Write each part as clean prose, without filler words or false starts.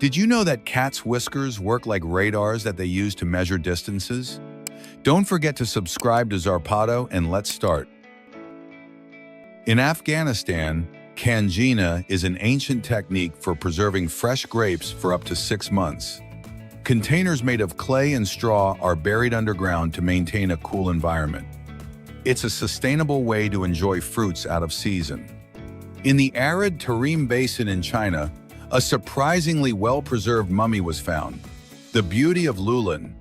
Did you know that cats' whiskers work like radars that they use to measure distances? Don't forget to subscribe to Zarpado and let's start. In Afghanistan, kangina is an ancient technique for preserving fresh grapes for up to 6 months. Containers made of clay and straw are buried underground to maintain a cool environment. It's a sustainable way to enjoy fruits out of season. In the arid Tarim Basin in China, a surprisingly well-preserved mummy was found. The beauty of Lulin.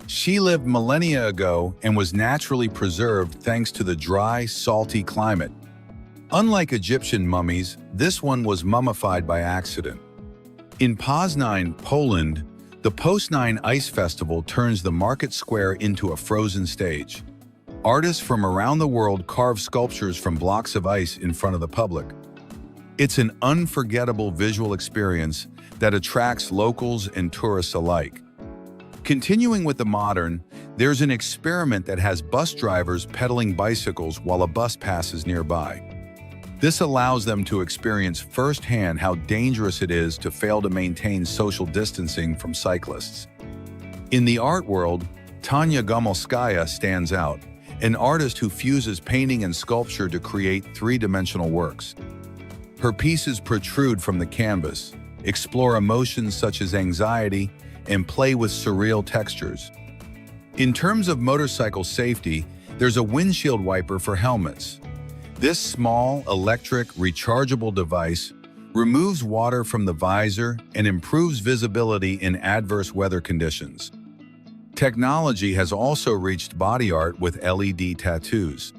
She lived millennia ago and was naturally preserved thanks to the dry, salty climate. Unlike Egyptian mummies, this one was mummified by accident. In Poznań, Poland, the Poznań Ice Festival turns the market square into a frozen stage. Artists from around the world carve sculptures from blocks of ice in front of the public. It's an unforgettable visual experience that attracts locals and tourists alike. Continuing with the modern, there's an experiment that has bus drivers pedaling bicycles while a bus passes nearby. This allows them to experience firsthand how dangerous it is to fail to maintain social distancing from cyclists. In the art world, Tanya Gomelskaya stands out, an artist who fuses painting and sculpture to create three-dimensional works. Her pieces protrude from the canvas, explore emotions such as anxiety, and play with surreal textures. In terms of motorcycle safety, there's a windshield wiper for helmets. This small, electric, rechargeable device removes water from the visor and improves visibility in adverse weather conditions. Technology has also reached body art with LED tattoos.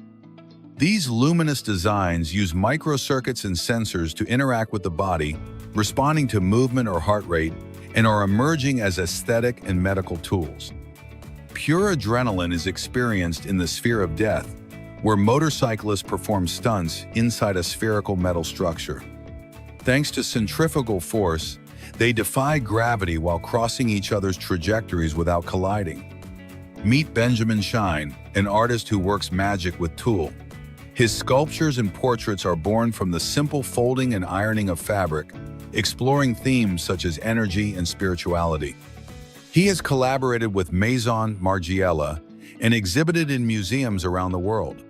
These luminous designs use microcircuits and sensors to interact with the body, responding to movement or heart rate, and are emerging as aesthetic and medical tools. Pure adrenaline is experienced in the sphere of death, where motorcyclists perform stunts inside a spherical metal structure. Thanks to centrifugal force, they defy gravity while crossing each other's trajectories without colliding. Meet Benjamin Shine, an artist who works magic with tulle. His sculptures and portraits are born from the simple folding and ironing of fabric, exploring themes such as energy and spirituality. He has collaborated with Maison Margiela and exhibited in museums around the world.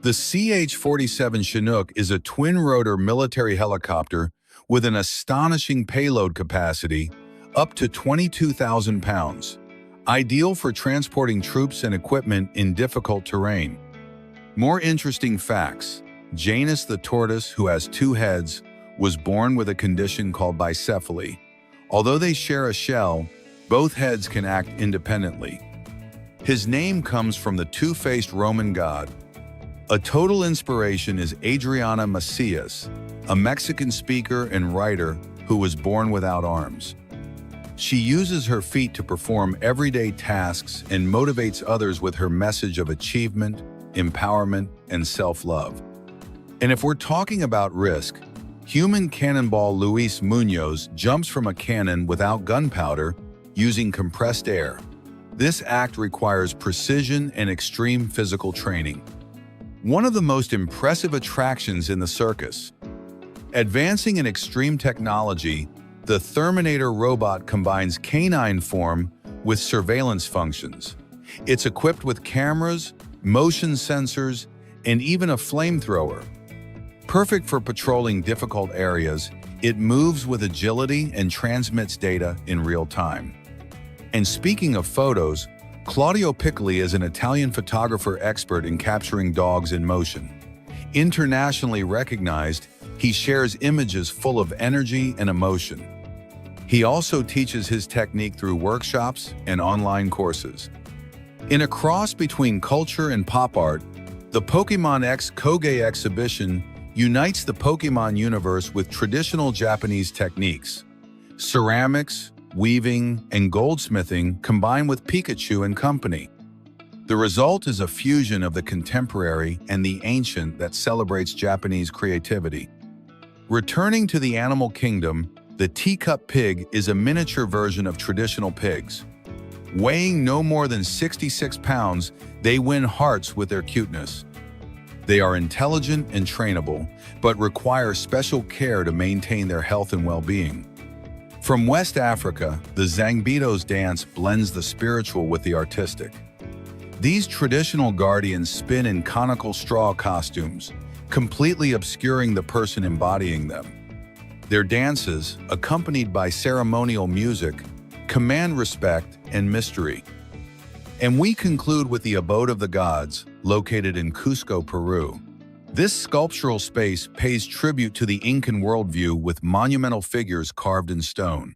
The CH-47 Chinook is a twin-rotor military helicopter with an astonishing payload capacity, up to 22,000 pounds, ideal for transporting troops and equipment in difficult terrain. More interesting facts: Janus the tortoise, who has 2 heads, was born with a condition called bicephaly. Although they share a shell, both heads can act independently. His name comes from the two-faced Roman god. A total inspiration is Adriana Macias, a Mexican speaker and writer who was born without arms. She uses her feet to perform everyday tasks and motivates others with her message of achievement, empowerment, and self-love. And if we're talking about risk, human cannonball Luis Munoz jumps from a cannon without gunpowder using compressed air. This act requires precision and extreme physical training. One of the most impressive attractions in the circus. Advancing in extreme technology, the Terminator robot combines canine form with surveillance functions. It's equipped with cameras, motion sensors, and even a flamethrower. Perfect for patrolling difficult areas, it moves with agility and transmits data in real time. And speaking of photos, Claudio Piccoli is an Italian photographer expert in capturing dogs in motion. Internationally recognized, he shares images full of energy and emotion. He also teaches his technique through workshops and online courses. In a cross between culture and pop art, the Pokémon X Koge exhibition unites the Pokémon universe with traditional Japanese techniques. Ceramics, weaving, and goldsmithing combine with Pikachu and company. The result is a fusion of the contemporary and the ancient that celebrates Japanese creativity. Returning to the animal kingdom, the teacup pig is a miniature version of traditional pigs. Weighing no more than 66 pounds, they win hearts with their cuteness. They are intelligent and trainable, but require special care to maintain their health and well-being. From West Africa, the Zangbitos dance blends the spiritual with the artistic. These traditional guardians spin in conical straw costumes, completely obscuring the person embodying them. Their dances, accompanied by ceremonial music, command respect and mystery. And we conclude with the Abode of the Gods, located in Cusco, Peru. This sculptural space pays tribute to the Incan worldview with monumental figures carved in stone.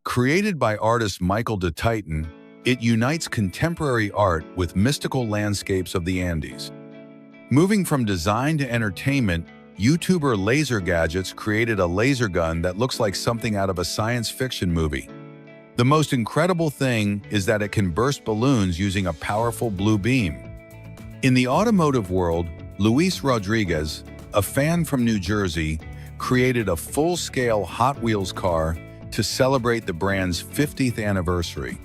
Created by artist Michael de Titan, it unites contemporary art with mystical landscapes of the Andes. Moving from design to entertainment, YouTuber Laser Gadgets created a laser gun that looks like something out of a science fiction movie. The most incredible thing is that it can burst balloons using a powerful blue beam. In the automotive world, Luis Rodriguez, a fan from New Jersey, created a full-scale Hot Wheels car to celebrate the brand's 50th anniversary.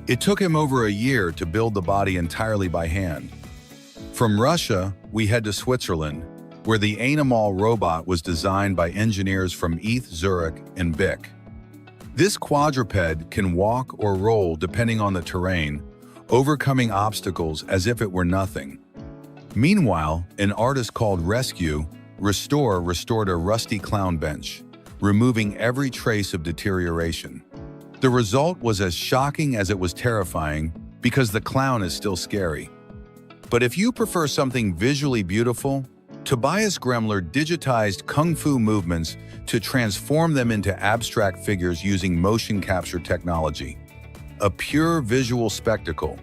It took him over a year to build the body entirely by hand. From Russia, we head to Switzerland, where the Animal robot was designed by engineers from ETH Zurich and BIC. This quadruped can walk or roll depending on the terrain, overcoming obstacles as if it were nothing. Meanwhile, an artist called Restore restored a rusty clown bench, removing every trace of deterioration. The result was as shocking as it was terrifying because the clown is still scary. But if you prefer something visually beautiful, Tobias Gremler digitized kung fu movements to transform them into abstract figures using motion capture technology. A pure visual spectacle.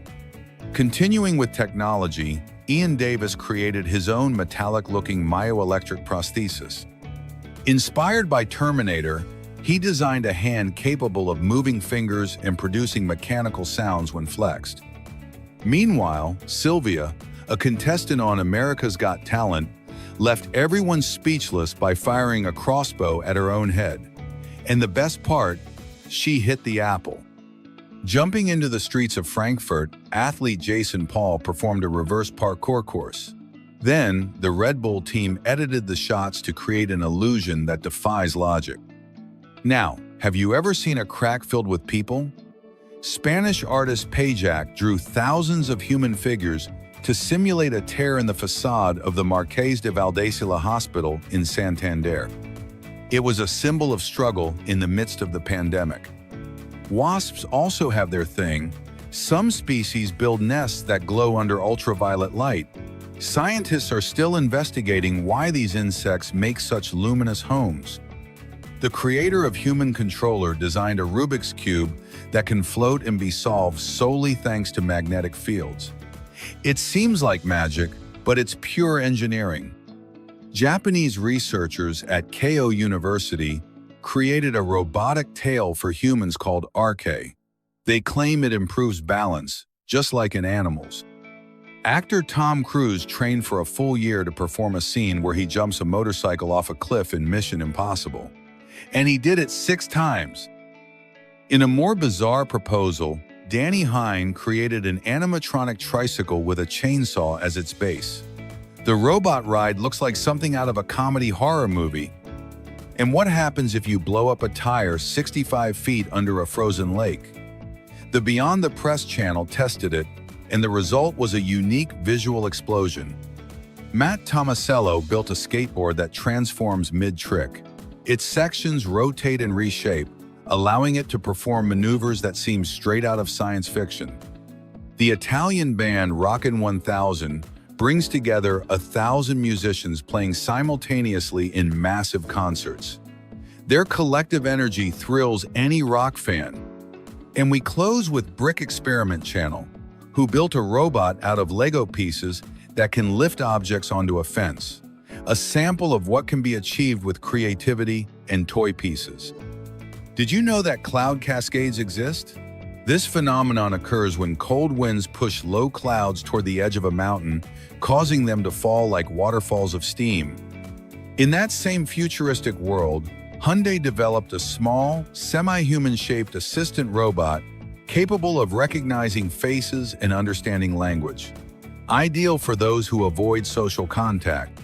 Continuing with technology, Ian Davis created his own metallic-looking myoelectric prosthesis. Inspired by Terminator, he designed a hand capable of moving fingers and producing mechanical sounds when flexed. Meanwhile, Sylvia, a contestant on America's Got Talent, left everyone speechless by firing a crossbow at her own head. And the best part, she hit the apple. Jumping into the streets of Frankfurt, athlete Jason Paul performed a reverse parkour course. Then, the Red Bull team edited the shots to create an illusion that defies logic. Now, have you ever seen a crack filled with people? Spanish artist Pajak drew thousands of human figures to simulate a tear in the facade of the Marqués de Valdecilla Hospital in Santander. It was a symbol of struggle in the midst of the pandemic. Wasps also have their thing. Some species build nests that glow under ultraviolet light. Scientists are still investigating why these insects make such luminous homes. The creator of Human Controller designed a Rubik's Cube that can float and be solved solely thanks to magnetic fields. It seems like magic, but it's pure engineering. Japanese researchers at Keio University created a robotic tail for humans called Arche. They claim it improves balance, just like in animals. Actor Tom Cruise trained for a full year to perform a scene where he jumps a motorcycle off a cliff in Mission Impossible. And he did it 6 times. In a more bizarre proposal, Danny Hine created an animatronic tricycle with a chainsaw as its base. The robot ride looks like something out of a comedy horror movie. And what happens if you blow up a tire 65 feet under a frozen lake? The Beyond the Press channel tested it, and the result was a unique visual explosion. Matt Tomasello built a skateboard that transforms mid-trick. Its sections rotate and reshape, allowing it to perform maneuvers that seem straight out of science fiction. The Italian band Rockin' 1000 brings together 1,000 musicians playing simultaneously in massive concerts. Their collective energy thrills any rock fan. And we close with Brick Experiment Channel, who built a robot out of Lego pieces that can lift objects onto a fence, a sample of what can be achieved with creativity and toy pieces. Did you know that cloud cascades exist? This phenomenon occurs when cold winds push low clouds toward the edge of a mountain, causing them to fall like waterfalls of steam. In that same futuristic world, Hyundai developed a small, semi-human-shaped assistant robot capable of recognizing faces and understanding language. Ideal for those who avoid social contact.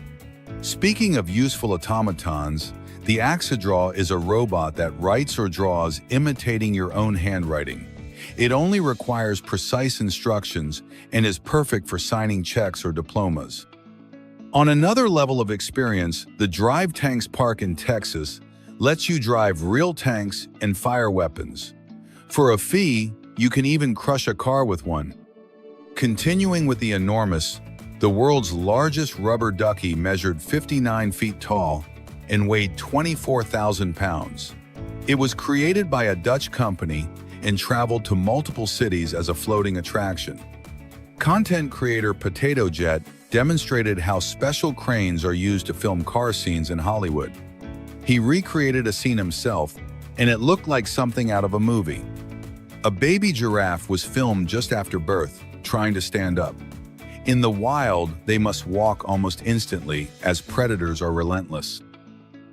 Speaking of useful automatons, The Axadraw is a robot that writes or draws imitating your own handwriting. It only requires precise instructions and is perfect for signing checks or diplomas. On another level of experience, the Drive Tanks Park in Texas lets you drive real tanks and fire weapons. For a fee, you can even crush a car with one. Continuing with the enormous, the world's largest rubber ducky measured 59 feet tall and weighed 24,000 pounds. It was created by a Dutch company and traveled to multiple cities as a floating attraction. Content creator Potato Jet demonstrated how special cranes are used to film car scenes in Hollywood. He recreated a scene himself, and it looked like something out of a movie. A baby giraffe was filmed just after birth, trying to stand up. In the wild, they must walk almost instantly, as predators are relentless.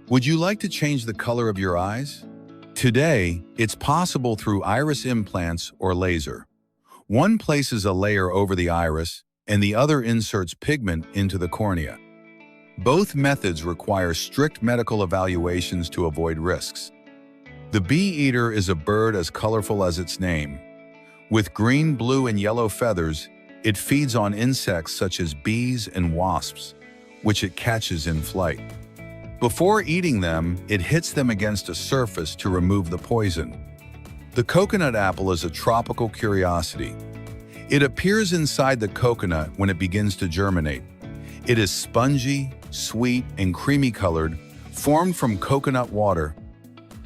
Would you like to change the color of your eyes? Today, it's possible through iris implants or laser. One places a layer over the iris, and the other inserts pigment into the cornea. Both methods require strict medical evaluations to avoid risks. The bee-eater is a bird as colorful as its name. With green, blue, and yellow feathers, it feeds on insects such as bees and wasps, which it catches in flight. Before eating them, it hits them against a surface to remove the poison. The coconut apple is a tropical curiosity. It appears inside the coconut when it begins to germinate. It is spongy, sweet, and creamy-colored, formed from coconut water.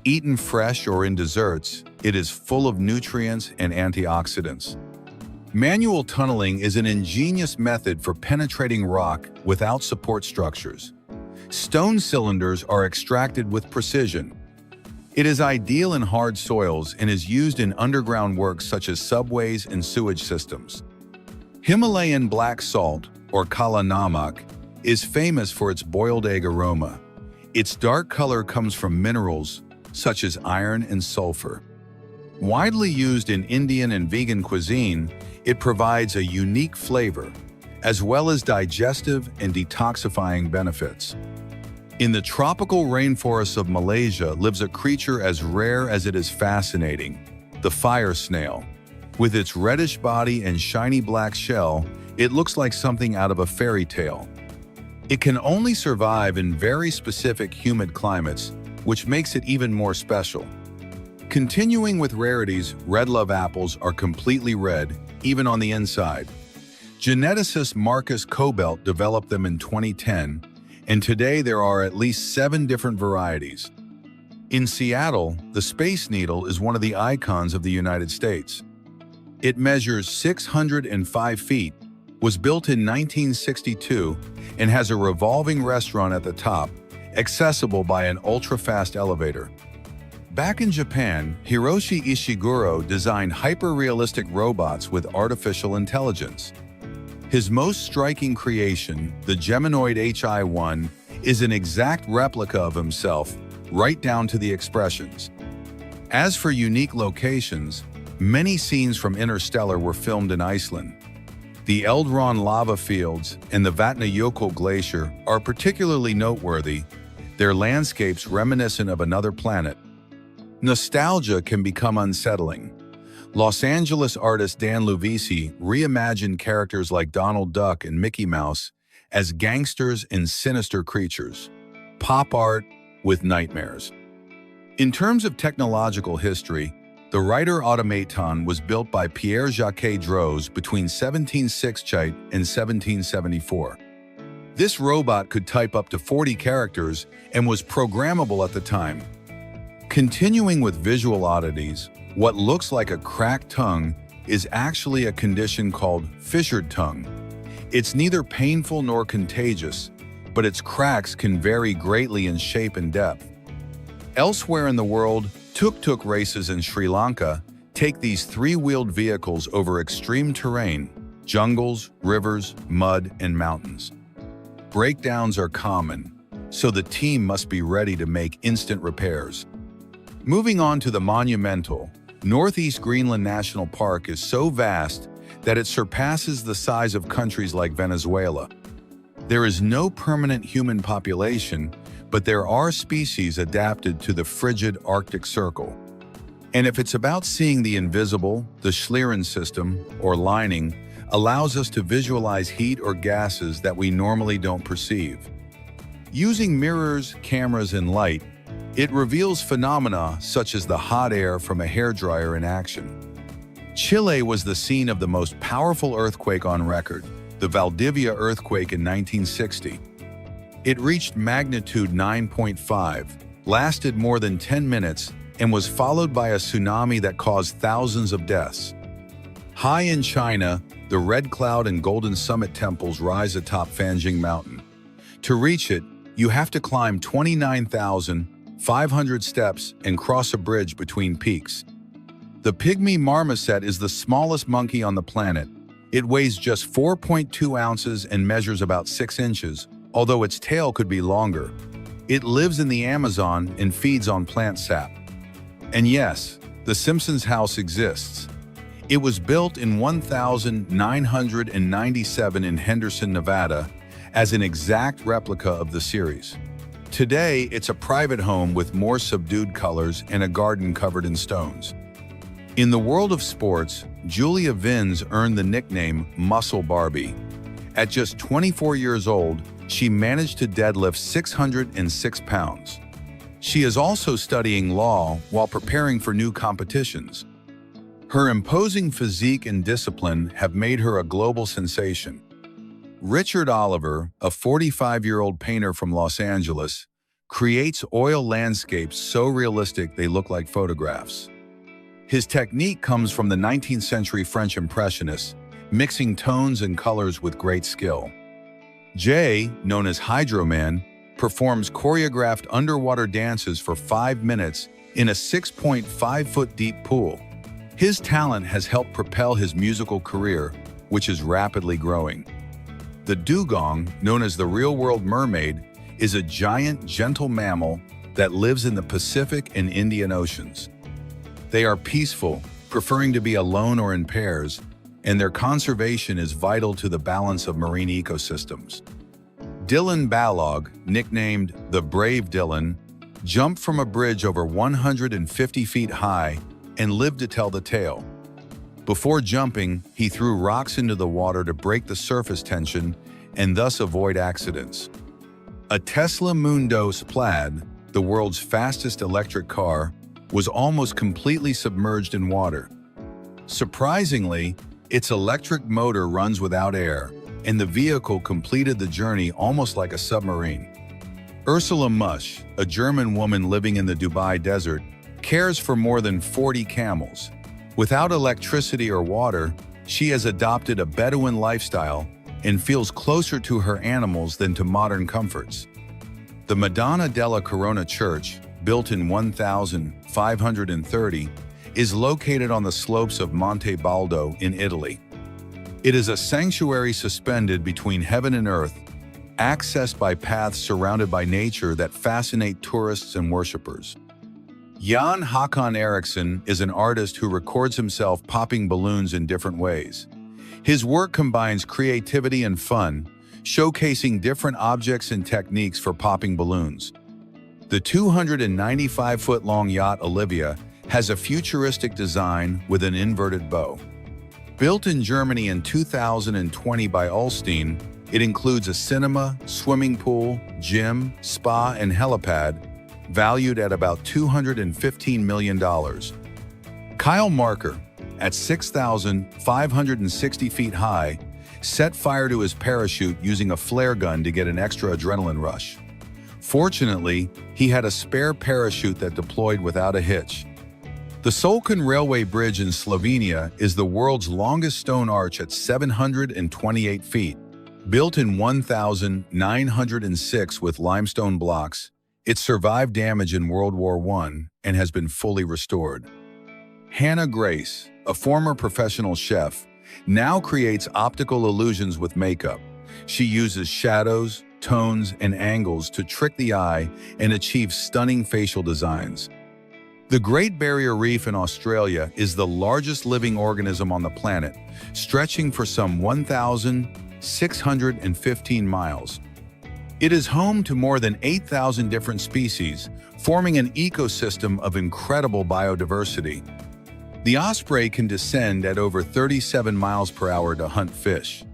Eaten fresh or in desserts, it is full of nutrients and antioxidants. Manual tunneling is an ingenious method for penetrating rock without support structures. Stone cylinders are extracted with precision. It is ideal in hard soils and is used in underground works such as subways and sewage systems. Himalayan black salt, or Kala Namak, is famous for its boiled egg aroma. Its dark color comes from minerals such as iron and sulfur. Widely used in Indian and vegan cuisine, it provides a unique flavor, as well as digestive and detoxifying benefits. In the tropical rainforests of Malaysia lives a creature as rare as it is fascinating, the fire snail. With its reddish body and shiny black shell, it looks like something out of a fairy tale. It can only survive in very specific humid climates, which makes it even more special. Continuing with rarities, red love apples are completely red, even on the inside. Geneticist Marcus Cobelt developed them in 2010, and today there are at least 7 different varieties. In Seattle, the Space Needle is one of the icons of the United States. It measures 605 feet, was built in 1962, and has a revolving restaurant at the top, accessible by an ultra-fast elevator. Back in Japan, Hiroshi Ishiguro designed hyper-realistic robots with artificial intelligence. His most striking creation, the Geminoid HI-1, is an exact replica of himself, right down to the expressions. As for unique locations, many scenes from Interstellar were filmed in Iceland. The Eldron lava fields and the Vatnajökull glacier are particularly noteworthy, their landscapes reminiscent of another planet. Nostalgia can become unsettling. Los Angeles artist Dan Luvisi reimagined characters like Donald Duck and Mickey Mouse as gangsters and sinister creatures. Pop art with nightmares. In terms of technological history, the Writer Automaton was built by Pierre-Jacques Droz between 1768 and 1774. This robot could type up to 40 characters and was programmable at the time. Continuing with visual oddities, what looks like a cracked tongue is actually a condition called fissured tongue. It's neither painful nor contagious, but its cracks can vary greatly in shape and depth. Elsewhere in the world, tuk-tuk races in Sri Lanka take these 3-wheeled vehicles over extreme terrain, jungles, rivers, mud, and mountains. Breakdowns are common, so the team must be ready to make instant repairs. Moving on to the monumental, Northeast Greenland National Park is so vast that it surpasses the size of countries like Venezuela. There is no permanent human population, but there are species adapted to the frigid Arctic Circle. And if it's about seeing the invisible, the Schlieren system, or lining, allows us to visualize heat or gases that we normally don't perceive. Using mirrors, cameras, and light, it reveals phenomena such as the hot air from a hairdryer in action. Chile was the scene of the most powerful earthquake on record, the Valdivia earthquake in 1960. It reached magnitude 9.5, lasted more than 10 minutes, and was followed by a tsunami that caused thousands of deaths. High in China, the Red Cloud and Golden Summit temples rise atop Fanjing Mountain. To reach it, you have to climb 29,500 steps and cross a bridge between peaks. The pygmy marmoset is the smallest monkey on the planet. It weighs just 4.2 ounces and measures about 6 inches, although its tail could be longer. It lives in the Amazon and feeds on plant sap. And yes, the Simpsons house exists. It was built in 1997 in Henderson, Nevada, as an exact replica of the series. Today, it's a private home with more subdued colors and a garden covered in stones. In the world of sports, Julia Vins earned the nickname Muscle Barbie. At just 24 years old, she managed to deadlift 606 pounds. She is also studying law while preparing for new competitions. Her imposing physique and discipline have made her a global sensation. Richard Oliver, a 45-year-old painter from Los Angeles, creates oil landscapes so realistic they look like photographs. His technique comes from the 19th century French Impressionists, mixing tones and colors with great skill. Jay, known as Hydro Man, performs choreographed underwater dances for 5 minutes in a 6.5-foot deep pool. His talent has helped propel his musical career, which is rapidly growing. The dugong, known as the real-world mermaid, is a giant, gentle mammal that lives in the Pacific and Indian Oceans. They are peaceful, preferring to be alone or in pairs, and their conservation is vital to the balance of marine ecosystems. Dylan Balog, nicknamed the Brave Dylan, jumped from a bridge over 150 feet high and lived to tell the tale. Before jumping, he threw rocks into the water to break the surface tension and thus avoid accidents. A Tesla Moondos Plaid, the world's fastest electric car, was almost completely submerged in water. Surprisingly, its electric motor runs without air, and the vehicle completed the journey almost like a submarine. Ursula Musch, a German woman living in the Dubai desert, cares for more than 40 camels. Without electricity or water, she has adopted a Bedouin lifestyle and feels closer to her animals than to modern comforts. The Madonna della Corona Church, built in 1530, is located on the slopes of Monte Baldo in Italy. It is a sanctuary suspended between heaven and earth, accessed by paths surrounded by nature that fascinate tourists and worshippers. Jan Håkon Eriksson is an artist who records himself popping balloons in different ways. His work combines creativity and fun, showcasing different objects and techniques for popping balloons. The 295-foot-long yacht Olivia has a futuristic design with an inverted bow. Built in Germany in 2020 by Ulstein, it includes a cinema, swimming pool, gym, spa, and helipad, valued at about $215 million. Kyle Marker, at 6,560 feet high, set fire to his parachute using a flare gun to get an extra adrenaline rush. Fortunately, he had a spare parachute that deployed without a hitch. The Solkan Railway Bridge in Slovenia is the world's longest stone arch at 728 feet. Built in 1906 with limestone blocks, it survived damage in World War I and has been fully restored. Hannah Grace, a former professional chef, now creates optical illusions with makeup. She uses shadows, tones, and angles to trick the eye and achieve stunning facial designs. The Great Barrier Reef in Australia is the largest living organism on the planet, stretching for some 1,615 miles. It is home to more than 8,000 different species, forming an ecosystem of incredible biodiversity. The osprey can descend at over 37 miles per hour to hunt fish.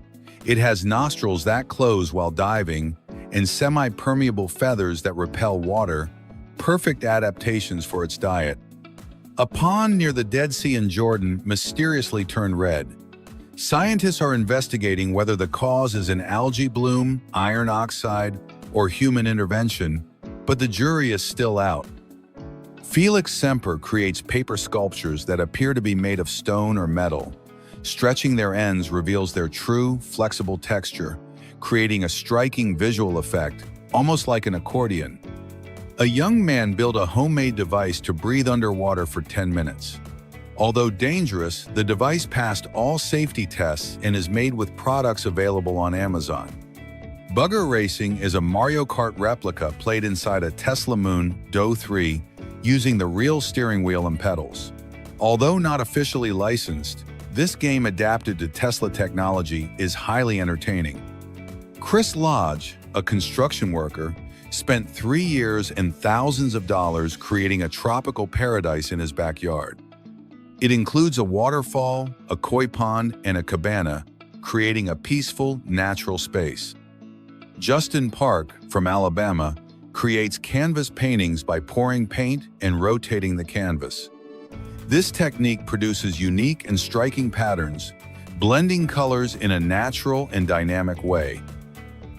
It has nostrils that close while diving and semi-permeable feathers that repel water, perfect adaptations for its diet. A pond near the Dead Sea in Jordan mysteriously turned red. Scientists are investigating whether the cause is an algae bloom, iron oxide, or human intervention, but the jury is still out. Felix Semper creates paper sculptures that appear to be made of stone or metal. Stretching their ends reveals their true, flexible texture, creating a striking visual effect, almost like an accordion. A young man built a homemade device to breathe underwater for 10 minutes. Although dangerous, the device passed all safety tests and is made with products available on Amazon. Bugger Racing is a Mario Kart replica played inside a Tesla Moon Do 3 using the real steering wheel and pedals. Although not officially licensed, this game adapted to Tesla technology is highly entertaining. Chris Lodge, a construction worker, spent 3 years and thousands of dollars creating a tropical paradise in his backyard. It includes a waterfall, a koi pond, and a cabana, creating a peaceful, natural space. Justin Park, from Alabama, creates canvas paintings by pouring paint and rotating the canvas. This technique produces unique and striking patterns, blending colors in a natural and dynamic way.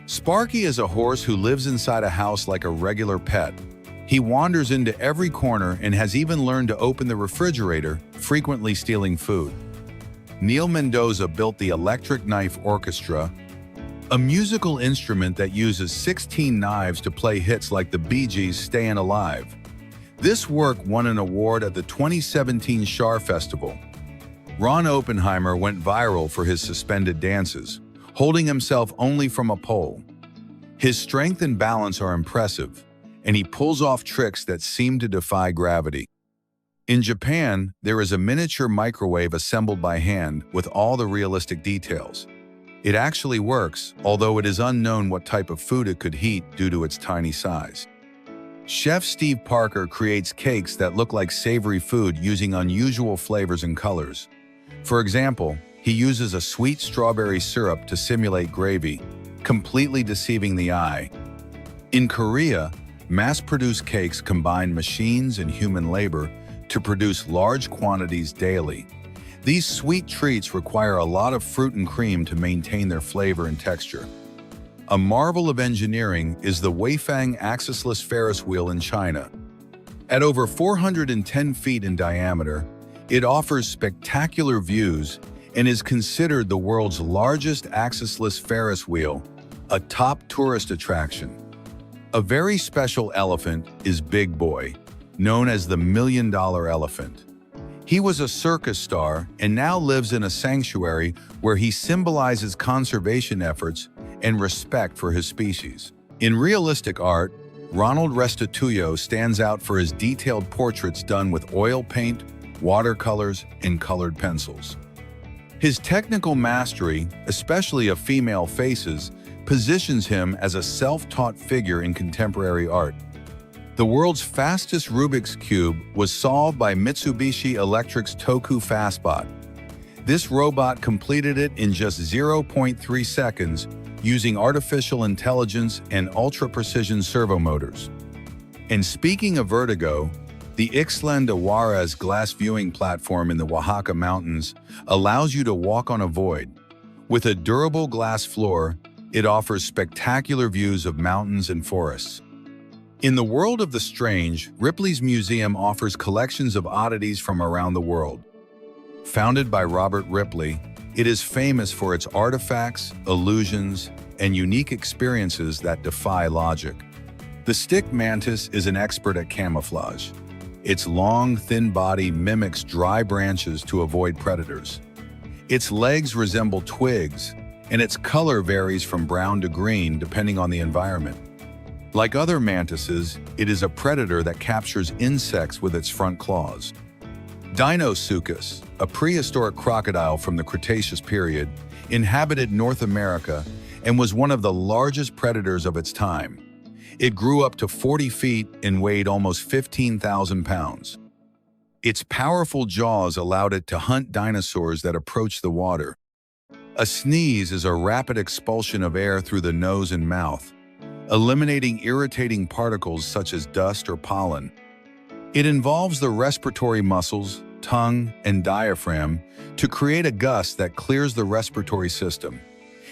Sparky is a horse who lives inside a house like a regular pet. He wanders into every corner and has even learned to open the refrigerator, frequently stealing food. Neil Mendoza built the Electric Knife Orchestra, a musical instrument that uses 16 knives to play hits like the Bee Gees' Stayin' Alive. This work won an award at the 2017 Shar Festival. Ron Oppenheimer went viral for his suspended dances, holding himself only from a pole. His strength and balance are impressive, and he pulls off tricks that seem to defy gravity. In Japan, there is a miniature microwave assembled by hand with all the realistic details. It actually works, although it is unknown what type of food it could heat due to its tiny size. Chef Steve Parker creates cakes that look like savory food using unusual flavors and colors. For example, he uses a sweet strawberry syrup to simulate gravy, completely deceiving the eye. In Korea, mass-produced cakes combine machines and human labor to produce large quantities daily. These sweet treats require a lot of fruit and cream to maintain their flavor and texture. A marvel of engineering is the Weifang axis-less Ferris wheel in China. At over 410 feet in diameter, it offers spectacular views and is considered the world's largest axis-less Ferris wheel, a top tourist attraction. A very special elephant is Big Boy, known as the $1 Million Elephant. He was a circus star and now lives in a sanctuary where he symbolizes conservation efforts and respect for his species. In realistic art, Ronald Restituyo stands out for his detailed portraits done with oil paint, watercolors, and colored pencils. His technical mastery, especially of female faces, positions him as a self-taught figure in contemporary art. The world's fastest Rubik's Cube was solved by Mitsubishi Electric's Toku Fastbot. This robot completed it in just 0.3 seconds using artificial intelligence and ultra-precision servo motors. And speaking of vertigo, the Ixtlan de Juarez glass viewing platform in the Oaxaca mountains allows you to walk on a void. With a durable glass floor, it offers spectacular views of mountains and forests. In the world of the strange, Ripley's Museum offers collections of oddities from around the world. Founded by Robert Ripley, it is famous for its artifacts, illusions, and unique experiences that defy logic. The stick mantis is an expert at camouflage. Its long, thin body mimics dry branches to avoid predators. Its legs resemble twigs, and its color varies from brown to green depending on the environment. Like other mantises, it is a predator that captures insects with its front claws. Deinosuchus, a prehistoric crocodile from the Cretaceous period, inhabited North America and was one of the largest predators of its time. It grew up to 40 feet and weighed almost 15,000 pounds. Its powerful jaws allowed it to hunt dinosaurs that approached the water. A sneeze is a rapid expulsion of air through the nose and mouth, eliminating irritating particles such as dust or pollen. It involves the respiratory muscles, tongue, and diaphragm to create a gust that clears the respiratory system.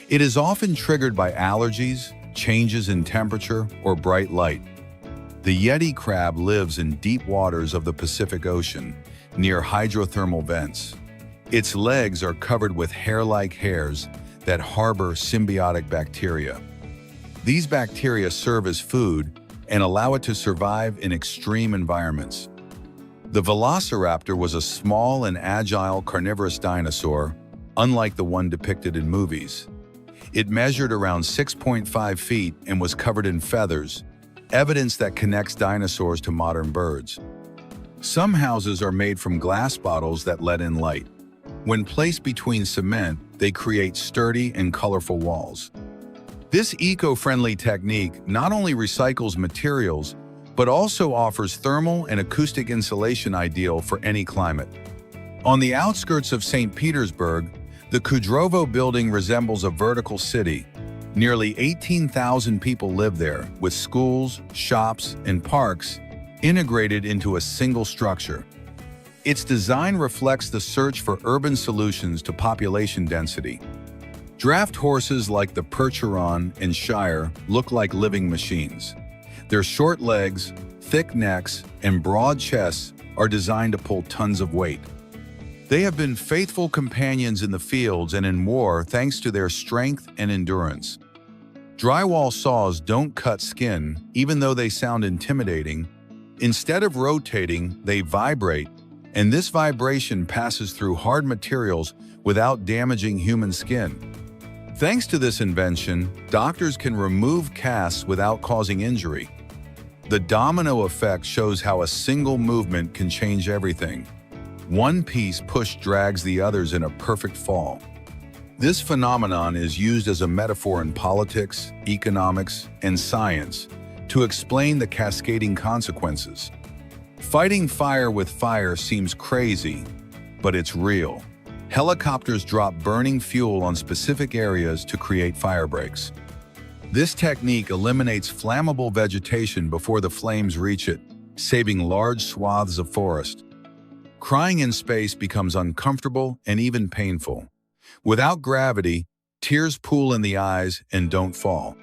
It is often triggered by allergies, changes in temperature, or bright light. The Yeti crab lives in deep waters of the Pacific Ocean, near hydrothermal vents. Its legs are covered with hair-like hairs that harbor symbiotic bacteria. These bacteria serve as food and allow it to survive in extreme environments. The velociraptor was a small and agile carnivorous dinosaur, unlike the one depicted in movies. It measured around 6.5 feet and was covered in feathers, evidence that connects dinosaurs to modern birds. Some houses are made from glass bottles that let in light. When placed between cement, they create sturdy and colorful walls. This eco-friendly technique not only recycles materials, but also offers thermal and acoustic insulation ideal for any climate. On the outskirts of St. Petersburg, the Kudrovo building resembles a vertical city. Nearly 18,000 people live there, with schools, shops, and parks integrated into a single structure. Its design reflects the search for urban solutions to population density. Draft horses like the Percheron and Shire look like living machines. Their short legs, thick necks, and broad chests are designed to pull tons of weight. They have been faithful companions in the fields and in war thanks to their strength and endurance. Drywall saws don't cut skin, even though they sound intimidating. Instead of rotating, they vibrate, and this vibration passes through hard materials without damaging human skin. Thanks to this invention, doctors can remove casts without causing injury. The domino effect shows how a single movement can change everything. One piece push drags the others in a perfect fall. This phenomenon is used as a metaphor in politics, economics, and science to explain the cascading consequences. Fighting fire with fire seems crazy, but it's real. Helicopters drop burning fuel on specific areas to create fire breaks. This technique eliminates flammable vegetation before the flames reach it, saving large swaths of forest. Crying in space becomes uncomfortable and even painful. Without gravity, tears pool in the eyes and don't fall.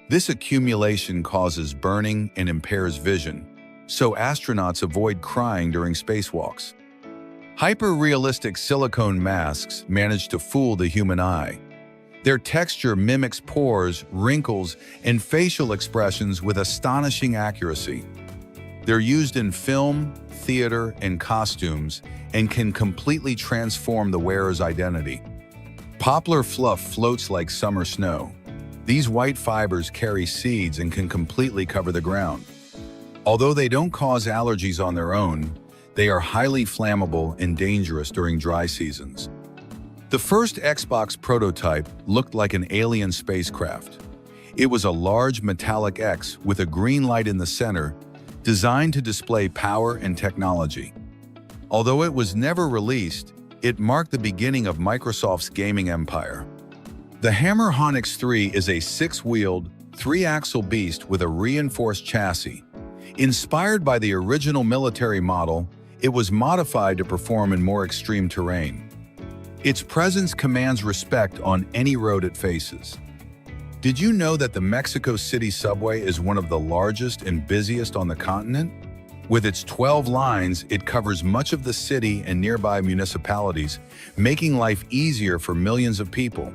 This accumulation causes burning and impairs vision, so astronauts avoid crying during spacewalks. Hyper-realistic silicone masks manage to fool the human eye. Their texture mimics pores, wrinkles, and facial expressions with astonishing accuracy. They're used in film, theater, and costumes, and can completely transform the wearer's identity. Poplar fluff floats like summer snow. These white fibers carry seeds and can completely cover the ground. Although they don't cause allergies on their own, they are highly flammable and dangerous during dry seasons. The first Xbox prototype looked like an alien spacecraft. It was a large metallic X with a green light in the center, designed to display power and technology. Although it was never released, it marked the beginning of Microsoft's gaming empire. The Hammer Honix 3 is a six-wheeled, three-axle beast with a reinforced chassis. Inspired by the original military model, it was modified to perform in more extreme terrain. Its presence commands respect on any road it faces. Did you know that the Mexico City subway is one of the largest and busiest on the continent? With its 12 lines, it covers much of the city and nearby municipalities, making life easier for millions of people.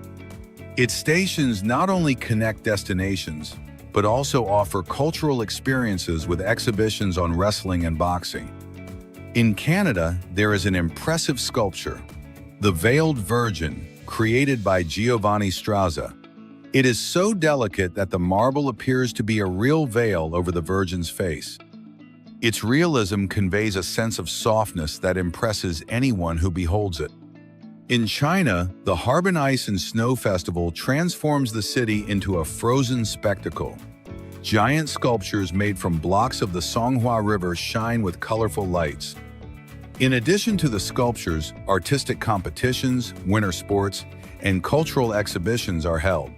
Its stations not only connect destinations, but also offer cultural experiences with exhibitions on wrestling and boxing. In Canada, there is an impressive sculpture, the Veiled Virgin, created by Giovanni Strazza. It is so delicate that the marble appears to be a real veil over the Virgin's face. Its realism conveys a sense of softness that impresses anyone who beholds it. In China, the Harbin Ice and Snow Festival transforms the city into a frozen spectacle. Giant sculptures made from blocks of the Songhua River shine with colorful lights. In addition to the sculptures, artistic competitions, winter sports, and cultural exhibitions are held.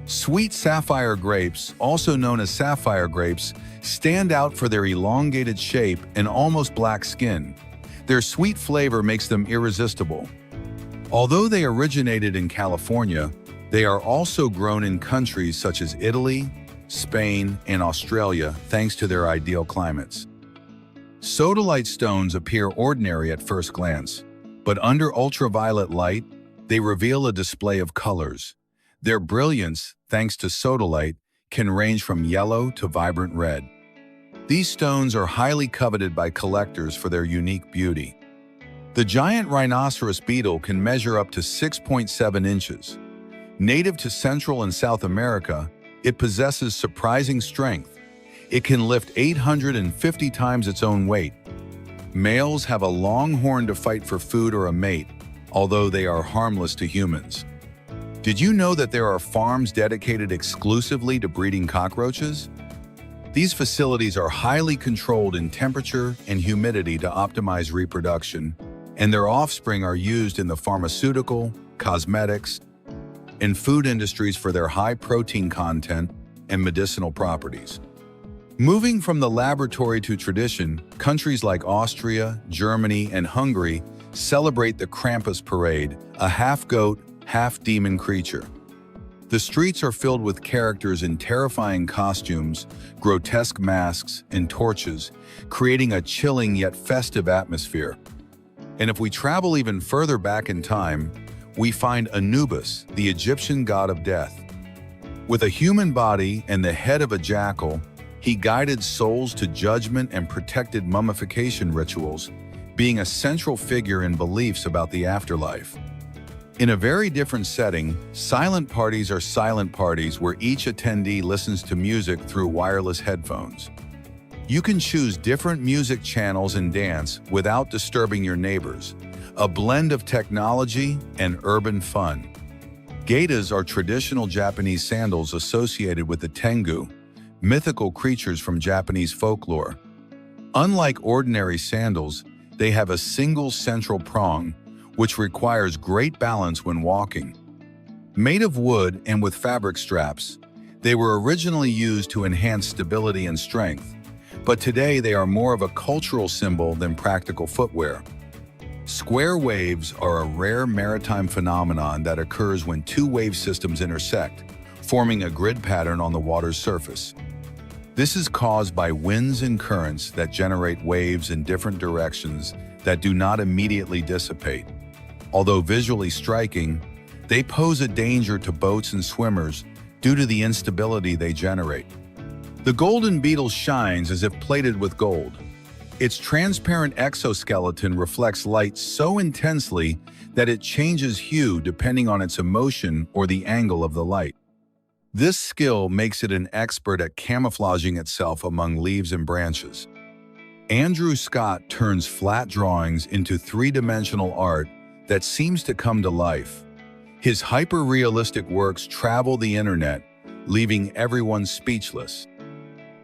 Sweet sapphire grapes, also known as sapphire grapes, stand out for their elongated shape and almost black skin. Their sweet flavor makes them irresistible. Although they originated in California, they are also grown in countries such as Italy, Spain, and Australia thanks to their ideal climates. Sodalite stones appear ordinary at first glance, but under ultraviolet light, they reveal a display of colors. Their brilliance, thanks to sodalite, can range from yellow to vibrant red. These stones are highly coveted by collectors for their unique beauty. The giant rhinoceros beetle can measure up to 6.7 inches. Native to Central and South America, it possesses surprising strength. It can lift 850 times its own weight. Males have a long horn to fight for food or a mate, although they are harmless to humans. Did you know that there are farms dedicated exclusively to breeding cockroaches? These facilities are highly controlled in temperature and humidity to optimize reproduction, and their offspring are used in the pharmaceutical, cosmetics, and food industries for their high protein content and medicinal properties. Moving from the laboratory to tradition, countries like Austria, Germany, and Hungary celebrate the Krampus parade, a half-goat, half-demon creature. The streets are filled with characters in terrifying costumes, grotesque masks, and torches, creating a chilling yet festive atmosphere. And if we travel even further back in time, we find Anubis, the Egyptian god of death. With a human body and the head of a jackal, he guided souls to judgment and protected mummification rituals, being a central figure in beliefs about the afterlife. In a very different setting, silent parties are silent parties where each attendee listens to music through wireless headphones. You can choose different music channels and dance without disturbing your neighbors, a blend of technology and urban fun. Gaitas are traditional Japanese sandals associated with the Tengu, mythical creatures from Japanese folklore. Unlike ordinary sandals, they have a single central prong, which requires great balance when walking. Made of wood and with fabric straps, they were originally used to enhance stability and strength, but today they are more of a cultural symbol than practical footwear. Square waves are a rare maritime phenomenon that occurs when two wave systems intersect, forming a grid pattern on the water's surface. This is caused by winds and currents that generate waves in different directions that do not immediately dissipate. Although visually striking, they pose a danger to boats and swimmers due to the instability they generate. The golden beetle shines as if plated with gold. Its transparent exoskeleton reflects light so intensely that it changes hue depending on its emotion or the angle of the light. This skill makes it an expert at camouflaging itself among leaves and branches. Andrew Scott turns flat drawings into three-dimensional art that seems to come to life. His hyper-realistic works travel the internet, leaving everyone speechless.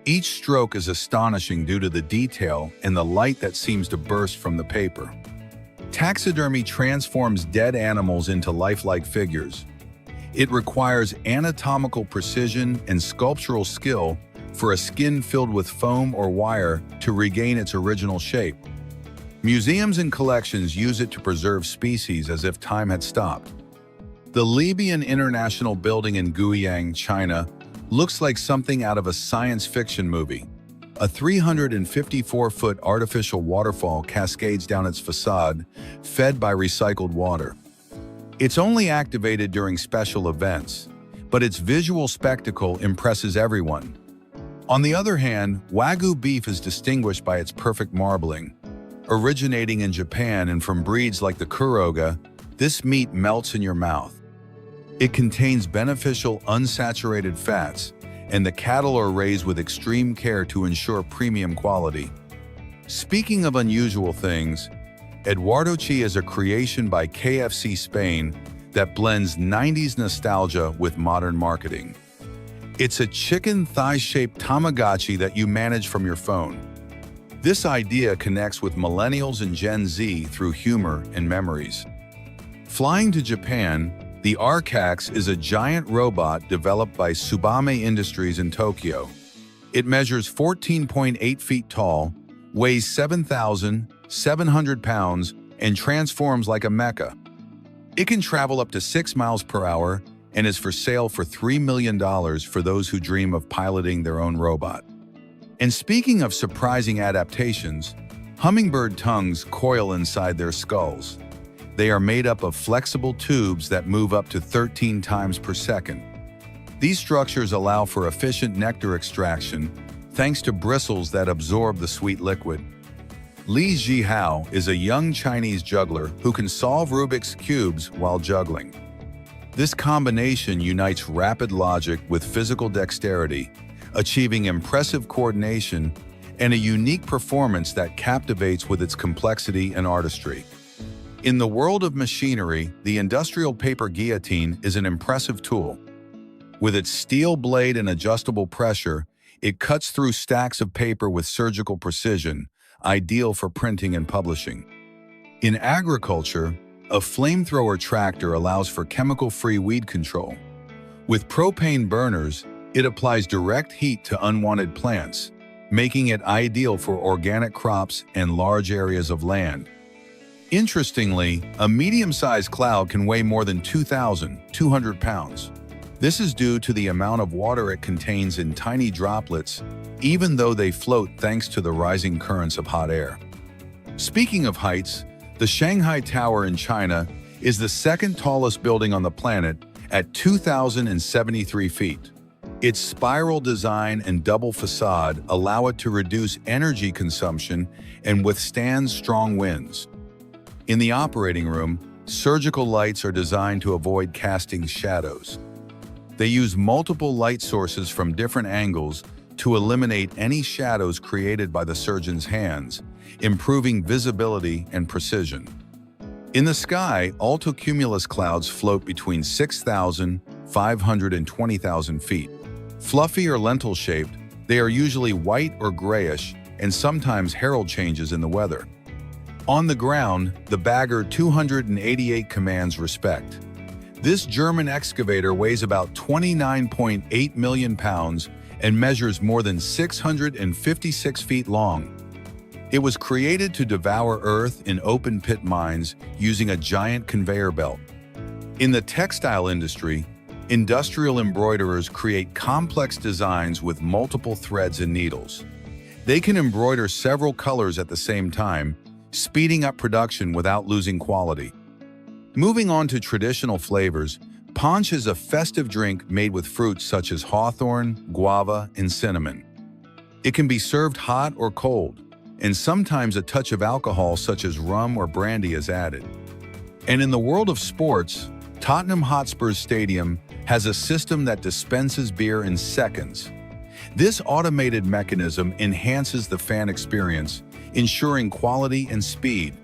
Each stroke is astonishing due to the detail and the light that seems to burst from the paper. Taxidermy transforms dead animals into lifelike figures. It requires anatomical precision and sculptural skill for a skin filled with foam or wire to regain its original shape. Museums and collections use it to preserve species as if time had stopped. The Libian International Building in Guiyang, China, looks like something out of a science fiction movie. A 354-foot artificial waterfall cascades down its facade, fed by recycled water. It's only activated during special events, but its visual spectacle impresses everyone. On the other hand, Wagyu beef is distinguished by its perfect marbling. Originating in Japan and from breeds like the Kuroga, this meat melts in your mouth. It contains beneficial unsaturated fats, and the cattle are raised with extreme care to ensure premium quality. Speaking of unusual things, Eduardo Chi is a creation by KFC Spain that blends 90s nostalgia with modern marketing. It's a chicken thigh-shaped Tamagotchi that you manage from your phone. This idea connects with millennials and Gen Z through humor and memories. Flying to Japan, the Arcax is a giant robot developed by Tsubame Industries in Tokyo. It measures 14.8 feet tall, weighs 7,700 pounds, and transforms like a mecha. It can travel up to 6 miles per hour and is for sale for $3 million for those who dream of piloting their own robot. And speaking of surprising adaptations, hummingbird tongues coil inside their skulls. They are made up of flexible tubes that move up to 13 times per second. These structures allow for efficient nectar extraction thanks to bristles that absorb the sweet liquid. Li Zhihao is a young Chinese juggler who can solve Rubik's cubes while juggling. This combination unites rapid logic with physical dexterity, achieving impressive coordination and a unique performance that captivates with its complexity and artistry. In the world of machinery, the industrial paper guillotine is an impressive tool. With its steel blade and adjustable pressure, it cuts through stacks of paper with surgical precision, ideal for printing and publishing. In agriculture, a flamethrower tractor allows for chemical-free weed control. With propane burners, it applies direct heat to unwanted plants, making it ideal for organic crops and large areas of land. Interestingly, a medium-sized cloud can weigh more than 2,200 pounds. This is due to the amount of water it contains in tiny droplets, even though they float thanks to the rising currents of hot air. Speaking of heights, the Shanghai Tower in China is the second tallest building on the planet at 2,073 feet. Its spiral design and double facade allow it to reduce energy consumption and withstand strong winds. In the operating room, surgical lights are designed to avoid casting shadows. They use multiple light sources from different angles to eliminate any shadows created by the surgeon's hands, improving visibility and precision. In the sky, altocumulus clouds float between 6,500 and 20,000 feet. Fluffy or lentil-shaped, they are usually white or grayish and sometimes herald changes in the weather. On the ground, the Bagger 288 commands respect. This German excavator weighs about 29.8 million pounds and measures more than 656 feet long. It was created to devour earth in open-pit mines using a giant conveyor belt. In the textile industry, industrial embroiderers create complex designs with multiple threads and needles. They can embroider several colors at the same time, speeding up production without losing quality. Moving on to traditional flavors, punch is a festive drink made with fruits such as hawthorn, guava, and cinnamon. It can be served hot or cold, and sometimes a touch of alcohol such as rum or brandy is added. And in the world of sports, Tottenham Hotspur's stadium has a system that dispenses beer in seconds. This automated mechanism enhances the fan experience, ensuring quality and speed.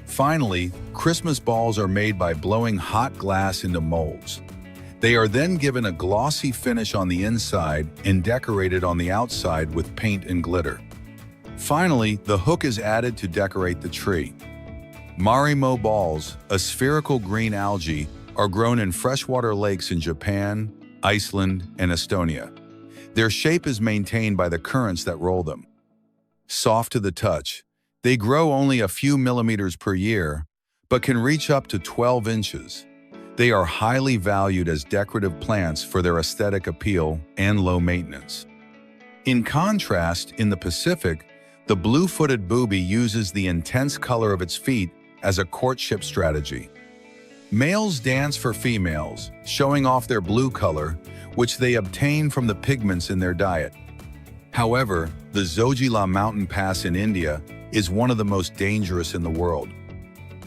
Finally, Christmas balls are made by blowing hot glass into molds. They are then given a glossy finish on the inside and decorated on the outside with paint and glitter. Finally, the hook is added to decorate the tree. Marimo balls, a spherical green algae, are grown in freshwater lakes in Japan, Iceland, and Estonia. Their shape is maintained by the currents that roll them. Soft to the touch, they grow only a few millimeters per year, but can reach up to 12 inches. They are highly valued as decorative plants for their aesthetic appeal and low maintenance. In contrast, in the Pacific, the blue-footed booby uses the intense color of its feet as a courtship strategy. Males dance for females, showing off their blue color, which they obtain from the pigments in their diet. However, the Zojila mountain pass in India is one of the most dangerous in the world.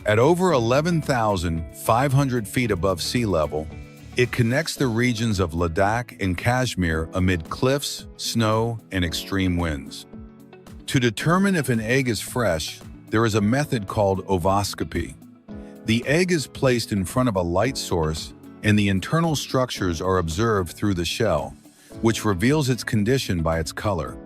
At over 11,500 feet above sea level, it connects the regions of Ladakh and Kashmir amid cliffs, snow, and extreme winds. To determine if an egg is fresh, there is a method called ovoscopy. The egg is placed in front of a light source, and the internal structures are observed through the shell, which reveals its condition by its color.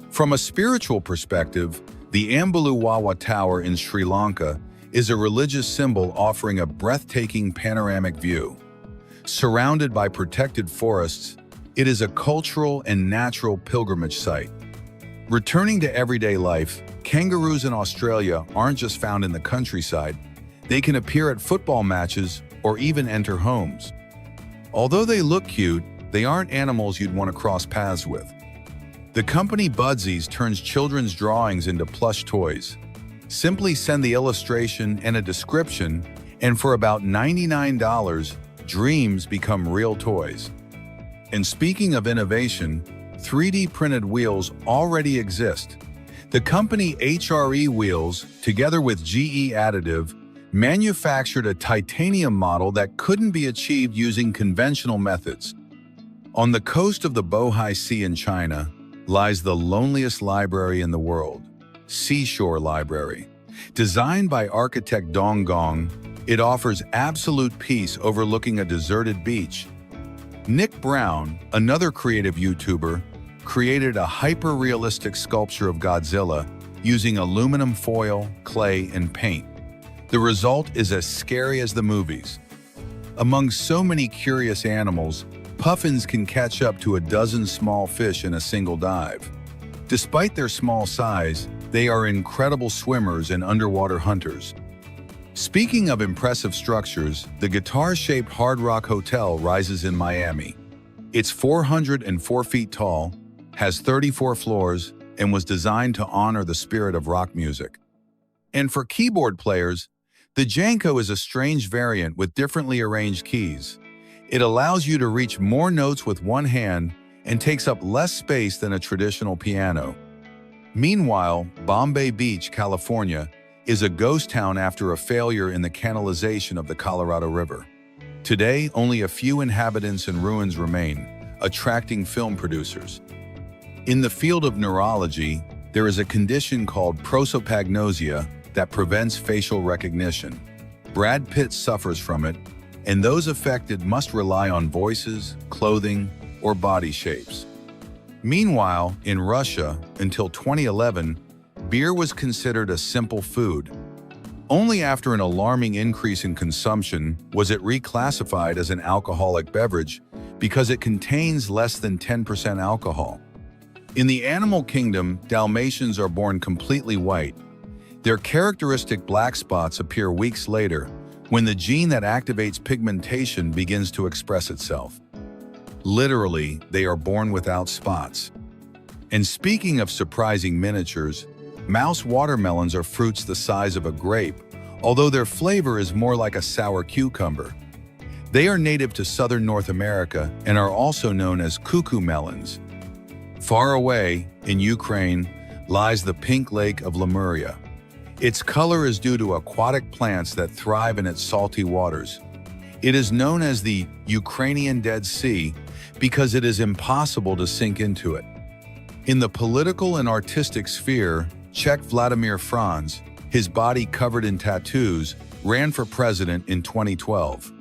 From a spiritual perspective, the Ambuluwawa Tower in Sri Lanka is a religious symbol offering a breathtaking panoramic view. Surrounded by protected forests, it is a cultural and natural pilgrimage site. Returning to everyday life, kangaroos in Australia aren't just found in the countryside. They can appear at football matches or even enter homes. Although they look cute, they aren't animals you'd want to cross paths with. The company Budsies turns children's drawings into plush toys. Simply send the illustration and a description, and for about $99, dreams become real toys. And speaking of innovation, 3D printed wheels already exist. The company HRE Wheels, together with GE Additive, manufactured a titanium model that couldn't be achieved using conventional methods. On the coast of the Bohai Sea in China lies the loneliest library in the world, Seashore Library. Designed by architect Dong Gong, it offers absolute peace overlooking a deserted beach. Nick Brown, another creative YouTuber, created a hyper-realistic sculpture of Godzilla using aluminum foil, clay, and paint. The result is as scary as the movies. Among so many curious animals, puffins can catch up to a dozen small fish in a single dive. Despite their small size, they are incredible swimmers and underwater hunters. Speaking of impressive structures, the guitar-shaped Hard Rock Hotel rises in Miami. It's 404 feet tall, has 34 floors, and was designed to honor the spirit of rock music. And for keyboard players, the Janko is a strange variant with differently arranged keys. It allows you to reach more notes with one hand and takes up less space than a traditional piano. Meanwhile, Bombay Beach, California, is a ghost town after a failure in the canalization of the Colorado River. Today, only a few inhabitants and ruins remain, attracting film producers. In the field of neurology, there is a condition called prosopagnosia that prevents facial recognition. Brad Pitt suffers from it, and those affected must rely on voices, clothing, or body shapes. Meanwhile, in Russia, until 2011, beer was considered a simple food. Only after an alarming increase in consumption was it reclassified as an alcoholic beverage because it contains less than 10% alcohol. In the animal kingdom, Dalmatians are born completely white. Their characteristic black spots appear weeks later, when the gene that activates pigmentation begins to express itself. Literally, they are born without spots. And speaking of surprising miniatures, mouse watermelons are fruits the size of a grape, although their flavor is more like a sour cucumber. They are native to southern North America and are also known as cuckoo melons. Far away, in Ukraine, lies the pink lake of Lemuria. Its color is due to aquatic plants that thrive in its salty waters. It is known as the Ukrainian Dead Sea because it is impossible to sink into it. In the political and artistic sphere, Czech Vladimir Franz, his body covered in tattoos, ran for president in 2012.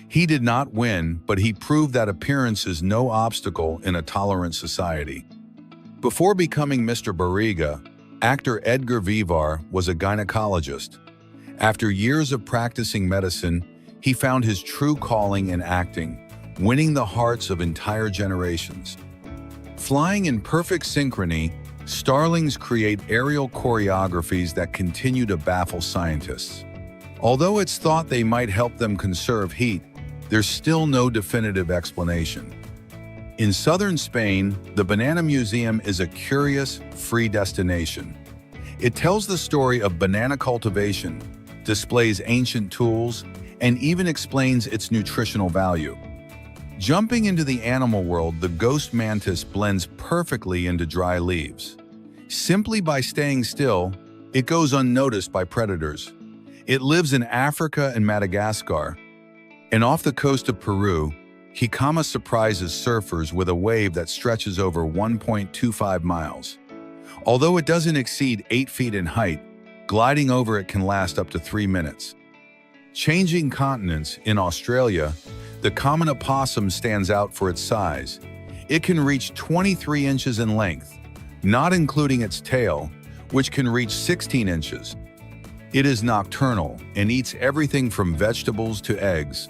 He did not win, but he proved that appearance is no obstacle in a tolerant society. Before becoming Mr. Barriga, actor Edgar Vivar was a gynecologist. After years of practicing medicine, he found his true calling in acting, winning the hearts of entire generations. Flying in perfect synchrony, starlings create aerial choreographies that continue to baffle scientists. Although it's thought they might help them conserve heat, there's still no definitive explanation. In southern Spain, the Banana Museum is a curious, free destination. It tells the story of banana cultivation, displays ancient tools, and even explains its nutritional value. Jumping into the animal world, the ghost mantis blends perfectly into dry leaves. Simply by staying still, it goes unnoticed by predators. It lives in Africa and Madagascar, and off the coast of Peru, Jicama surprises surfers with a wave that stretches over 1.25 miles. Although it doesn't exceed 8 feet in height, Gliding over it can last up to 3 minutes. Changing continents, in Australia, the common opossum stands out for its size. It can reach 23 inches in length, not including its tail, which can reach 16 inches. It is nocturnal and eats everything from vegetables to eggs.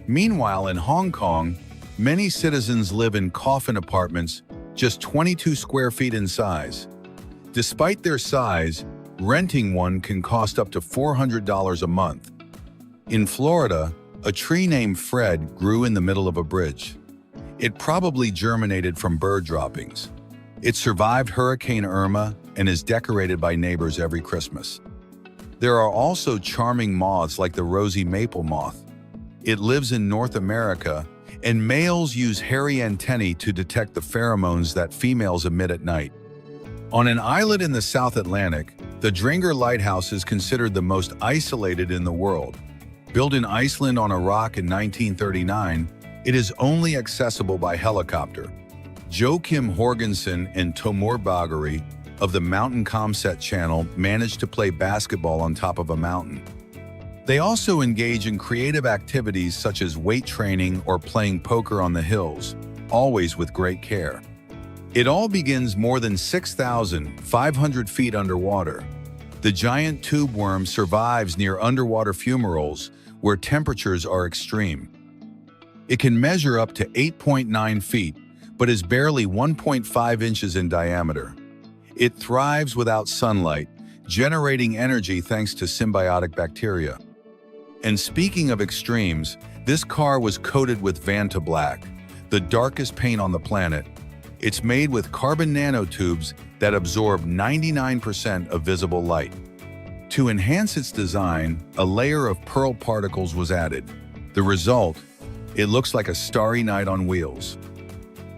Meanwhile, in Hong Kong, many citizens live in coffin apartments just 22 square feet in size. Despite their size, renting one can cost up to $400 a month. In Florida, a tree named Fred grew in the middle of a bridge. It probably germinated from bird droppings. It survived Hurricane Irma and is decorated by neighbors every Christmas. There are also charming moths like the rosy maple moth. It lives in North America, and males use hairy antennae to detect the pheromones that females emit at night. On an islet in the South Atlantic, the Dringar Lighthouse is considered the most isolated in the world. Built in Iceland on a rock in 1939, it is only accessible by helicopter. Joakim Horgensen and Tomur Bagari of the Mountain Comset channel managed to play basketball on top of a mountain. They also engage in creative activities such as weight training or playing poker on the hills, always with great care. It all begins more than 6,500 feet underwater. The giant tube worm survives near underwater fumaroles where temperatures are extreme. It can measure up to 8.9 feet, but is barely 1.5 inches in diameter. It thrives without sunlight, generating energy thanks to symbiotic bacteria. And speaking of extremes, this car was coated with Vanta Black, the darkest paint on the planet. It's made with carbon nanotubes that absorb 99% of visible light. To enhance its design, a layer of pearl particles was added. The result? It looks like a starry night on wheels.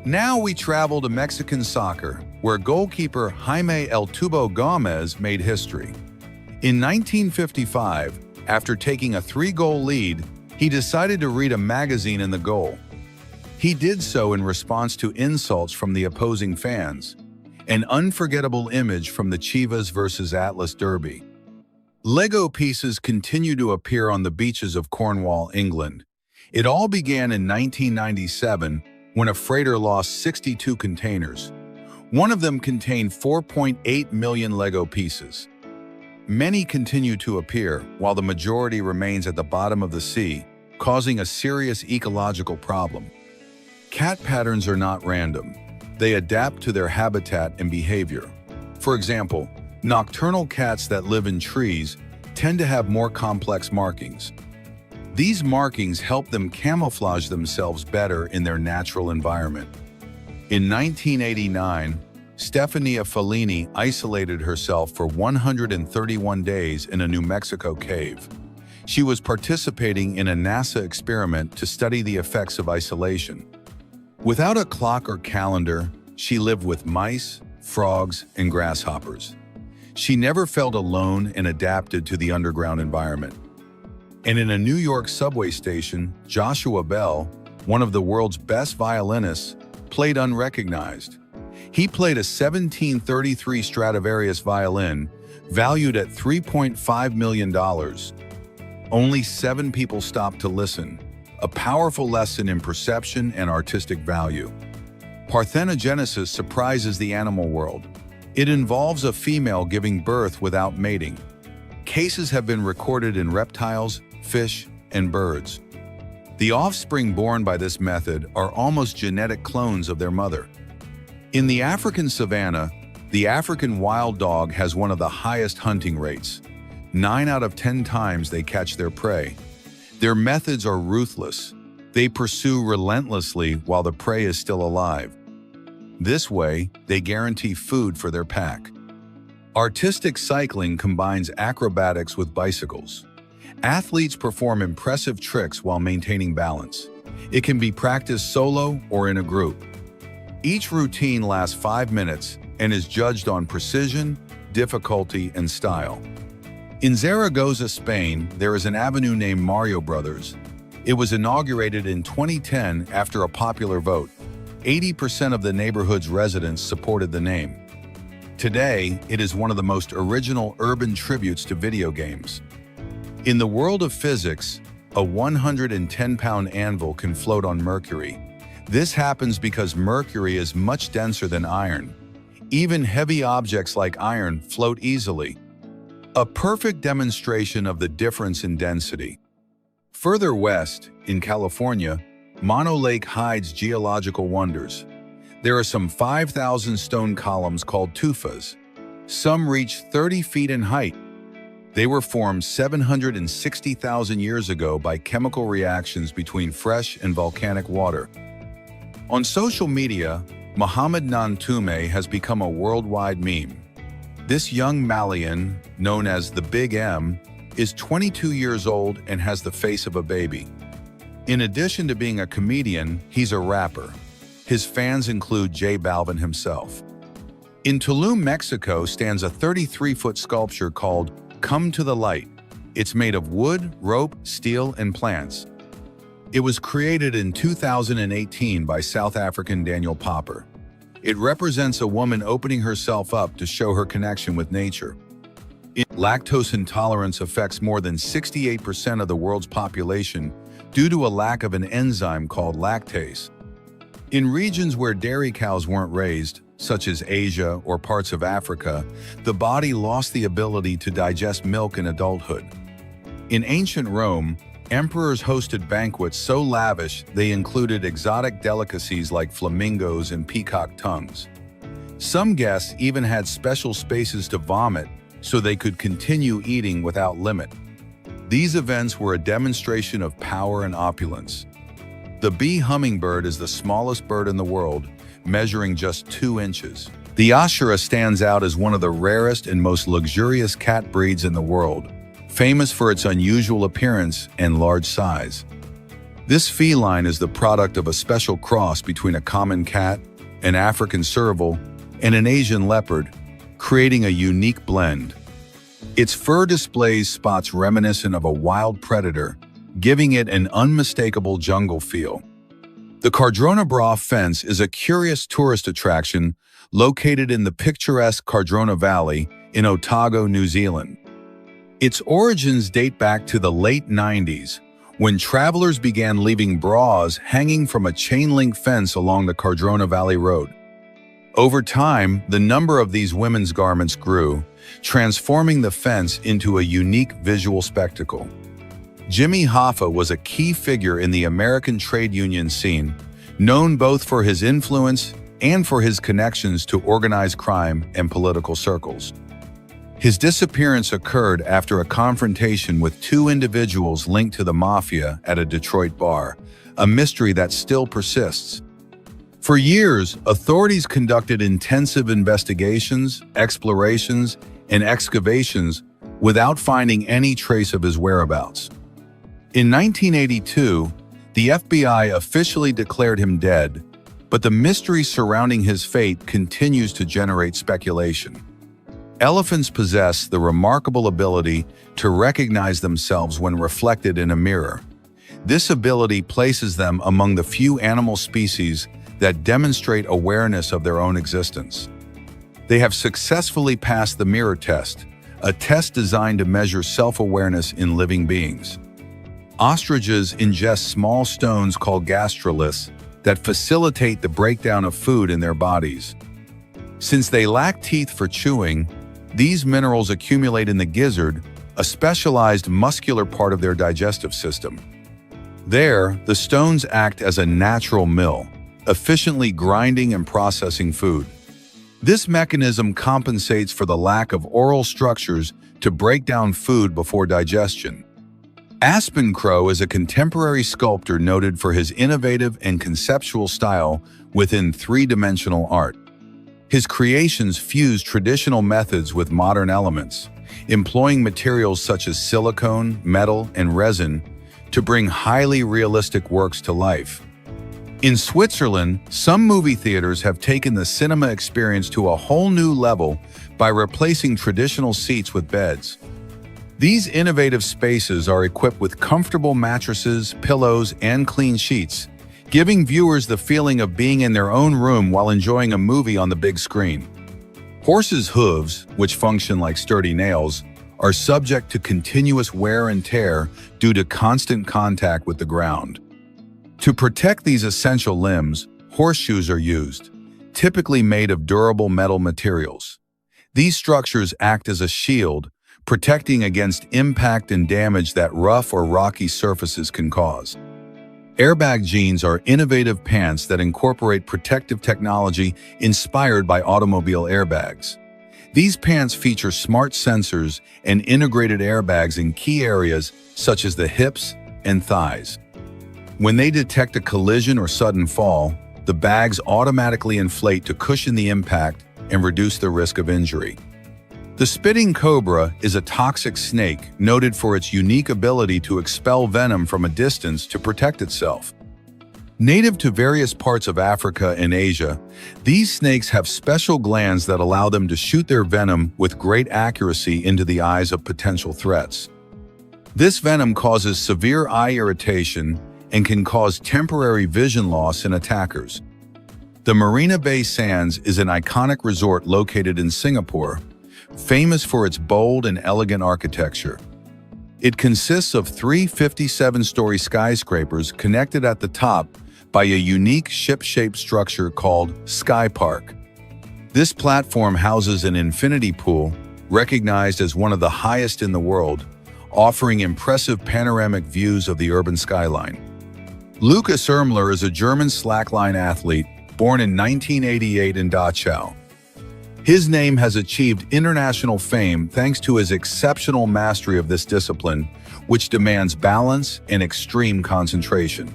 Now we travel to Mexican soccer, where goalkeeper Jaime El Tubo Gomez made history. In 1955, after taking a 3-goal lead, he decided to read a magazine in the goal. He did so in response to insults from the opposing fans, an unforgettable image from the Chivas versus Atlas derby. Lego pieces continue to appear on the beaches of Cornwall, England. It all began in 1997 when a freighter lost 62 containers. One of them contained 4.8 million Lego pieces. Many continue to appear, while the majority remains at the bottom of the sea, causing a serious ecological problem. Cat patterns are not random. They adapt to their habitat and behavior. For example, nocturnal cats that live in trees tend to have more complex markings. These markings help them camouflage themselves better in their natural environment. In 1989, Stefania Fellini isolated herself for 131 days in a New Mexico cave. She was participating in a NASA experiment to study the effects of isolation. Without a clock or calendar, she lived with mice, frogs, and grasshoppers. She never felt alone and adapted to the underground environment. And in a New York subway station, Joshua Bell, one of the world's best violinists, played unrecognized. He played a 1733 Stradivarius violin, valued at $3.5 million. Only 7 people stopped to listen, a powerful lesson in perception and artistic value. Parthenogenesis surprises the animal world. It involves a female giving birth without mating. Cases have been recorded in reptiles, fish, and birds. The offspring born by this method are almost genetic clones of their mother. In the African savanna, the African wild dog has one of the highest hunting rates. 9 out of 10 times they catch their prey. Their methods are ruthless. They pursue relentlessly while the prey is still alive. This way, they guarantee food for their pack. Artistic cycling combines acrobatics with bicycles. Athletes perform impressive tricks while maintaining balance. It can be practiced solo or in a group. Each routine lasts 5 minutes and is judged on precision, difficulty, and style. In Zaragoza, Spain, there is an avenue named Mario Brothers. It was inaugurated in 2010 after a popular vote. 80% of the neighborhood's residents supported the name. Today, it is one of the most original urban tributes to video games. In the world of physics, a 110-pound anvil can float on Mercury. This happens because Mercury is much denser than iron. Even heavy objects like iron float easily. A perfect demonstration of the difference in density. Further west, in California, Mono Lake hides geological wonders. There are some 5,000 stone columns called tufas. Some reach 30 feet in height. They were formed 760,000 years ago by chemical reactions between fresh and volcanic water. On social media, Mohammed Nantume has become a worldwide meme. This young Malian, known as the Big M, is 22 years old and has the face of a baby. In addition to being a comedian, he's a rapper. His fans include J Balvin himself. In Tulum, Mexico stands a 33-foot sculpture called Come to the Light. It's made of wood, rope, steel, and plants. It was created in 2018 by South African Daniel Popper. It represents a woman opening herself up to show her connection with nature. Lactose intolerance affects more than 68% of the world's population due to a lack of an enzyme called lactase. In regions where dairy cows weren't raised, such as Asia or parts of Africa, the body lost the ability to digest milk in adulthood. In ancient Rome, emperors hosted banquets so lavish they included exotic delicacies like flamingos and peacock tongues. Some guests even had special spaces to vomit so they could continue eating without limit. These events were a demonstration of power and opulence. The bee hummingbird is the smallest bird in the world, measuring just 2 inches. The Ashera stands out as one of the rarest and most luxurious cat breeds in the world, famous for its unusual appearance and large size. This feline is the product of a special cross between a common cat, an African serval, and an Asian leopard, creating a unique blend. Its fur displays spots reminiscent of a wild predator, giving it an unmistakable jungle feel. The Cardrona Bra Fence is a curious tourist attraction located in the picturesque Cardrona Valley in Otago, New Zealand. Its origins date back to the late 90s, when travelers began leaving bras hanging from a chain-link fence along the Cardrona Valley Road. Over time, the number of these women's garments grew, transforming the fence into a unique visual spectacle. Jimmy Hoffa was a key figure in the American trade union scene, known both for his influence and for his connections to organized crime and political circles. His disappearance occurred after a confrontation with 2 individuals linked to the mafia at a Detroit bar, a mystery that still persists. For years, authorities conducted intensive investigations, explorations, and excavations without finding any trace of his whereabouts. In 1982, the FBI officially declared him dead, but the mystery surrounding his fate continues to generate speculation. Elephants possess the remarkable ability to recognize themselves when reflected in a mirror. This ability places them among the few animal species that demonstrate awareness of their own existence. They have successfully passed the mirror test, a test designed to measure self-awareness in living beings. Ostriches ingest small stones called gastroliths that facilitate the breakdown of food in their bodies. Since they lack teeth for chewing, these minerals accumulate in the gizzard, a specialized muscular part of their digestive system. There, the stones act as a natural mill, efficiently grinding and processing food. This mechanism compensates for the lack of oral structures to break down food before digestion. Aspen Crow is a contemporary sculptor noted for his innovative and conceptual style within 3-dimensional art. His creations fuse traditional methods with modern elements, employing materials such as silicone, metal, and resin to bring highly realistic works to life. In Switzerland, some movie theaters have taken the cinema experience to a whole new level by replacing traditional seats with beds. These innovative spaces are equipped with comfortable mattresses, pillows, and clean sheets, giving viewers the feeling of being in their own room while enjoying a movie on the big screen. Horses' hooves, which function like sturdy nails, are subject to continuous wear and tear due to constant contact with the ground. To protect these essential limbs, horseshoes are used, typically made of durable metal materials. These structures act as a shield, protecting against impact and damage that rough or rocky surfaces can cause. Airbag jeans are innovative pants that incorporate protective technology inspired by automobile airbags. These pants feature smart sensors and integrated airbags in key areas such as the hips and thighs. When they detect a collision or sudden fall, the bags automatically inflate to cushion the impact and reduce the risk of injury. The spitting cobra is a toxic snake noted for its unique ability to expel venom from a distance to protect itself. Native to various parts of Africa and Asia, these snakes have special glands that allow them to shoot their venom with great accuracy into the eyes of potential threats. This venom causes severe eye irritation and can cause temporary vision loss in attackers. The Marina Bay Sands is an iconic resort located in Singapore, famous for its bold and elegant architecture. It consists of three 57-story skyscrapers connected at the top by a unique ship-shaped structure called Sky Park. This platform houses an infinity pool, recognized as one of the highest in the world, offering impressive panoramic views of the urban skyline. Lukas Ermler is a German slackline athlete born in 1988 in Dachau. His name has achieved international fame thanks to his exceptional mastery of this discipline, which demands balance and extreme concentration.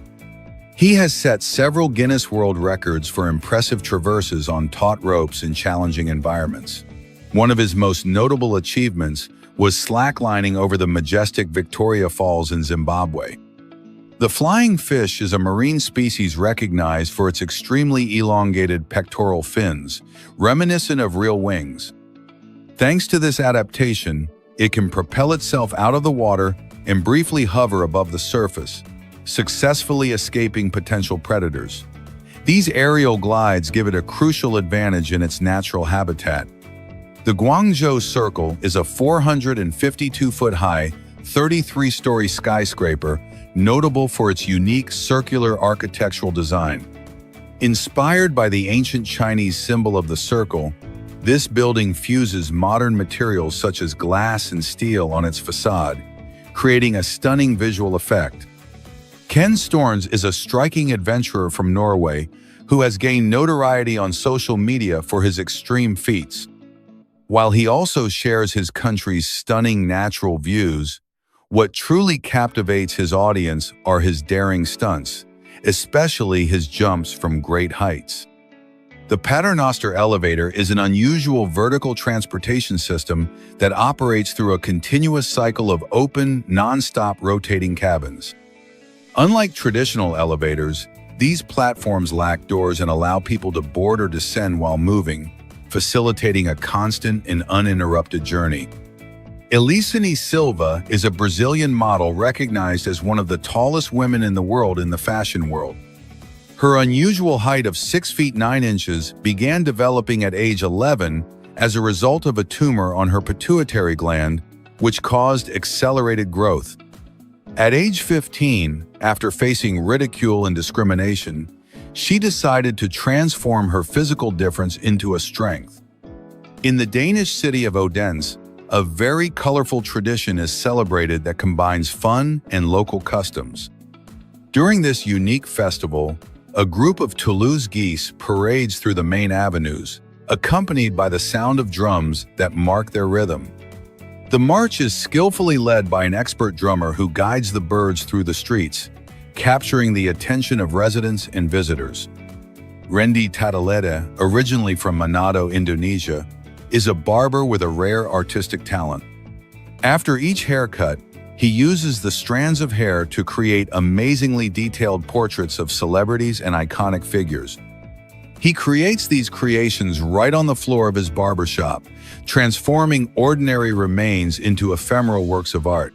He has set several Guinness World Records for impressive traverses on taut ropes in challenging environments. One of his most notable achievements was slacklining over the majestic Victoria Falls in Zimbabwe. The flying fish is a marine species recognized for its extremely elongated pectoral fins, reminiscent of real wings. Thanks to this adaptation, it can propel itself out of the water and briefly hover above the surface, successfully escaping potential predators. These aerial glides give it a crucial advantage in its natural habitat. The Guangzhou Circle is a 452-foot-high, 33-story skyscraper notable for its unique circular architectural design. Inspired by the ancient Chinese symbol of the circle, this building fuses modern materials such as glass and steel on its facade, creating a stunning visual effect. Ken Storns is a striking adventurer from Norway who has gained notoriety on social media for his extreme feats. While he also shares his country's stunning natural views, what truly captivates his audience are his daring stunts, especially his jumps from great heights. The Paternoster elevator is an unusual vertical transportation system that operates through a continuous cycle of open, non-stop rotating cabins. Unlike traditional elevators, these platforms lack doors and allow people to board or descend while moving, facilitating a constant and uninterrupted journey. Elisane Silva is a Brazilian model recognized as one of the tallest women in the world in the fashion world. Her unusual height of 6 feet 9 inches began developing at age 11 as a result of a tumor on her pituitary gland, which caused accelerated growth. At age 15, after facing ridicule and discrimination, she decided to transform her physical difference into a strength. In the Danish city of Odense, a very colorful tradition is celebrated that combines fun and local customs. During this unique festival, a group of Toulouse geese parades through the main avenues, accompanied by the sound of drums that mark their rhythm. The march is skillfully led by an expert drummer who guides the birds through the streets, capturing the attention of residents and visitors. Randy Tataleta, originally from Manado, Indonesia, is a barber with a rare artistic talent. After each haircut, he uses the strands of hair to create amazingly detailed portraits of celebrities and iconic figures. He creates these creations right on the floor of his barbershop, transforming ordinary remains into ephemeral works of art.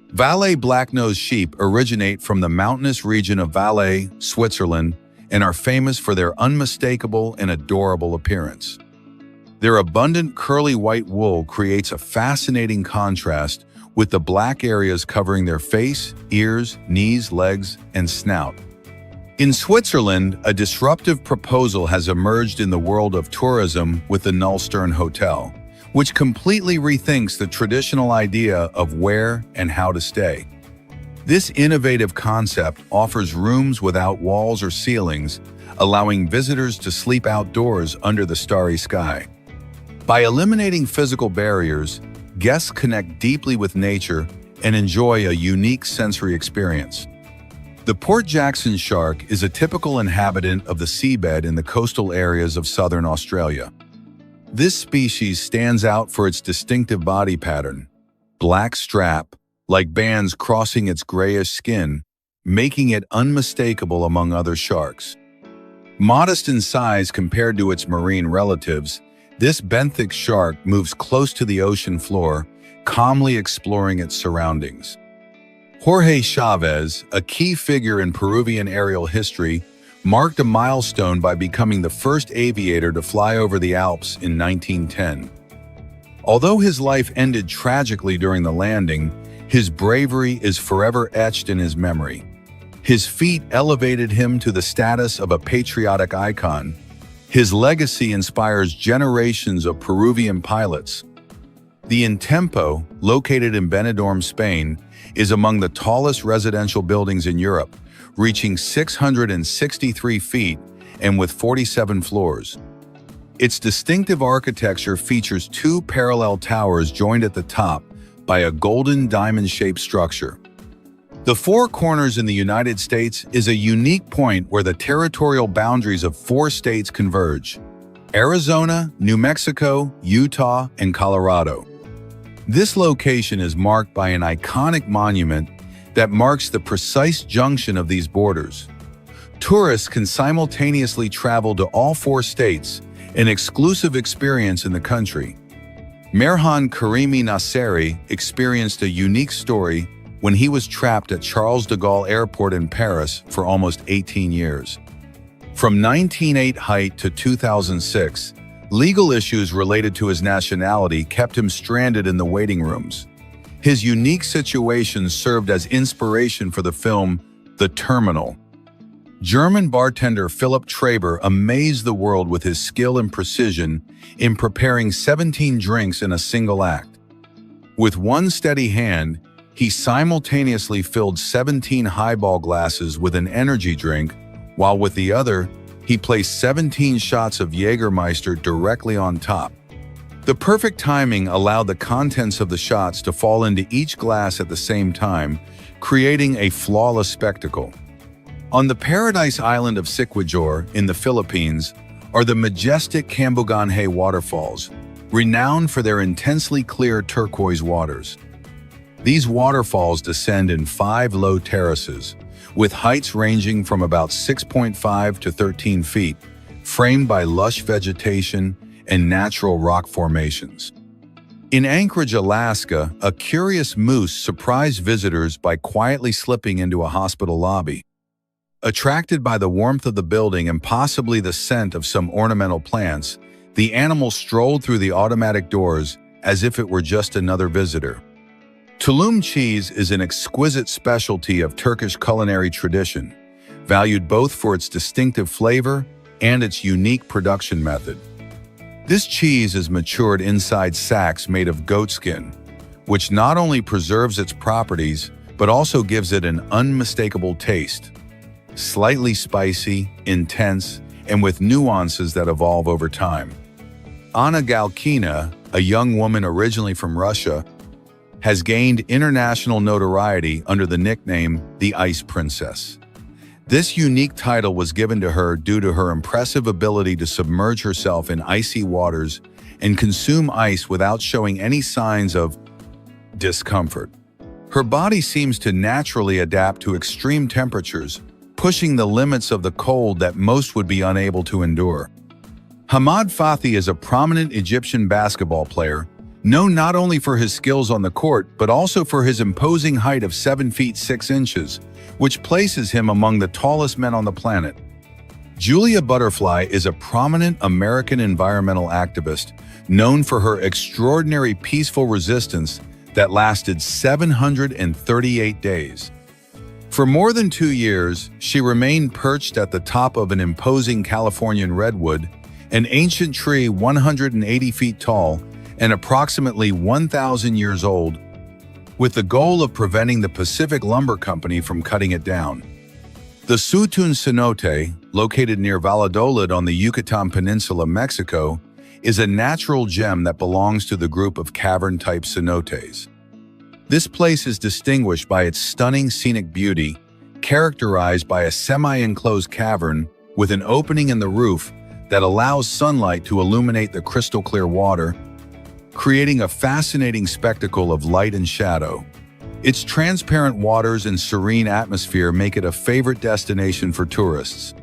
Valais black-nosed sheep originate from the mountainous region of Valais, Switzerland, and are famous for their unmistakable and adorable appearance. Their abundant curly white wool creates a fascinating contrast with the black areas covering their face, ears, knees, legs, and snout. In Switzerland, a disruptive proposal has emerged in the world of tourism with the Nullstern Hotel, which completely rethinks the traditional idea of where and how to stay. This innovative concept offers rooms without walls or ceilings, allowing visitors to sleep outdoors under the starry sky. By eliminating physical barriers, guests connect deeply with nature and enjoy a unique sensory experience. The Port Jackson shark is a typical inhabitant of the seabed in the coastal areas of southern Australia. This species stands out for its distinctive body pattern, black strap, like bands crossing its grayish skin, making it unmistakable among other sharks. Modest in size compared to its marine relatives, this benthic shark moves close to the ocean floor, calmly exploring its surroundings. Jorge Chavez, a key figure in Peruvian aerial history, marked a milestone by becoming the first aviator to fly over the Alps in 1910. Although his life ended tragically during the landing, his bravery is forever etched in his memory. His feat elevated him to the status of a patriotic icon. His legacy inspires generations of Peruvian pilots. The Intempo, located in Benidorm, Spain, is among the tallest residential buildings in Europe, reaching 663 feet and with 47 floors. Its distinctive architecture features two parallel towers joined at the top by a golden diamond-shaped structure. The Four Corners in the United States is a unique point where the territorial boundaries of 4 states converge: Arizona, New Mexico, Utah, and Colorado. This location is marked by an iconic monument that marks the precise junction of these borders. Tourists can simultaneously travel to all 4 states, an exclusive experience in the country. Merhan Karimi Nasseri experienced a unique story when he was trapped at Charles de Gaulle Airport in Paris for almost 18 years. From 1908 to 2006, legal issues related to his nationality kept him stranded in the waiting rooms. His unique situation served as inspiration for the film The Terminal. German bartender Philipp Traber amazed the world with his skill and precision in preparing 17 drinks in a single act. With one steady hand, he simultaneously filled 17 highball glasses with an energy drink, while with the other, he placed 17 shots of Jägermeister directly on top. The perfect timing allowed the contents of the shots to fall into each glass at the same time, creating a flawless spectacle. On the paradise island of Siquijor in the Philippines are the majestic Cambuganhay waterfalls, renowned for their intensely clear turquoise waters. These waterfalls descend in 5 low terraces, with heights ranging from about 6.5 to 13 feet, framed by lush vegetation and natural rock formations. In Anchorage, Alaska, a curious moose surprised visitors by quietly slipping into a hospital lobby. Attracted by the warmth of the building and possibly the scent of some ornamental plants, the animal strolled through the automatic doors as if it were just another visitor. Tulum cheese is an exquisite specialty of Turkish culinary tradition, valued both for its distinctive flavor and its unique production method. This cheese is matured inside sacks made of goat skin, which not only preserves its properties, but also gives it an unmistakable taste. Slightly spicy, intense, and with nuances that evolve over time. Anna Galkina, a young woman originally from Russia, has gained international notoriety under the nickname the Ice Princess. This unique title was given to her due to her impressive ability to submerge herself in icy waters and consume ice without showing any signs of discomfort. Her body seems to naturally adapt to extreme temperatures, pushing the limits of the cold that most would be unable to endure. Hamad Fathi is a prominent Egyptian basketball player, known not only for his skills on the court, but also for his imposing height of 7 feet 6 inches, which places him among the tallest men on the planet. Julia Butterfly is a prominent American environmental activist, known for her extraordinary peaceful resistance that lasted 738 days. For more than 2 years, she remained perched at the top of an imposing Californian redwood, an ancient tree 180 feet tall and approximately 1,000 years old, with the goal of preventing the Pacific Lumber Company from cutting it down. The Sutun cenote, located near Valladolid on the Yucatan Peninsula, Mexico, is a natural gem that belongs to the group of cavern-type cenotes. This place is distinguished by its stunning scenic beauty, characterized by a semi-enclosed cavern with an opening in the roof that allows sunlight to illuminate the crystal-clear water, creating a fascinating spectacle of light and shadow. Its transparent waters and serene atmosphere make it a favorite destination for tourists.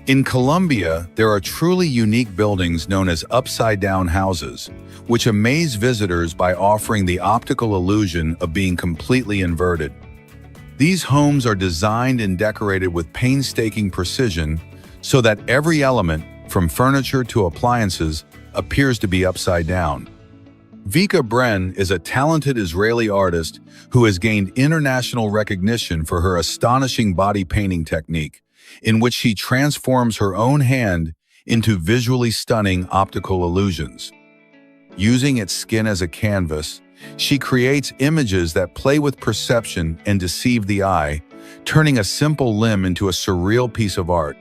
In Colombia, there are truly unique buildings known as upside-down houses, which amaze visitors by offering the optical illusion of being completely inverted. These homes are designed and decorated with painstaking precision so that every element, from furniture to appliances, appears to be upside down. Vika Bren is a talented Israeli artist who has gained international recognition for her astonishing body painting technique, in which she transforms her own hand into visually stunning optical illusions. Using its skin as a canvas, she creates images that play with perception and deceive the eye, turning a simple limb into a surreal piece of art.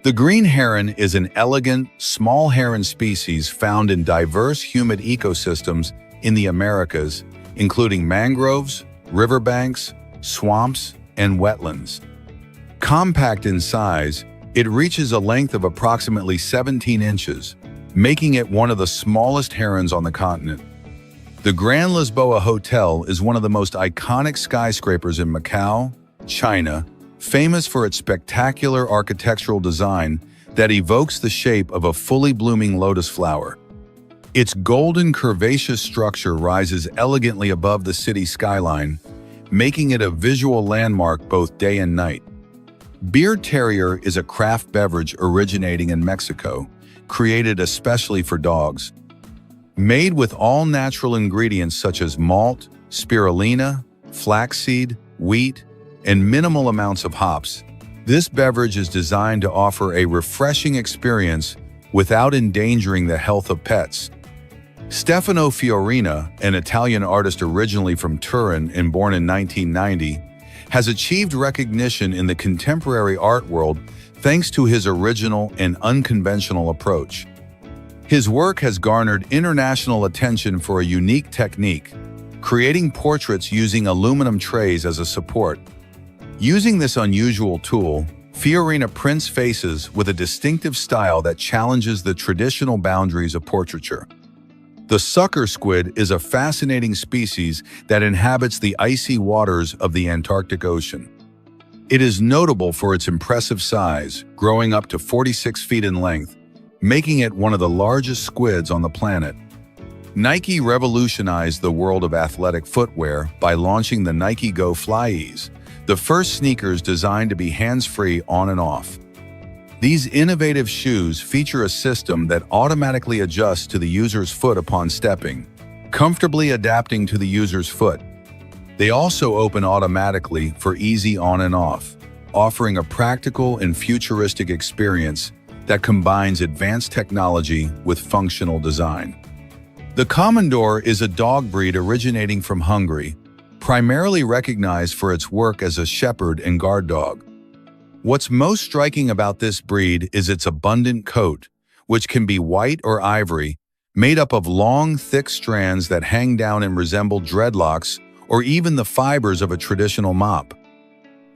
The green heron is an elegant, small heron species found in diverse humid ecosystems in the Americas, including mangroves, riverbanks, swamps, and wetlands. Compact in size, it reaches a length of approximately 17 inches, making it one of the smallest herons on the continent. The Grand Lisboa Hotel is one of the most iconic skyscrapers in Macau, China, famous for its spectacular architectural design that evokes the shape of a fully blooming lotus flower. Its golden curvaceous structure rises elegantly above the city skyline, making it a visual landmark both day and night. Beer Terrier is a craft beverage originating in Mexico, created especially for dogs. Made with all-natural ingredients such as malt, spirulina, flaxseed, wheat, and minimal amounts of hops, this beverage is designed to offer a refreshing experience without endangering the health of pets. Stefano Fiorina, an Italian artist originally from Turin and born in 1990, has achieved recognition in the contemporary art world thanks to his original and unconventional approach. His work has garnered international attention for a unique technique, creating portraits using aluminum trays as a support. Using this unusual tool, Fiorina prints faces with a distinctive style that challenges the traditional boundaries of portraiture. The sucker squid is a fascinating species that inhabits the icy waters of the Antarctic Ocean. It is notable for its impressive size, growing up to 46 feet in length, making it one of the largest squids on the planet. Nike revolutionized the world of athletic footwear by launching the Nike Go FlyEase, the first sneakers designed to be hands-free on and off. These innovative shoes feature a system that automatically adjusts to the user's foot upon stepping, comfortably adapting to the user's foot. They also open automatically for easy on and off, offering a practical and futuristic experience that combines advanced technology with functional design. The Commodore is a dog breed originating from Hungary, primarily recognized for its work as a shepherd and guard dog. What's most striking about this breed is its abundant coat, which can be white or ivory, made up of long, thick strands that hang down and resemble dreadlocks or even the fibers of a traditional mop.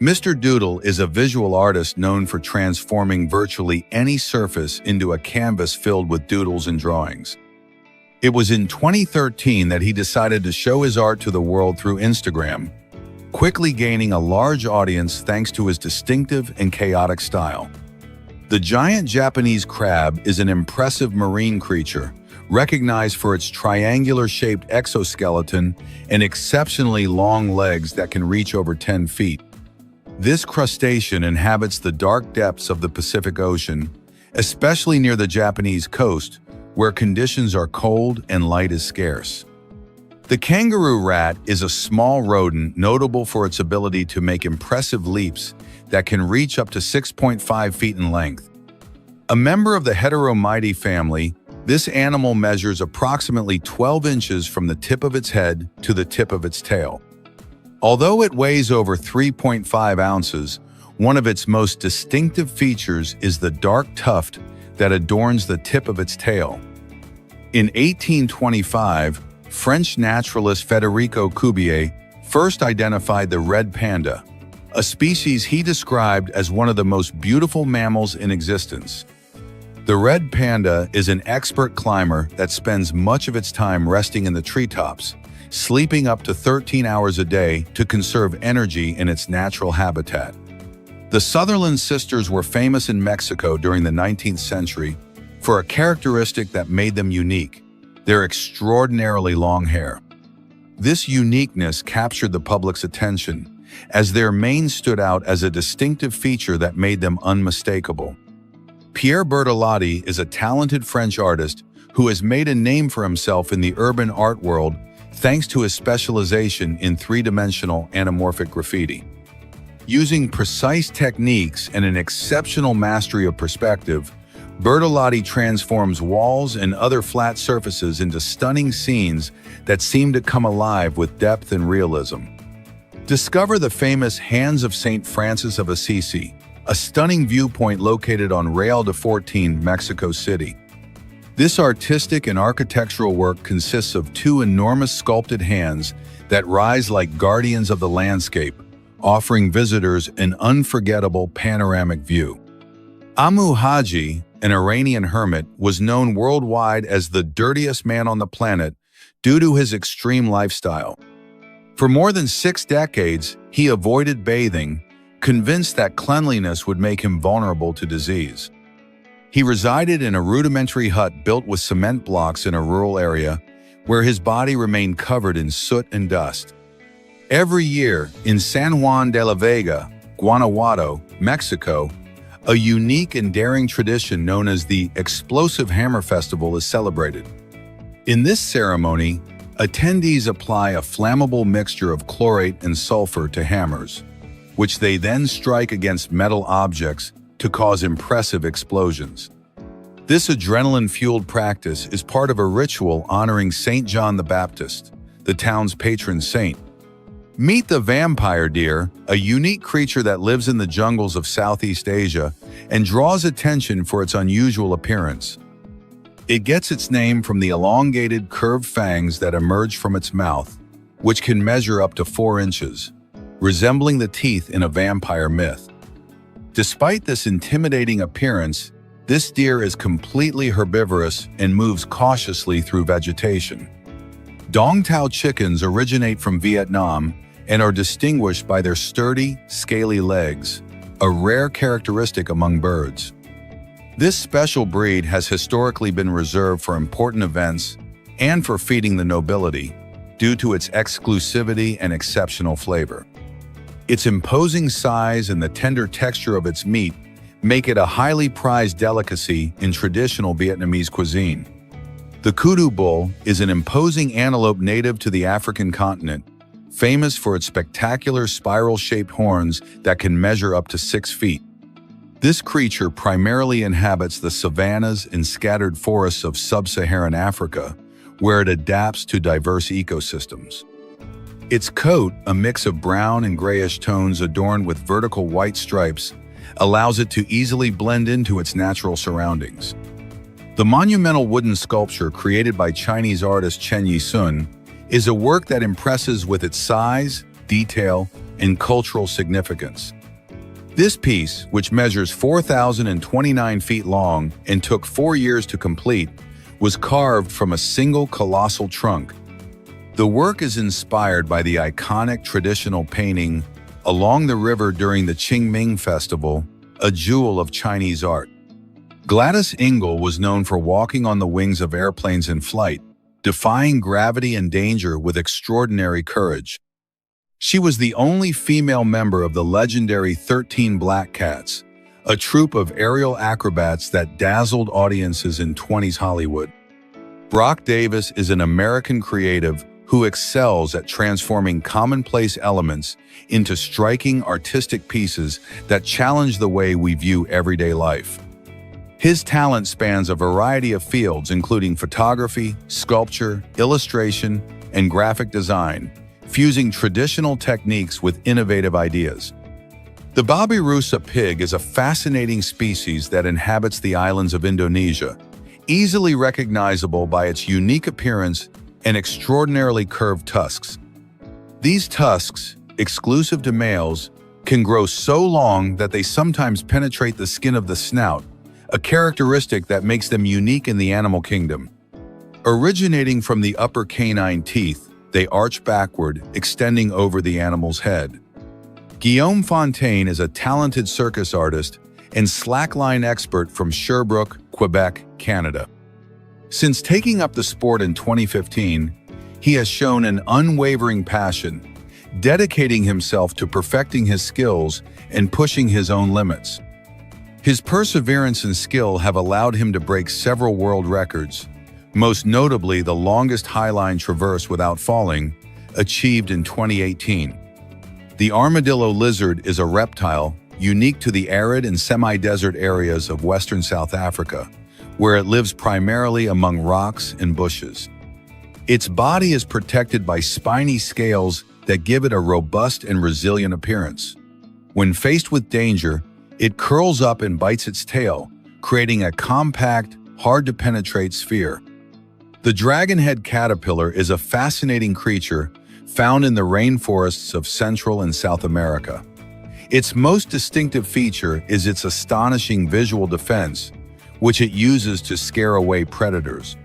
Mr. Doodle is a visual artist known for transforming virtually any surface into a canvas filled with doodles and drawings. It was in 2013 that he decided to show his art to the world through Instagram, quickly gaining a large audience thanks to his distinctive and chaotic style. The giant Japanese crab is an impressive marine creature, recognized for its triangular-shaped exoskeleton and exceptionally long legs that can reach over 10 feet. This crustacean inhabits the dark depths of the Pacific Ocean, especially near the Japanese coast, where conditions are cold and light is scarce. The kangaroo rat is a small rodent notable for its ability to make impressive leaps that can reach up to 6.5 feet in length. A member of the Heteromyidae family, this animal measures approximately 12 inches from the tip of its head to the tip of its tail. Although it weighs over 3.5 ounces, one of its most distinctive features is the dark tuft that adorns the tip of its tail. In 1825, French naturalist Federico Cuvier first identified the red panda, a species he described as one of the most beautiful mammals in existence. The red panda is an expert climber that spends much of its time resting in the treetops, sleeping up to 13 hours a day to conserve energy in its natural habitat. The Sutherland sisters were famous in Mexico during the 19th century for a characteristic that made them unique: their extraordinarily long hair. This uniqueness captured the public's attention, as their mane stood out as a distinctive feature that made them unmistakable. Pierre Bertolotti is a talented French artist who has made a name for himself in the urban art world thanks to his specialization in three-dimensional anamorphic graffiti. Using precise techniques and an exceptional mastery of perspective, Bertolotti transforms walls and other flat surfaces into stunning scenes that seem to come alive with depth and realism. Discover the famous Hands of St. Francis of Assisi, a stunning viewpoint located on Real de 14, Mexico City. This artistic and architectural work consists of two enormous sculpted hands that rise like guardians of the landscape, offering visitors an unforgettable panoramic view. Amu Haji, an Iranian hermit, was known worldwide as the dirtiest man on the planet due to his extreme lifestyle. For more than 6 decades, he avoided bathing, convinced that cleanliness would make him vulnerable to disease. He resided in a rudimentary hut built with cement blocks in a rural area, where his body remained covered in soot and dust. Every year, in San Juan de la Vega, Guanajuato, Mexico, a unique and daring tradition known as the Explosive Hammer Festival is celebrated. In this ceremony, attendees apply a flammable mixture of chlorate and sulfur to hammers, which they then strike against metal objects to cause impressive explosions. This adrenaline-fueled practice is part of a ritual honoring Saint John the Baptist, the town's patron saint. Meet the vampire deer, a unique creature that lives in the jungles of Southeast Asia and draws attention for its unusual appearance. It gets its name from the elongated, curved fangs that emerge from its mouth, which can measure up to 4 inches, resembling the teeth in a vampire myth. Despite this intimidating appearance, this deer is completely herbivorous and moves cautiously through vegetation. Dong Tao chickens originate from Vietnam and are distinguished by their sturdy, scaly legs, a rare characteristic among birds. This special breed has historically been reserved for important events and for feeding the nobility, due to its exclusivity and exceptional flavor. Its imposing size and the tender texture of its meat make it a highly prized delicacy in traditional Vietnamese cuisine. The kudu bull is an imposing antelope native to the African continent, famous for its spectacular spiral-shaped horns that can measure up to 6 feet. This creature primarily inhabits the savannas and scattered forests of sub-Saharan Africa, where it adapts to diverse ecosystems. Its coat, a mix of brown and grayish tones adorned with vertical white stripes, allows it to easily blend into its natural surroundings. The monumental wooden sculpture created by Chinese artist Chen Yisun is a work that impresses with its size, detail, and cultural significance. This piece, which measures 4,029 feet long and took 4 years to complete, was carved from a single colossal trunk. The work is inspired by the iconic traditional painting Along the River during the Qingming Festival, a jewel of Chinese art. Gladys Ingle was known for walking on the wings of airplanes in flight, defying gravity and danger with extraordinary courage. She was the only female member of the legendary 13 Black Cats, a troupe of aerial acrobats that dazzled audiences in 20s Hollywood. Brock Davis is an American creative who excels at transforming commonplace elements into striking artistic pieces that challenge the way we view everyday life. His talent spans a variety of fields, including photography, sculpture, illustration, and graphic design, fusing traditional techniques with innovative ideas. The babirusa pig is a fascinating species that inhabits the islands of Indonesia, easily recognizable by its unique appearance and extraordinarily curved tusks. These tusks, exclusive to males, can grow so long that they sometimes penetrate the skin of the snout, a characteristic that makes them unique in the animal kingdom. Originating from the upper canine teeth, they arch backward, extending over the animal's head. Guillaume Fontaine is a talented circus artist and slackline expert from Sherbrooke, Quebec, Canada. Since taking up the sport in 2015, he has shown an unwavering passion, dedicating himself to perfecting his skills and pushing his own limits. His perseverance and skill have allowed him to break several world records, most notably the longest highline traverse without falling, achieved in 2018. The armadillo lizard is a reptile unique to the arid and semi-desert areas of western South Africa, where it lives primarily among rocks and bushes. Its body is protected by spiny scales that give it a robust and resilient appearance. When faced with danger, it curls up and bites its tail, creating a compact, hard-to-penetrate sphere. The dragonhead caterpillar is a fascinating creature found in the rainforests of Central and South America. Its most distinctive feature is its astonishing visual defense, which it uses to scare away predators.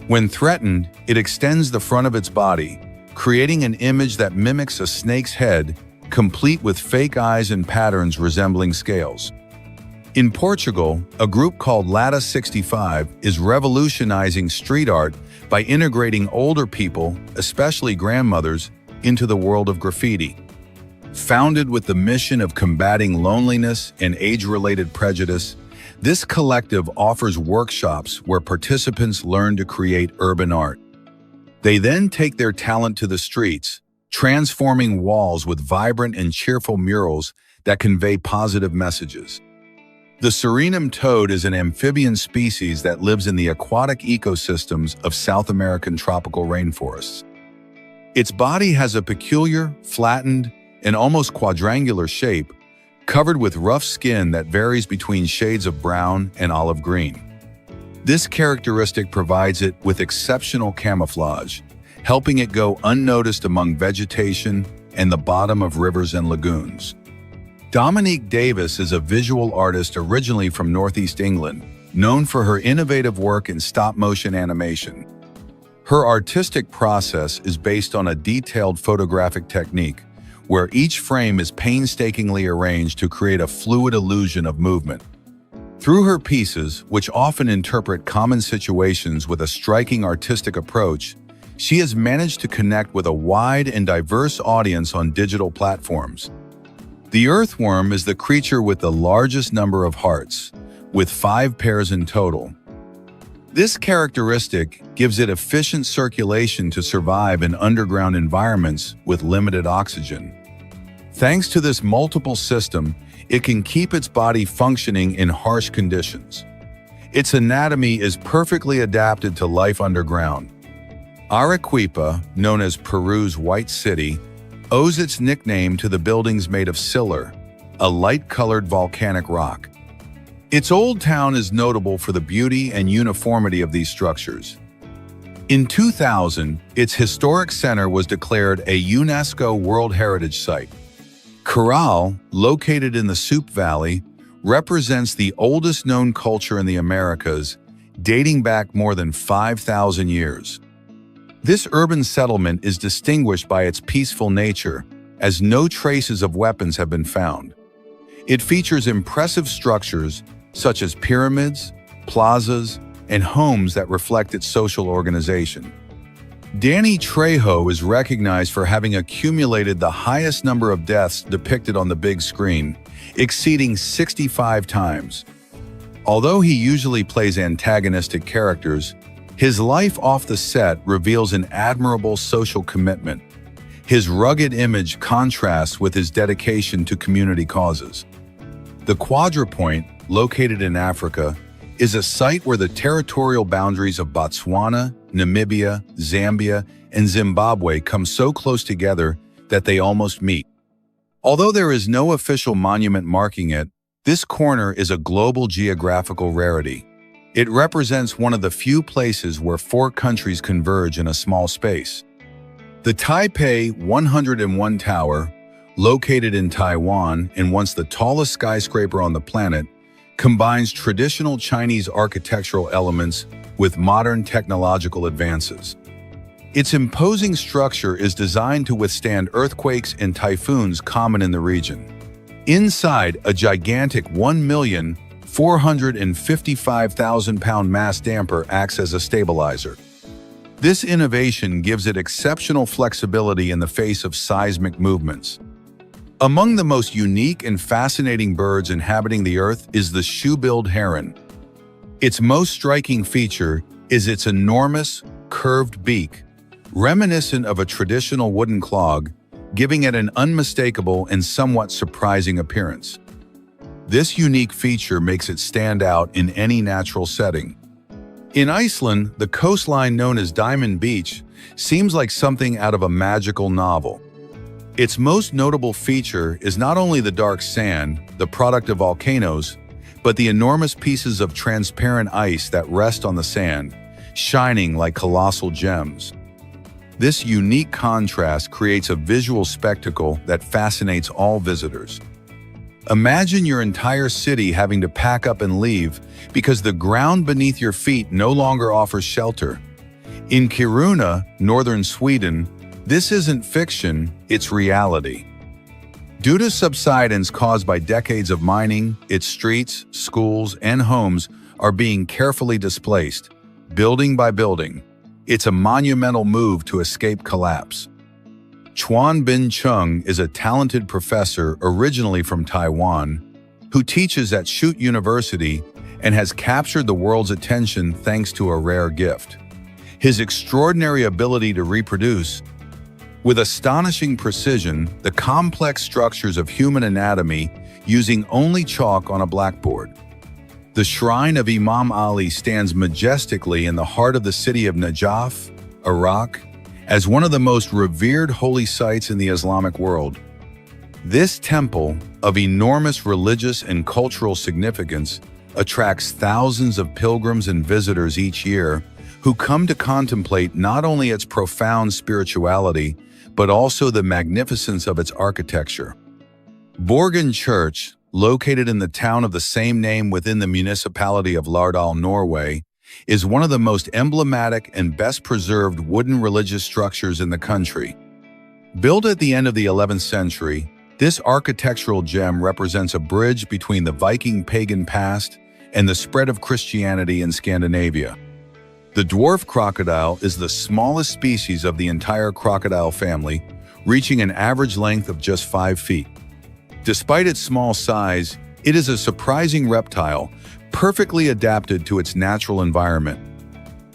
When threatened, it extends the front of its body, creating an image that mimics a snake's head, complete with fake eyes and patterns resembling scales. In Portugal, a group called Lata 65 is revolutionizing street art by integrating older people, especially grandmothers, into the world of graffiti. Founded with the mission of combating loneliness and age-related prejudice, this collective offers workshops where participants learn to create urban art. They then take their talent to the streets, transforming walls with vibrant and cheerful murals that convey positive messages. The Suriname toad is an amphibian species that lives in the aquatic ecosystems of South American tropical rainforests. Its body has a peculiar, flattened, and almost quadrangular shape, covered with rough skin that varies between shades of brown and olive green. This characteristic provides it with exceptional camouflage, helping it go unnoticed among vegetation and the bottom of rivers and lagoons. Dominique Davis is a visual artist originally from Northeast England, known for her innovative work in stop-motion animation. Her artistic process is based on a detailed photographic technique, where each frame is painstakingly arranged to create a fluid illusion of movement. Through her pieces, which often interpret common situations with a striking artistic approach, she has managed to connect with a wide and diverse audience on digital platforms. The earthworm is the creature with the largest number of hearts, with 5 pairs in total. This characteristic gives it efficient circulation to survive in underground environments with limited oxygen. Thanks to this multiple system, it can keep its body functioning in harsh conditions. Its anatomy is perfectly adapted to life underground. Arequipa, known as Peru's White City, owes its nickname to the buildings made of sillar, a light-colored volcanic rock. Its old town is notable for the beauty and uniformity of these structures. In 2000, its historic center was declared a UNESCO World Heritage Site. Corral, located in the Soup Valley, represents the oldest known culture in the Americas, dating back more than 5,000 years. This urban settlement is distinguished by its peaceful nature, as no traces of weapons have been found. It features impressive structures such as pyramids, plazas, and homes that reflect its social organization. Danny Trejo is recognized for having accumulated the highest number of deaths depicted on the big screen, exceeding 65 times. Although he usually plays antagonistic characters, His life off the set reveals an admirable social commitment. His rugged image contrasts with his dedication to community causes. The Quadripoint, located in Africa, is a site where the territorial boundaries of Botswana, Namibia, Zambia, and Zimbabwe come so close together that they almost meet. Although there is no official monument marking it, this corner is a global geographical rarity. It represents one of the few places where four countries converge in a small space. The Taipei 101 Tower, located in Taiwan and once the tallest skyscraper on the planet, combines traditional Chinese architectural elements with modern technological advances. Its imposing structure is designed to withstand earthquakes and typhoons common in the region. Inside, a gigantic 1,455,000-pound mass damper acts as a stabilizer. This innovation gives it exceptional flexibility in the face of seismic movements. Among the most unique and fascinating birds inhabiting the Earth is the shoe-billed heron. Its most striking feature is its enormous, curved beak, reminiscent of a traditional wooden clog, giving it an unmistakable and somewhat surprising appearance. This unique feature makes it stand out in any natural setting. In Iceland, the coastline known as Diamond Beach seems like something out of a magical novel. Its most notable feature is not only the dark sand, the product of volcanoes, but the enormous pieces of transparent ice that rest on the sand, shining like colossal gems. This unique contrast creates a visual spectacle that fascinates all visitors. Imagine your entire city having to pack up and leave because the ground beneath your feet no longer offers shelter. In Kiruna, northern Sweden, this isn't fiction, it's reality. Due to subsidence caused by decades of mining, its streets, schools, and homes are being carefully displaced, building by building. It's a monumental move to escape collapse. Chuan Bin Chung is a talented professor originally from Taiwan who teaches at Shute University and has captured the world's attention thanks to a rare gift: his extraordinary ability to reproduce, with astonishing precision, the complex structures of human anatomy using only chalk on a blackboard. The shrine of Imam Ali stands majestically in the heart of the city of Najaf, Iraq, as one of the most revered holy sites in the Islamic world. This temple, of enormous religious and cultural significance, attracts thousands of pilgrims and visitors each year who come to contemplate not only its profound spirituality, but also the magnificence of its architecture. Borgen Church, located in the town of the same name within the municipality of Lardal, Norway, is one of the most emblematic and best-preserved wooden religious structures in the country. Built at the end of the 11th century, this architectural gem represents a bridge between the Viking pagan past and the spread of Christianity in Scandinavia. The dwarf crocodile is the smallest species of the entire crocodile family, reaching an average length of just 5 feet. Despite its small size, it is a surprising reptile, perfectly adapted to its natural environment.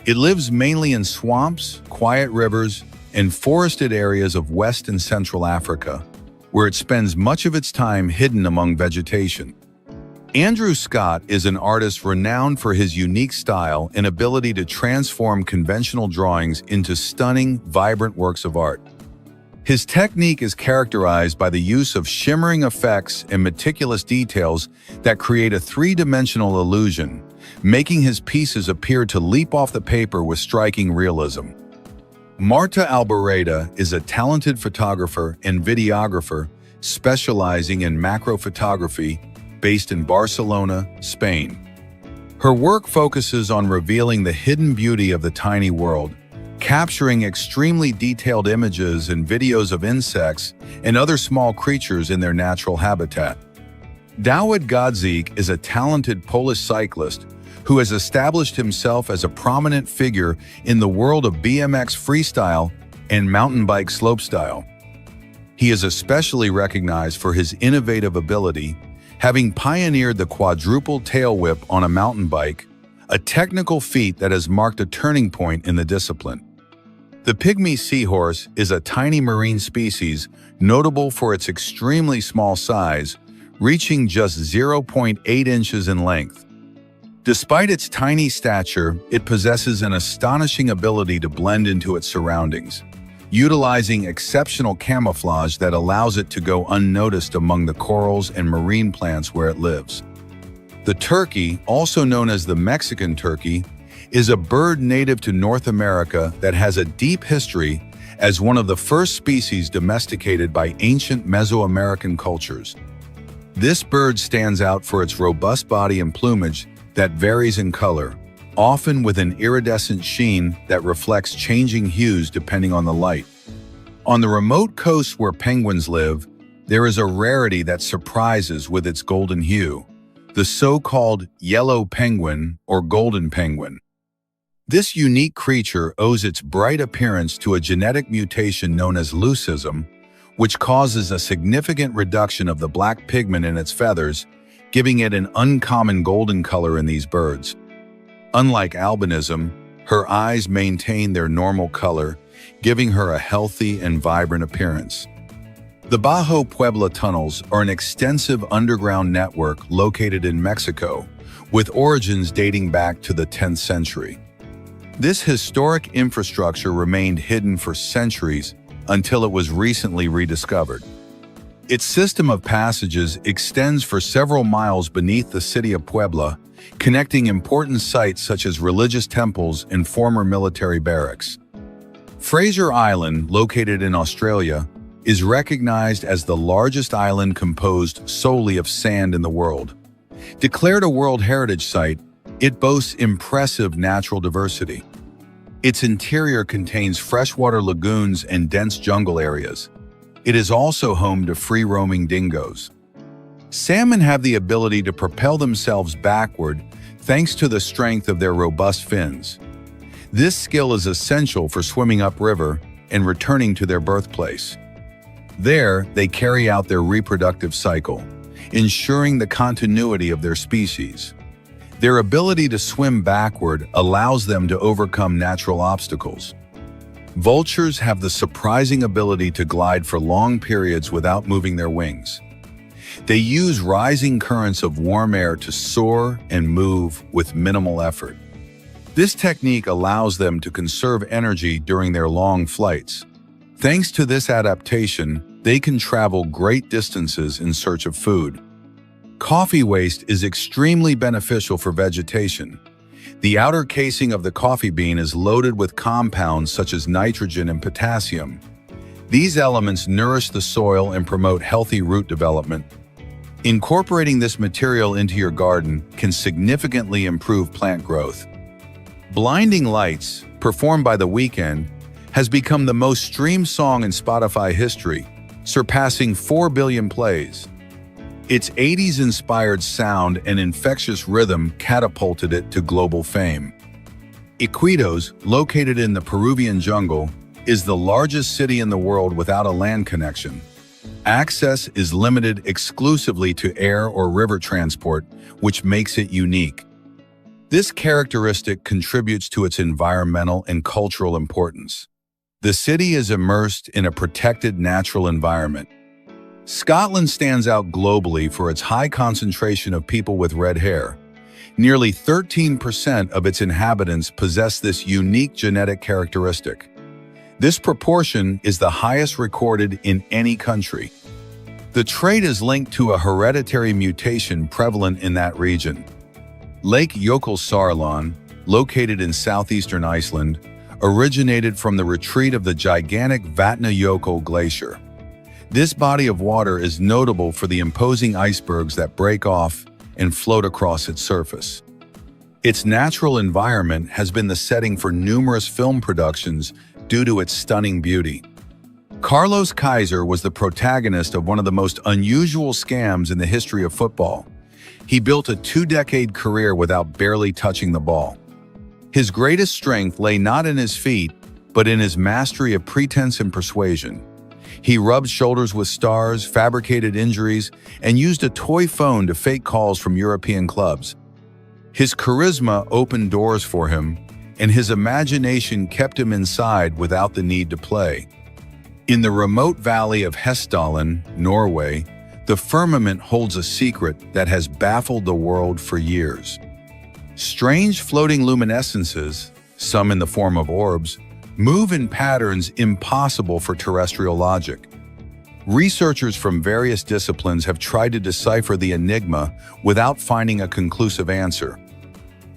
It lives mainly in swamps, quiet rivers, and forested areas of West and Central Africa, where it spends much of its time hidden among vegetation. Andrew Scott is an artist renowned for his unique style and ability to transform conventional drawings into stunning, vibrant works of art. His technique is characterized by the use of shimmering effects and meticulous details that create a three-dimensional illusion, making his pieces appear to leap off the paper with striking realism. Marta Albareda is a talented photographer and videographer specializing in macro photography based in Barcelona, Spain. Her work focuses on revealing the hidden beauty of the tiny world, capturing extremely detailed images and videos of insects and other small creatures in their natural habitat. Dawid Godzik is a talented Polish cyclist who has established himself as a prominent figure in the world of BMX freestyle and mountain bike slopestyle. He is especially recognized for his innovative ability, having pioneered the quadruple tail whip on a mountain bike, a technical feat that has marked a turning point in the discipline. The pygmy seahorse is a tiny marine species notable for its extremely small size, reaching just 0.8 inches in length. Despite its tiny stature, it possesses an astonishing ability to blend into its surroundings, utilizing exceptional camouflage that allows it to go unnoticed among the corals and marine plants where it lives. The turkey, also known as the Mexican turkey, is a bird native to North America that has a deep history as one of the first species domesticated by ancient Mesoamerican cultures. This bird stands out for its robust body and plumage that varies in color, often with an iridescent sheen that reflects changing hues depending on the light. On the remote coasts where penguins live, there is a rarity that surprises with its golden hue, the so-called yellow penguin or golden penguin. This unique creature owes its bright appearance to a genetic mutation known as leucism, which causes a significant reduction of the black pigment in its feathers, giving it an uncommon golden color in these birds. Unlike albinism, her eyes maintain their normal color, giving her a healthy and vibrant appearance. The Bajo Puebla tunnels are an extensive underground network located in Mexico, with origins dating back to the 10th century. This historic infrastructure remained hidden for centuries until it was recently rediscovered. Its system of passages extends for several miles beneath the city of Puebla, connecting important sites such as religious temples and former military barracks. Fraser Island, located in Australia, is recognized as the largest island composed solely of sand in the world. Declared a World Heritage Site, it boasts impressive natural diversity. Its interior contains freshwater lagoons and dense jungle areas. It is also home to free-roaming dingoes. Salmon have the ability to propel themselves backward thanks to the strength of their robust fins. This skill is essential for swimming upriver and returning to their birthplace. There, they carry out their reproductive cycle, ensuring the continuity of their species. Their ability to swim backward allows them to overcome natural obstacles. Vultures have the surprising ability to glide for long periods without moving their wings. They use rising currents of warm air to soar and move with minimal effort. This technique allows them to conserve energy during their long flights. Thanks to this adaptation, they can travel great distances in search of food. Coffee waste is extremely beneficial for vegetation. The outer casing of the coffee bean is loaded with compounds such as nitrogen and potassium. These elements nourish the soil and promote healthy root development. Incorporating this material into your garden can significantly improve plant growth. Blinding Lights, performed by The Weeknd, has become the most streamed song in Spotify history, surpassing 4 billion plays. Its 80s-inspired sound and infectious rhythm catapulted it to global fame. Iquitos, located in the Peruvian jungle, is the largest city in the world without a land connection. Access is limited exclusively to air or river transport, which makes it unique. This characteristic contributes to its environmental and cultural importance. The city is immersed in a protected natural environment. Scotland stands out globally for its high concentration of people with red hair. Nearly 13% of its inhabitants possess this unique genetic characteristic. This proportion is the highest recorded in any country. The trait is linked to a hereditary mutation prevalent in that region. Lake Jökulsárlón, located in southeastern Iceland, originated from the retreat of the gigantic Vatnajökull glacier. This body of water is notable for the imposing icebergs that break off and float across its surface. Its natural environment has been the setting for numerous film productions due to its stunning beauty. Carlos Kaiser was the protagonist of one of the most unusual scams in the history of football. He built a 2-decade career without barely touching the ball. His greatest strength lay not in his feet, but in his mastery of pretense and persuasion. He rubbed shoulders with stars, fabricated injuries, and used a toy phone to fake calls from European clubs. His charisma opened doors for him, and his imagination kept him inside without the need to play. In the remote valley of Hessdalen, Norway, the firmament holds a secret that has baffled the world for years. Strange floating luminescences, some in the form of orbs, move in patterns impossible for terrestrial logic. Researchers from various disciplines have tried to decipher the enigma without finding a conclusive answer.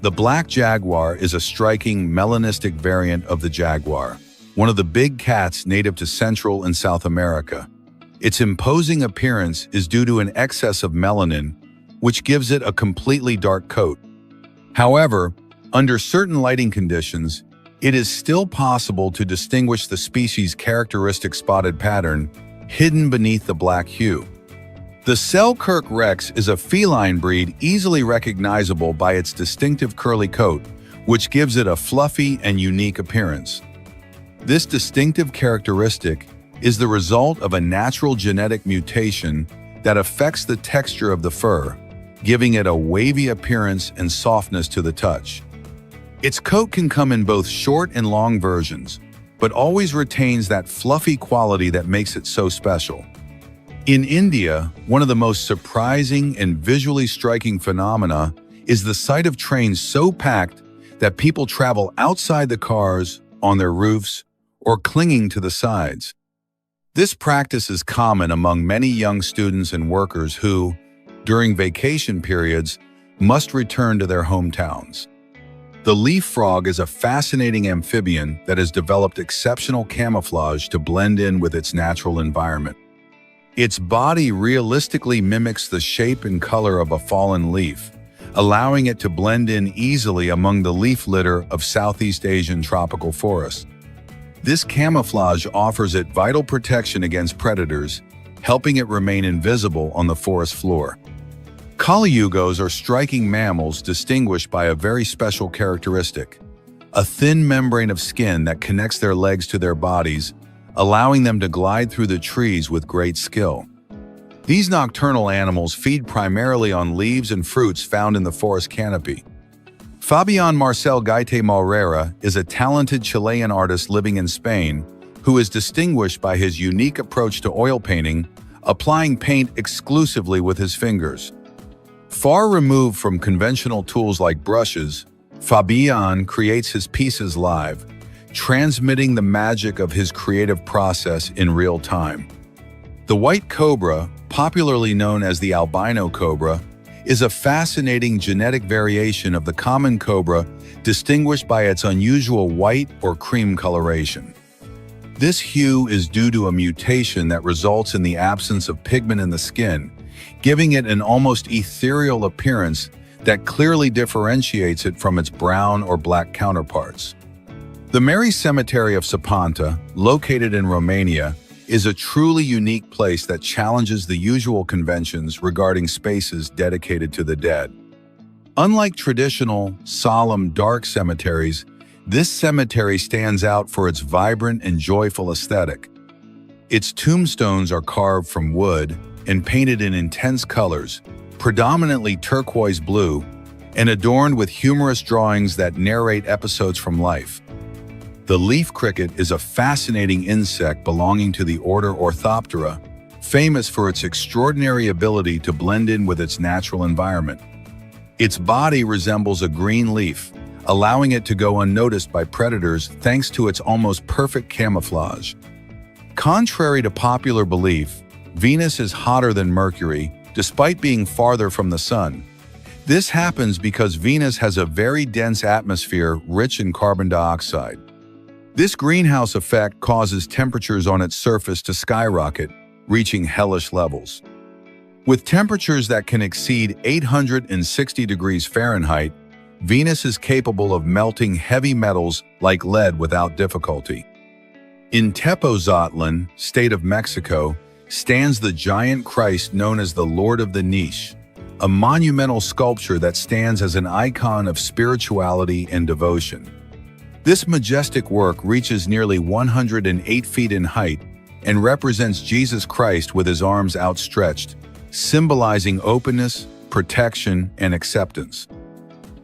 The black jaguar is a striking melanistic variant of the jaguar, one of the big cats native to Central and South America. Its imposing appearance is due to an excess of melanin, which gives it a completely dark coat. However, under certain lighting conditions, it is still possible to distinguish the species' characteristic spotted pattern hidden beneath the black hue. The Selkirk Rex is a feline breed easily recognizable by its distinctive curly coat, which gives it a fluffy and unique appearance. This distinctive characteristic is the result of a natural genetic mutation that affects the texture of the fur, giving it a wavy appearance and softness to the touch. Its coat can come in both short and long versions, but always retains that fluffy quality that makes it so special. In India, one of the most surprising and visually striking phenomena is the sight of trains so packed that people travel outside the cars, on their roofs, or clinging to the sides. This practice is common among many young students and workers who, during vacation periods, must return to their hometowns. The leaf frog is a fascinating amphibian that has developed exceptional camouflage to blend in with its natural environment. Its body realistically mimics the shape and color of a fallen leaf, allowing it to blend in easily among the leaf litter of Southeast Asian tropical forests. This camouflage offers it vital protection against predators, helping it remain invisible on the forest floor. Coluyugos are striking mammals distinguished by a very special characteristic: a thin membrane of skin that connects their legs to their bodies, allowing them to glide through the trees with great skill. These nocturnal animals feed primarily on leaves and fruits found in the forest canopy. Fabian Marcel Gaite Morera is a talented Chilean artist living in Spain who is distinguished by his unique approach to oil painting, applying paint exclusively with his fingers. Far removed from conventional tools like brushes, Fabian creates his pieces live, transmitting the magic of his creative process in real time. The white cobra, popularly known as the albino cobra, is a fascinating genetic variation of the common cobra, distinguished by its unusual white or cream coloration. This hue is due to a mutation that results in the absence of pigment in the skin, giving it an almost ethereal appearance that clearly differentiates it from its brown or black counterparts. The Mary Cemetery of Sapanta, located in Romania, is a truly unique place that challenges the usual conventions regarding spaces dedicated to the dead. Unlike traditional, solemn, dark cemeteries, this cemetery stands out for its vibrant and joyful aesthetic. Its tombstones are carved from wood and painted in intense colors, predominantly turquoise blue, and adorned with humorous drawings that narrate episodes from life. The leaf cricket is a fascinating insect belonging to the order Orthoptera, famous for its extraordinary ability to blend in with its natural environment. Its body resembles a green leaf, allowing it to go unnoticed by predators thanks to its almost perfect camouflage. Contrary to popular belief, Venus is hotter than Mercury, despite being farther from the Sun. This happens because Venus has a very dense atmosphere rich in carbon dioxide. This greenhouse effect causes temperatures on its surface to skyrocket, reaching hellish levels. With temperatures that can exceed 860 degrees Fahrenheit, Venus is capable of melting heavy metals like lead without difficulty. In Tepozatlan, state of Mexico, stands the giant Christ known as the Lord of the Niche, a monumental sculpture that stands as an icon of spirituality and devotion. This majestic work reaches nearly 108 feet in height and represents Jesus Christ with his arms outstretched, symbolizing openness, protection, and acceptance.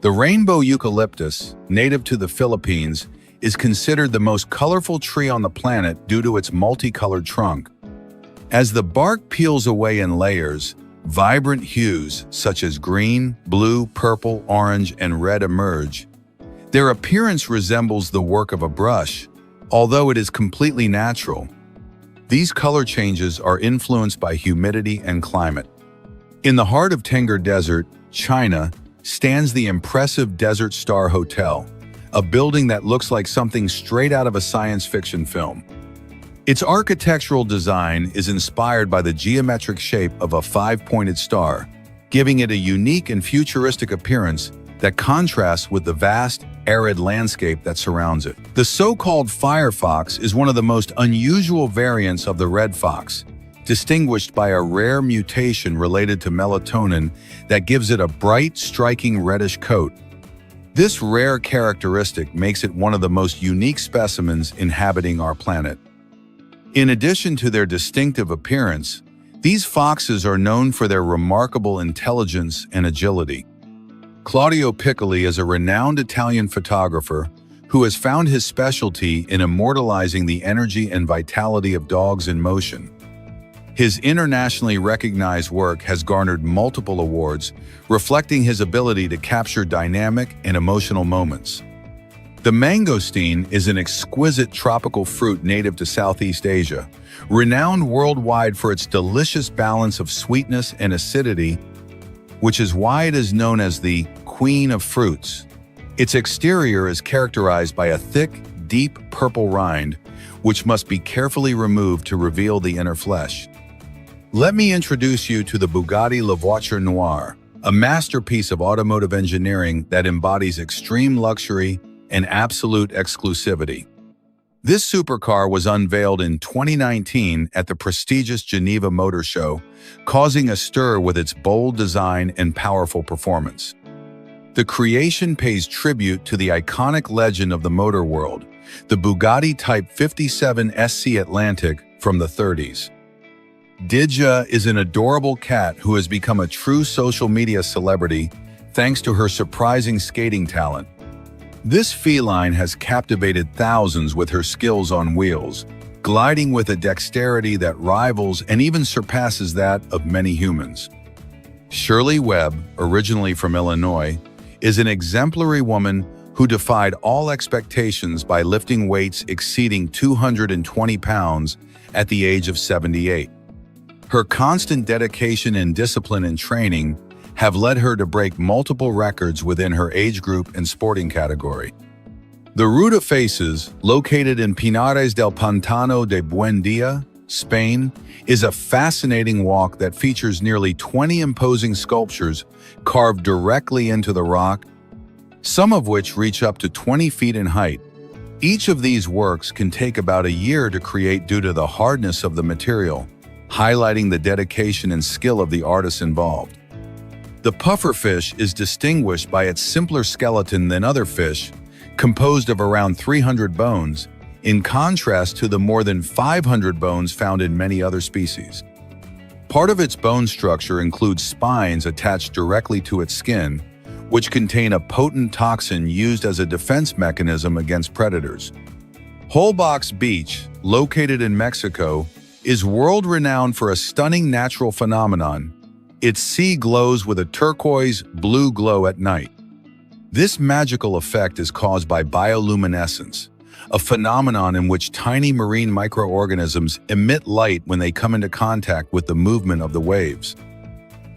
The rainbow eucalyptus, native to the Philippines, is considered the most colorful tree on the planet due to its multicolored trunk. As the bark peels away in layers, vibrant hues such as green, blue, purple, orange, and red emerge. Their appearance resembles the work of a brush, although it is completely natural. These color changes are influenced by humidity and climate. In the heart of Tengger Desert, China, stands the impressive Desert Star Hotel, a building that looks like something straight out of a science fiction film. Its architectural design is inspired by the geometric shape of a five-pointed star, giving it a unique and futuristic appearance that contrasts with the vast, arid landscape that surrounds it. The so-called firefox is one of the most unusual variants of the red fox, distinguished by a rare mutation related to melatonin that gives it a bright, striking reddish coat. This rare characteristic makes it one of the most unique specimens inhabiting our planet. In addition to their distinctive appearance, these foxes are known for their remarkable intelligence and agility. Claudio Piccoli is a renowned Italian photographer who has found his specialty in immortalizing the energy and vitality of dogs in motion. His internationally recognized work has garnered multiple awards, reflecting his ability to capture dynamic and emotional moments. The mangosteen is an exquisite tropical fruit native to Southeast Asia, renowned worldwide for its delicious balance of sweetness and acidity, which is why it is known as the Queen of Fruits. Its exterior is characterized by a thick, deep purple rind, which must be carefully removed to reveal the inner flesh. Let me introduce you to the Bugatti La Voiture Noire, a masterpiece of automotive engineering that embodies extreme luxury and absolute exclusivity. This supercar was unveiled in 2019 at the prestigious Geneva Motor Show, causing a stir with its bold design and powerful performance. The creation pays tribute to the iconic legend of the motor world, the Bugatti Type 57 SC Atlantic from the 30s. Didja is an adorable cat who has become a true social media celebrity thanks to her surprising skating talent. This feline has captivated thousands with her skills on wheels, gliding with a dexterity that rivals and even surpasses that of many humans. Shirley Webb, originally from Illinois, is an exemplary woman who defied all expectations by lifting weights exceeding 220 pounds at the age of 78. Her constant dedication and discipline in training have led her to break multiple records within her age group and sporting category. The Ruta Faces, located in Pinares del Pantano de Buendia, Spain, is a fascinating walk that features nearly 20 imposing sculptures carved directly into the rock, some of which reach up to 20 feet in height. Each of these works can take about a year to create due to the hardness of the material, highlighting the dedication and skill of the artists involved. The pufferfish is distinguished by its simpler skeleton than other fish, composed of around 300 bones, in contrast to the more than 500 bones found in many other species. Part of its bone structure includes spines attached directly to its skin, which contain a potent toxin used as a defense mechanism against predators. Holbox Beach, located in Mexico, is world-renowned for a stunning natural phenomenon. Its sea glows with a turquoise-blue glow at night. This magical effect is caused by bioluminescence, a phenomenon in which tiny marine microorganisms emit light when they come into contact with the movement of the waves.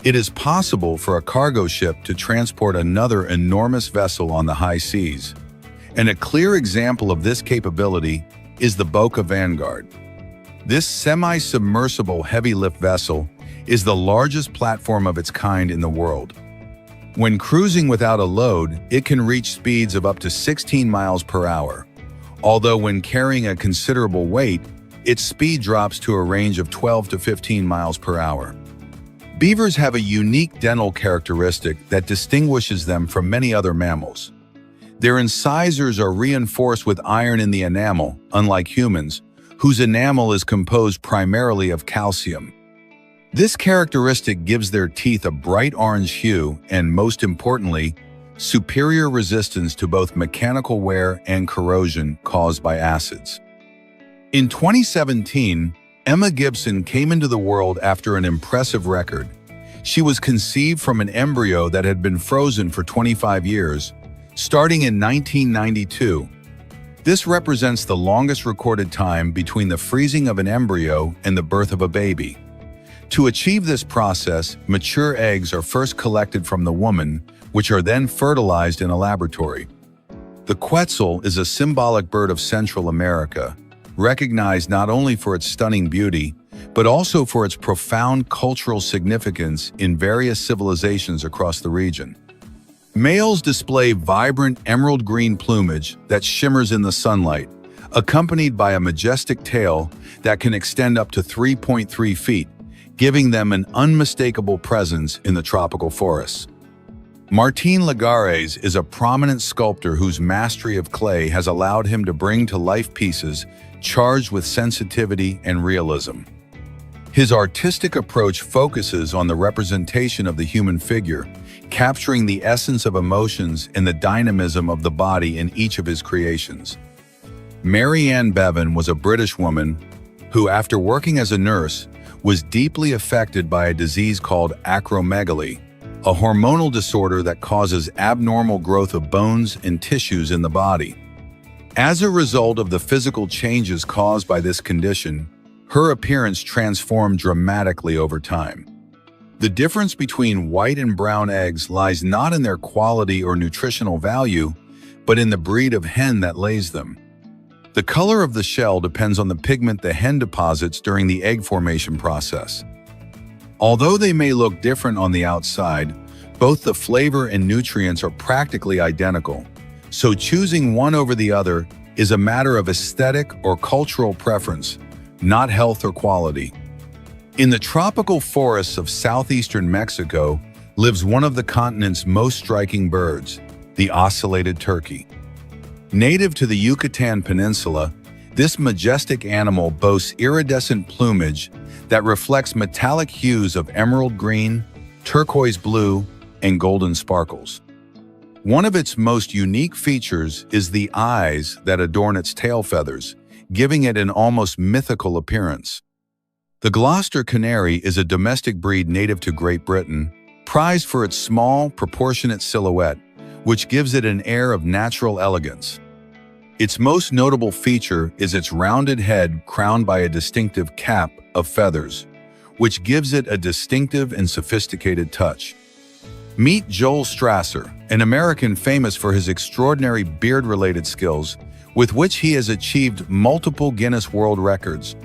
It is possible for a cargo ship to transport another enormous vessel on the high seas, and a clear example of this capability is the Boca Vanguard. This semi-submersible heavy-lift vessel is the largest platform of its kind in the world. When cruising without a load, it can reach speeds of up to 16 miles per hour, although when carrying a considerable weight, its speed drops to a range of 12 to 15 miles per hour. Beavers have a unique dental characteristic that distinguishes them from many other mammals. Their incisors are reinforced with iron in the enamel, unlike humans, whose enamel is composed primarily of calcium. This characteristic gives their teeth a bright orange hue and, most importantly, superior resistance to both mechanical wear and corrosion caused by acids. In 2017, Emma Gibson came into the world after an impressive record. She was conceived from an embryo that had been frozen for 25 years, starting in 1992. This represents the longest recorded time between the freezing of an embryo and the birth of a baby. To achieve this process, mature eggs are first collected from the woman, which are then fertilized in a laboratory. The quetzal is a symbolic bird of Central America, recognized not only for its stunning beauty, but also for its profound cultural significance in various civilizations across the region. Males display vibrant emerald green plumage that shimmers in the sunlight, accompanied by a majestic tail that can extend up to 3.3 feet, giving them an unmistakable presence in the tropical forests. Martín Lagares is a prominent sculptor whose mastery of clay has allowed him to bring to life pieces charged with sensitivity and realism. His artistic approach focuses on the representation of the human figure, capturing the essence of emotions and the dynamism of the body in each of his creations. Mary Ann Bevan was a British woman who, after working as a nurse, was deeply affected by a disease called acromegaly, a hormonal disorder that causes abnormal growth of bones and tissues in the body. As a result of the physical changes caused by this condition, her appearance transformed dramatically over time. The difference between white and brown eggs lies not in their quality or nutritional value, but in the breed of hen that lays them. The color of the shell depends on the pigment the hen deposits during the egg formation process. Although they may look different on the outside, both the flavor and nutrients are practically identical, so choosing one over the other is a matter of aesthetic or cultural preference, not health or quality. In the tropical forests of southeastern Mexico lives one of the continent's most striking birds, the ocellated turkey. Native to the Yucatan Peninsula, this majestic animal boasts iridescent plumage that reflects metallic hues of emerald green, turquoise blue, and golden sparkles. One of its most unique features is the eyes that adorn its tail feathers, giving it an almost mythical appearance. The Gloucester canary is a domestic breed native to Great Britain, prized for its small, proportionate silhouette, which gives it an air of natural elegance. Its most notable feature is its rounded head crowned by a distinctive cap of feathers, which gives it a distinctive and sophisticated touch. Meet Joel Strasser, an American famous for his extraordinary beard-related skills, with which he has achieved multiple Guinness World Records.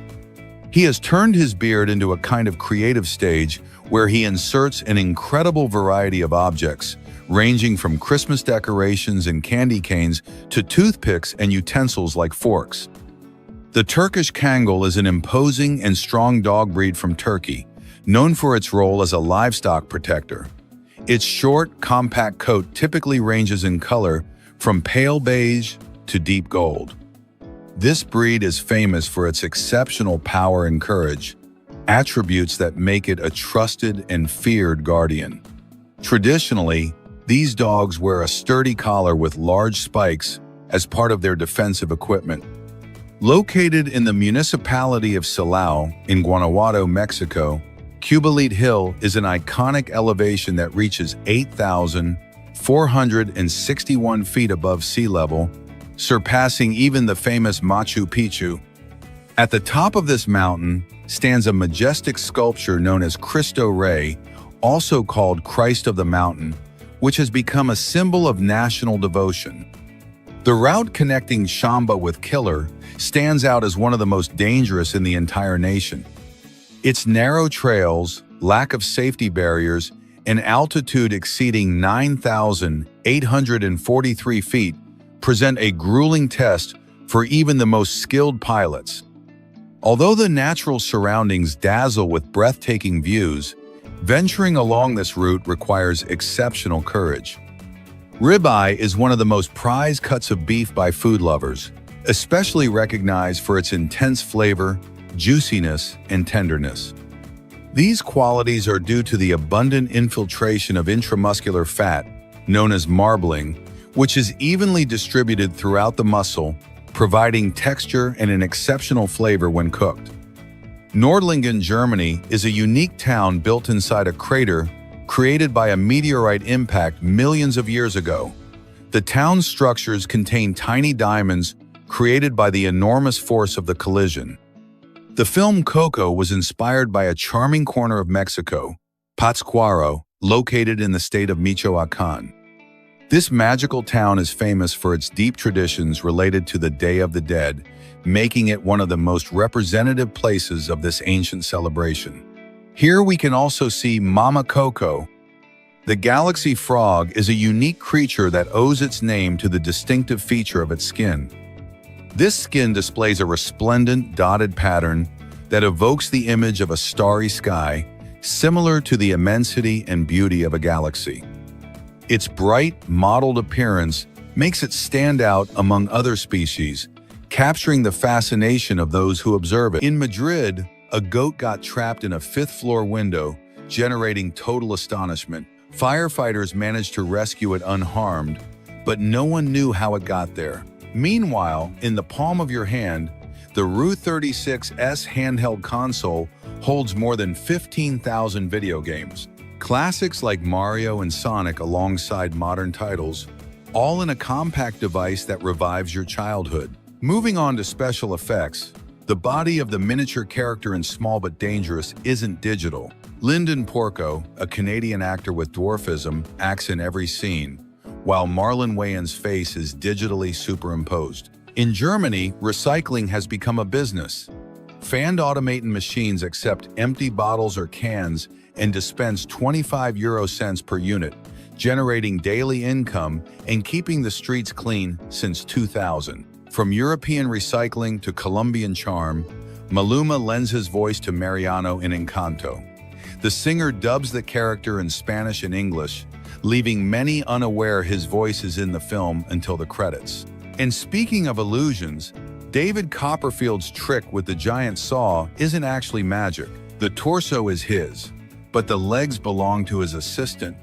He has turned his beard into a kind of creative stage where he inserts an incredible variety of objects, ranging from Christmas decorations and candy canes to toothpicks and utensils like forks. The Turkish Kangal is an imposing and strong dog breed from Turkey, known for its role as a livestock protector. Its short, compact coat typically ranges in color from pale beige to deep gold. This breed is famous for its exceptional power and courage, attributes that make it a trusted and feared guardian. Traditionally, these dogs wear a sturdy collar with large spikes as part of their defensive equipment. Located in the municipality of Silao in Guanajuato, Mexico, Cubalite Hill is an iconic elevation that reaches 8,461 feet above sea level, surpassing even the famous Machu Picchu. At the top of this mountain stands a majestic sculpture known as Cristo Rey, also called Christ of the Mountain, which has become a symbol of national devotion. The route connecting Shamba with Killer stands out as one of the most dangerous in the entire nation. Its narrow trails, lack of safety barriers, and altitude exceeding 9,843 feet present a grueling test for even the most skilled pilots. Although the natural surroundings dazzle with breathtaking views, venturing along this route requires exceptional courage. Ribeye is one of the most prized cuts of beef by food lovers, especially recognized for its intense flavor, juiciness, and tenderness. These qualities are due to the abundant infiltration of intramuscular fat, known as marbling, which is evenly distributed throughout the muscle, providing texture and an exceptional flavor when cooked. Nordlingen, Germany, is a unique town built inside a crater created by a meteorite impact millions of years ago. The town's structures contain tiny diamonds created by the enormous force of the collision. The film Coco was inspired by a charming corner of Mexico, Pátzcuaro, located in the state of Michoacán. This magical town is famous for its deep traditions related to the Day of the Dead, making it one of the most representative places of this ancient celebration. Here we can also see Mama Coco. The galaxy frog is a unique creature that owes its name to the distinctive feature of its skin. This skin displays a resplendent, dotted pattern that evokes the image of a starry sky, similar to the immensity and beauty of a galaxy. Its bright, mottled appearance makes it stand out among other species, capturing the fascination of those who observe it. In Madrid, a goat got trapped in a fifth-floor window, generating total astonishment. Firefighters managed to rescue it unharmed, but no one knew how it got there. Meanwhile, in the palm of your hand, the RU36S handheld console holds more than 15,000 video games. Classics like Mario and Sonic alongside modern titles, all in a compact device that revives your childhood. Moving on to special effects, the body of the miniature character in Small But Dangerous isn't digital. Lyndon Porco, a Canadian actor with dwarfism, acts in every scene, while Marlon Wayans' face is digitally superimposed. In Germany, recycling has become a business. Fanned automaton machines accept empty bottles or cans and dispense 25 euro cents per unit, generating daily income and keeping the streets clean since 2000. From European recycling to Colombian charm, Maluma lends his voice to Mariano in Encanto. The singer dubs the character in Spanish and English, leaving many unaware his voice is in the film until the credits. And speaking of illusions, David Copperfield's trick with the giant saw isn't actually magic. The torso is his, but the legs belong to his assistant,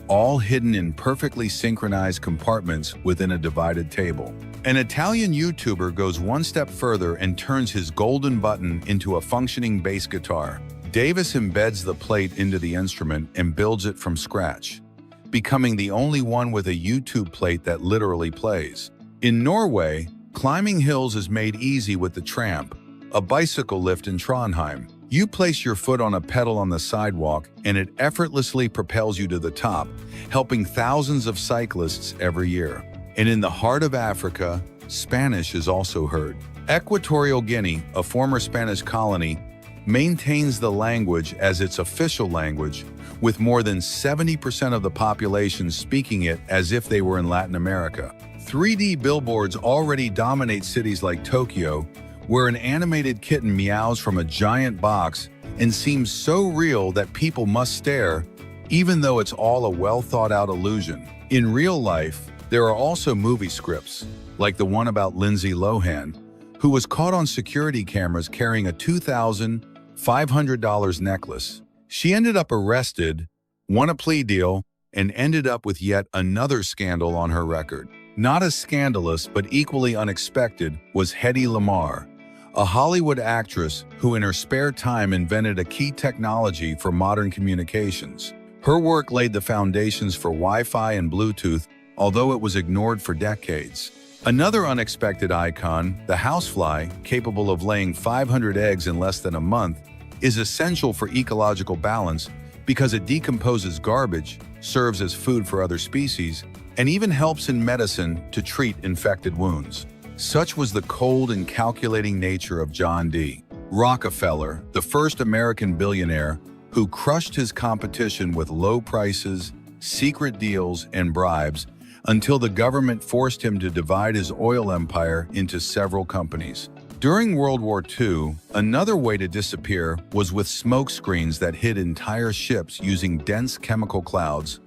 all hidden in perfectly synchronized compartments within a divided table. An Italian YouTuber goes one step further and turns his golden button into a functioning bass guitar. Davis embeds the plate into the instrument and builds it from scratch, becoming the only one with a YouTube plate that literally plays. In Norway, climbing hills is made easy with the Tramp, a bicycle lift in Trondheim. You place your foot on a pedal on the sidewalk and it effortlessly propels you to the top, helping thousands of cyclists every year. And in the heart of Africa, Spanish is also heard. Equatorial Guinea, a former Spanish colony, maintains the language as its official language, with more than 70% of the population speaking it as if they were in Latin America. 3D billboards already dominate cities like Tokyo, where an animated kitten meows from a giant box and seems so real that people must stare, even though it's all a well-thought-out illusion. In real life, there are also movie scripts, like the one about Lindsay Lohan, who was caught on security cameras carrying a $2,500 necklace. She ended up arrested, won a plea deal, and ended up with yet another scandal on her record. Not as scandalous, but equally unexpected, was Hedy Lamarr, a Hollywood actress who in her spare time invented a key technology for modern communications. Her work laid the foundations for Wi-Fi and Bluetooth, although it was ignored for decades. Another unexpected icon, the housefly, capable of laying 500 eggs in less than a month, is essential for ecological balance because it decomposes garbage, serves as food for other species, and even helps in medicine to treat infected wounds. Such was the cold and calculating nature of John D. Rockefeller, the first American billionaire who crushed his competition with low prices, secret deals, and bribes until the government forced him to divide his oil empire into several companies. During World War II, another way to disappear was with smoke screens that hid entire ships using dense chemical clouds,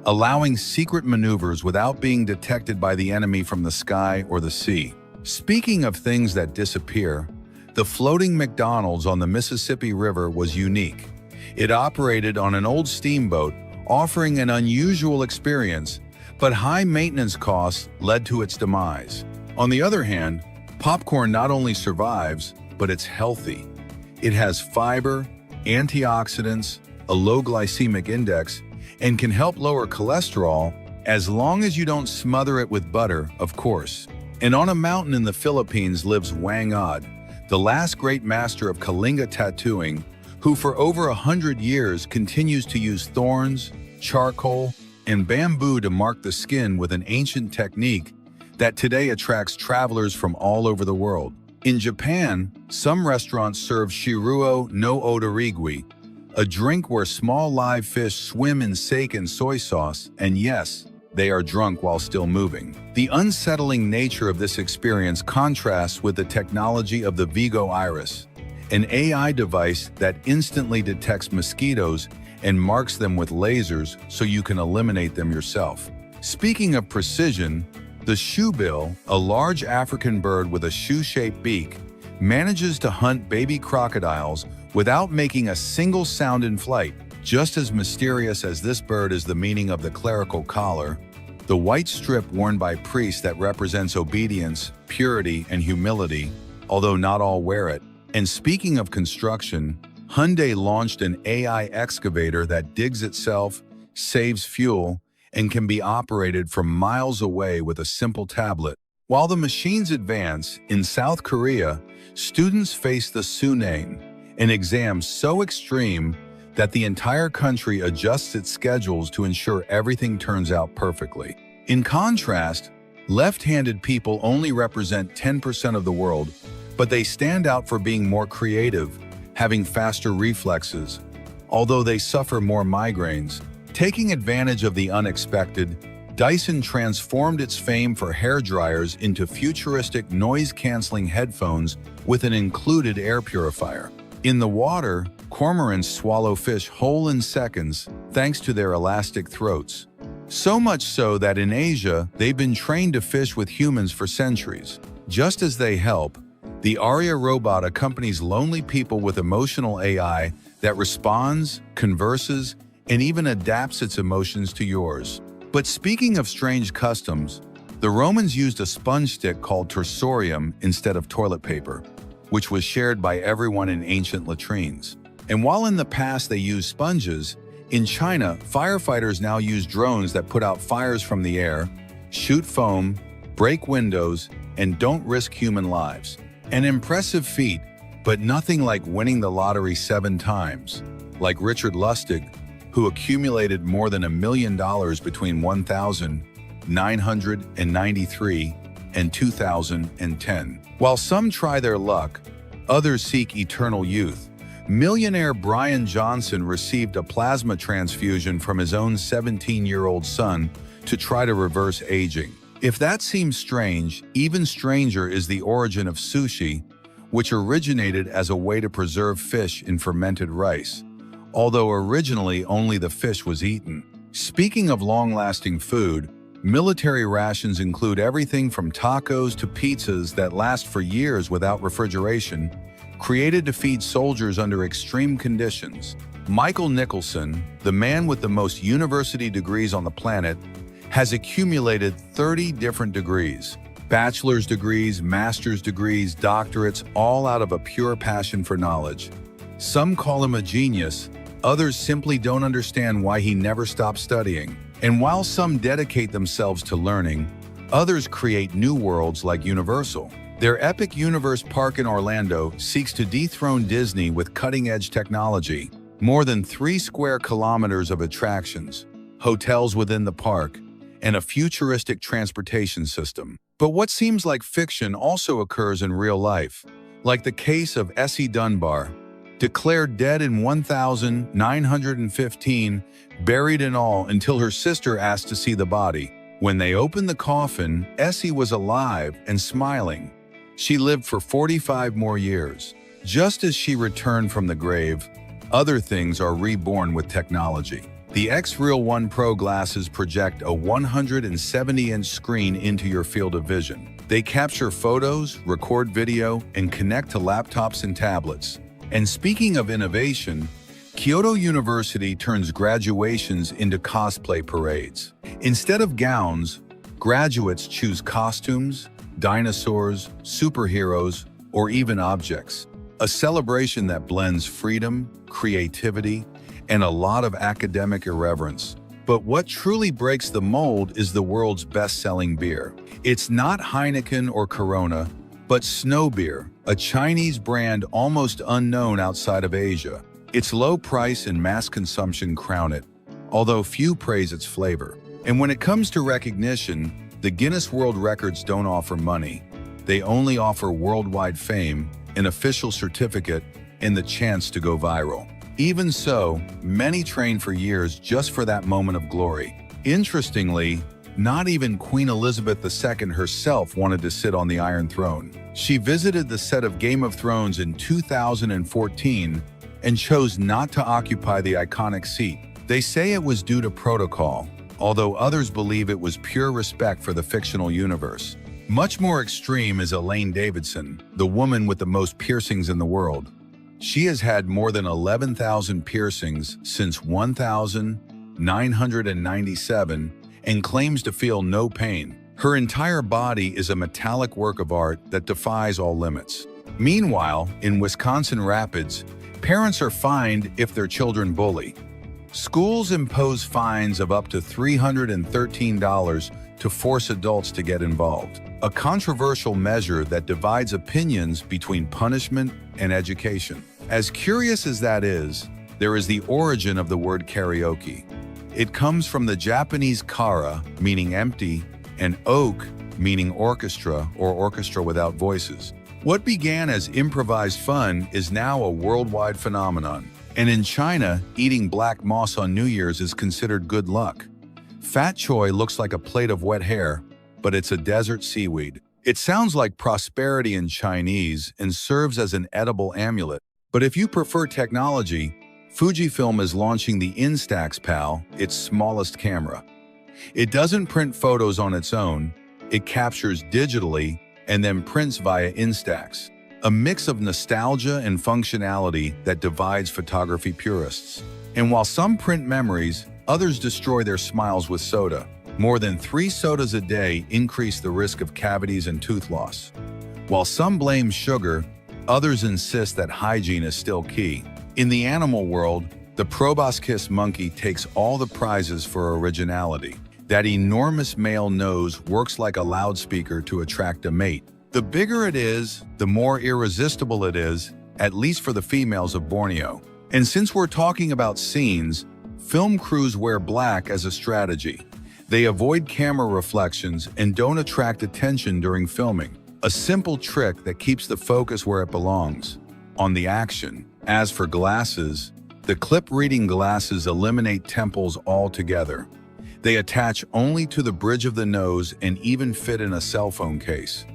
allowing secret maneuvers without being detected by the enemy from the sky or the sea. Speaking of things that disappear, the floating McDonald's on the Mississippi River was unique. It operated on an old steamboat, offering an unusual experience, but high maintenance costs led to its demise. On the other hand, popcorn not only survives, but it's healthy. It has fiber, antioxidants, a low glycemic index, and can help lower cholesterol as long as you don't smother it with butter, of course. And on a mountain in the Philippines lives Wang Od, the last great master of Kalinga tattooing, who for over 100 years continues to use thorns, charcoal, and bamboo to mark the skin with an ancient technique that today attracts travelers from all over the world. In Japan, some restaurants serve shiruo no odarigui, a drink where small live fish swim in sake and soy sauce, and yes, they are drunk while still moving. The unsettling nature of this experience contrasts with the technology of the Vigo Iris, an AI device that instantly detects mosquitoes and marks them with lasers so you can eliminate them yourself. Speaking of precision, the shoebill, a large African bird with a shoe-shaped beak, manages to hunt baby crocodiles without making a single sound in flight. Just as mysterious as this bird is the meaning of the clerical collar, the white strip worn by priests that represents obedience, purity, and humility, although not all wear it. And speaking of construction, Hyundai launched an AI excavator that digs itself, saves fuel, and can be operated from miles away with a simple tablet. While the machines advance, in South Korea, students face the Sunae, an exam so extreme that the entire country adjusts its schedules to ensure everything turns out perfectly. In contrast, left-handed people only represent 10% of the world, but they stand out for being more creative, having faster reflexes, although they suffer more migraines. Taking advantage of the unexpected, Dyson transformed its fame for hair dryers into futuristic noise-canceling headphones with an included air purifier. In the water, cormorants swallow fish whole in seconds thanks to their elastic throats. So much so that in Asia, they've been trained to fish with humans for centuries. Just as they help, the Aria robot accompanies lonely people with emotional AI that responds, converses, and even adapts its emotions to yours. But speaking of strange customs, the Romans used a sponge stick called tersorium instead of toilet paper, which was shared by everyone in ancient latrines. And while in the past they used sponges, in China, firefighters now use drones that put out fires from the air, shoot foam, break windows, and don't risk human lives. An impressive feat, but nothing like winning the lottery 7 times, like Richard Lustig, who accumulated more than $1 million between 1993 and 2010. While some try their luck, others seek eternal youth. Millionaire Brian Johnson received a plasma transfusion from his own 17-year-old son to try to reverse aging. If that seems strange, even stranger is the origin of sushi, which originated as a way to preserve fish in fermented rice, although originally only the fish was eaten. Speaking of long-lasting food, military rations include everything from tacos to pizzas that last for years without refrigeration, created to feed soldiers under extreme conditions. Michael Nicholson, the man with the most university degrees on the planet, has accumulated 30 different degrees. Bachelor's degrees, master's degrees, doctorates, all out of a pure passion for knowledge. Some call him a genius, others simply don't understand why he never stopped studying. And while some dedicate themselves to learning, others create new worlds like Universal. Their Epic Universe Park in Orlando seeks to dethrone Disney with cutting-edge technology. More than 3 square kilometers of attractions, hotels within the park, and a futuristic transportation system. But what seems like fiction also occurs in real life, like the case of Essie Dunbar, declared dead in 1915, buried and all until her sister asked to see the body. When they opened the coffin, Essie was alive and smiling. She lived for 45 more years. Just as she returned from the grave, other things are reborn with technology. The X-Real 1 Pro glasses project a 170-inch screen into your field of vision. They capture photos, record video, and connect to laptops and tablets. And speaking of innovation, Kyoto University turns graduations into cosplay parades. Instead of gowns, graduates choose costumes, dinosaurs, superheroes, or even objects. A celebration that blends freedom, creativity, and a lot of academic irreverence. But what truly breaks the mold is the world's best-selling beer. It's not Heineken or Corona, but Snow Beer, a Chinese brand almost unknown outside of Asia. Its low price and mass consumption crown it, although few praise its flavor. And when it comes to recognition, the Guinness World Records don't offer money. They only offer worldwide fame, an official certificate, and the chance to go viral. Even so, many train for years just for that moment of glory. Interestingly, not even Queen Elizabeth II herself wanted to sit on the Iron Throne. She visited the set of Game of Thrones in 2014 and chose not to occupy the iconic seat. They say it was due to protocol, although others believe it was pure respect for the fictional universe. Much more extreme is Elaine Davidson, the woman with the most piercings in the world. She has had more than 11,000 piercings since 1997 and claims to feel no pain. Her entire body is a metallic work of art that defies all limits. Meanwhile, in Wisconsin Rapids, parents are fined if their children bully. Schools impose fines of up to $313 to force adults to get involved. A controversial measure that divides opinions between punishment and education. As curious as that is, there is the origin of the word karaoke. It comes from the Japanese kara, meaning empty, and oke, meaning orchestra or orchestra without voices. What began as improvised fun is now a worldwide phenomenon. And in China, eating black moss on New Year's is considered good luck. Fat choy looks like a plate of wet hair, but it's a desert seaweed. It sounds like prosperity in Chinese and serves as an edible amulet. But if you prefer technology, Fujifilm is launching the Instax Pal, its smallest camera. It doesn't print photos on its own, it captures digitally and then prints via Instax. A mix of nostalgia and functionality that divides photography purists. And while some print memories, others destroy their smiles with soda. More than 3 sodas a day increase the risk of cavities and tooth loss. While some blame sugar, others insist that hygiene is still key. In the animal world, the proboscis monkey takes all the prizes for originality. That enormous male nose works like a loudspeaker to attract a mate. The bigger it is, the more irresistible it is, at least for the females of Borneo. And since we're talking about scenes, film crews wear black as a strategy. They avoid camera reflections and don't attract attention during filming. A simple trick that keeps the focus where it belongs, on the action. As for glasses, the clip-reading glasses eliminate temples altogether. They attach only to the bridge of the nose and even fit in a cell phone case.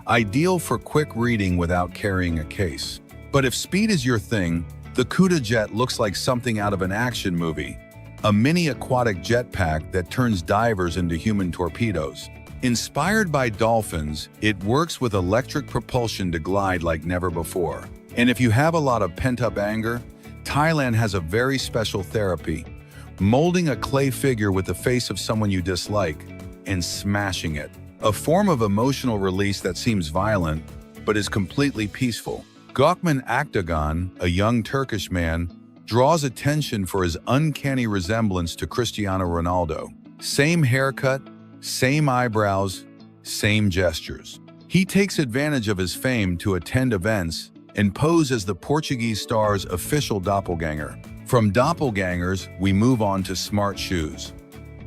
Ideal for quick reading without carrying a case. But if speed is your thing, the Cuda Jet looks like something out of an action movie. A mini aquatic jetpack that turns divers into human torpedoes. Inspired by dolphins, it works with electric propulsion to glide like never before. And if you have a lot of pent-up anger, Thailand has a very special therapy. Molding a clay figure with the face of someone you dislike and smashing it. A form of emotional release that seems violent, but is completely peaceful. Gökmen Akdogan, a young Turkish man, draws attention for his uncanny resemblance to Cristiano Ronaldo. Same haircut, same eyebrows, same gestures. He takes advantage of his fame to attend events and pose as the Portuguese star's official doppelganger. From doppelgangers, we move on to smart shoes.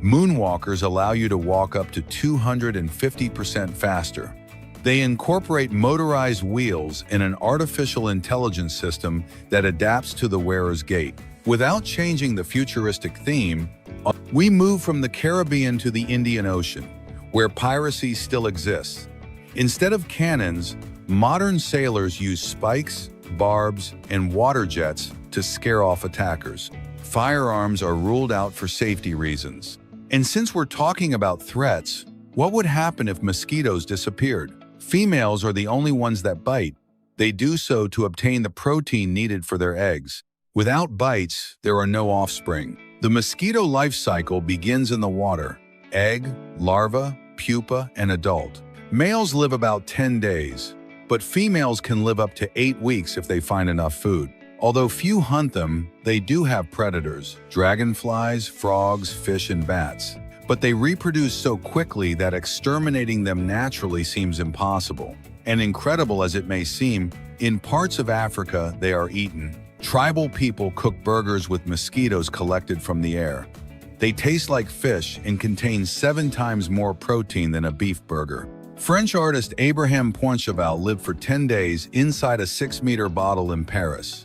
Moonwalkers allow you to walk up to 250% faster. They incorporate motorized wheels and an artificial intelligence system that adapts to the wearer's gait. Without changing the futuristic theme, we move from the Caribbean to the Indian Ocean, where piracy still exists. Instead of cannons, modern sailors use spikes, barbs, and water jets to scare off attackers. Firearms are ruled out for safety reasons. And since we're talking about threats, what would happen if mosquitoes disappeared? Females are the only ones that bite. They do so to obtain the protein needed for their eggs. Without bites, there are no offspring. The mosquito life cycle begins in the water, egg, larva, pupa, and adult. Males live about 10 days, but females can live up to 8 weeks if they find enough food. Although few hunt them, they do have predators: dragonflies, frogs, fish, and bats. But they reproduce so quickly that exterminating them naturally seems impossible. And incredible as it may seem, in parts of Africa they are eaten. Tribal people cook burgers with mosquitoes collected from the air. They taste like fish and contain 7 times more protein than a beef burger. French artist Abraham Poincheval lived for 10 days inside a 6-meter bottle in Paris.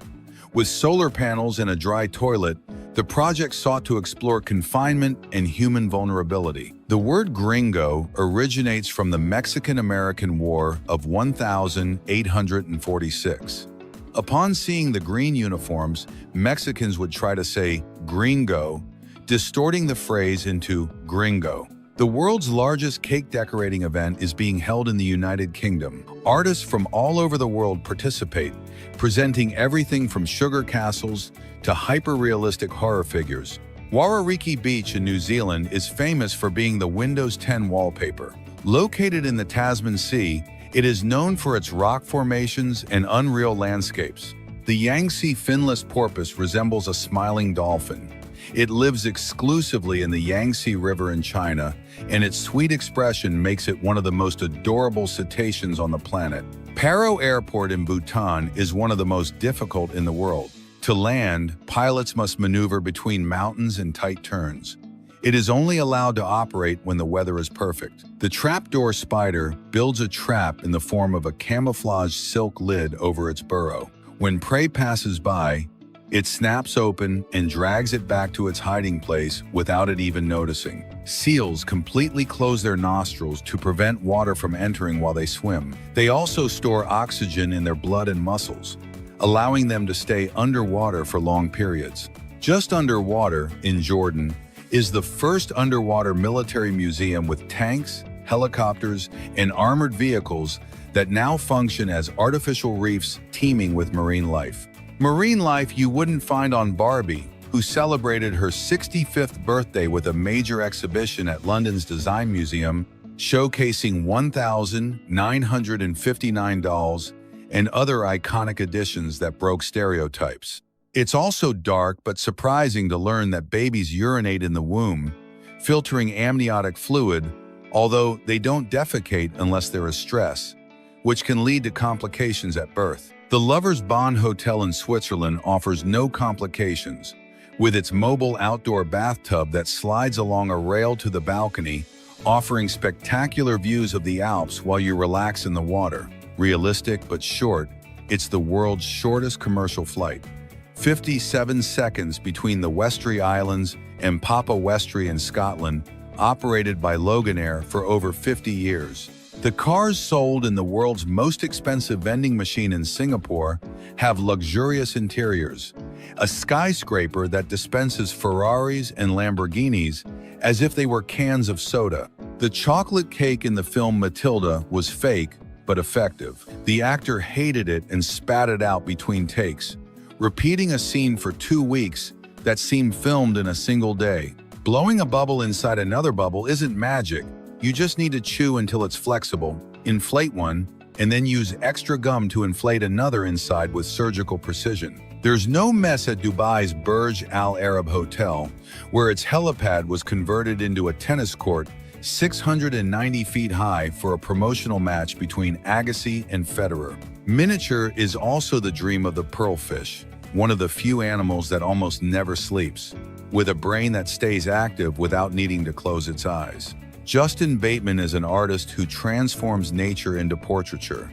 With solar panels and a dry toilet, the project sought to explore confinement and human vulnerability. The word gringo originates from the Mexican-American War of 1846. Upon seeing the green uniforms, Mexicans would try to say gringo, distorting the phrase into gringo. The world's largest cake decorating event is being held in the United Kingdom. Artists from all over the world participate, presenting everything from sugar castles to hyper-realistic horror figures. Warariki Beach in New Zealand is famous for being the Windows 10 wallpaper. Located in the Tasman Sea, it is known for its rock formations and unreal landscapes. The Yangtze finless porpoise resembles a smiling dolphin. It lives exclusively in the Yangtze River in China, and its sweet expression makes it one of the most adorable cetaceans on the planet. Paro Airport in Bhutan is one of the most difficult in the world. To land, pilots must maneuver between mountains and tight turns. It is only allowed to operate when the weather is perfect. The trapdoor spider builds a trap in the form of a camouflaged silk lid over its burrow. When prey passes by, it snaps open and drags it back to its hiding place without it even noticing. Seals completely close their nostrils to prevent water from entering while they swim. They also store oxygen in their blood and muscles, allowing them to stay underwater for long periods. Just underwater, in Jordan, is the first underwater military museum with tanks, helicopters, and armored vehicles that now function as artificial reefs teeming with marine life. Marine life you wouldn't find on Barbie, who celebrated her 65th birthday with a major exhibition at London's Design Museum, showcasing 1,959 dolls and other iconic additions that broke stereotypes. It's also dark but surprising to learn that babies urinate in the womb, filtering amniotic fluid, although they don't defecate unless there is stress, which can lead to complications at birth. The Lovers Bond Hotel in Switzerland offers no complications, with its mobile outdoor bathtub that slides along a rail to the balcony, offering spectacular views of the Alps while you relax in the water. Realistic but short, it's the world's shortest commercial flight. 57 seconds between the Westray Islands and Papa Westray in Scotland, operated by Loganair for over 50 years. The cars sold in the world's most expensive vending machine in Singapore have luxurious interiors, a skyscraper that dispenses Ferraris and Lamborghinis as if they were cans of soda. The chocolate cake in the film Matilda was fake, but effective. The actor hated it and spat it out between takes, repeating a scene for 2 weeks that seemed filmed in a single day. Blowing a bubble inside another bubble isn't magic. You just need to chew until it's flexible, inflate one, and then use extra gum to inflate another inside with surgical precision. There's no mess at Dubai's Burj Al Arab Hotel, where its helipad was converted into a tennis court 690 feet high for a promotional match between Agassi and Federer. Miniature is also the dream of the pearlfish, one of the few animals that almost never sleeps, with a brain that stays active without needing to close its eyes. Justin Bateman is an artist who transforms nature into portraiture.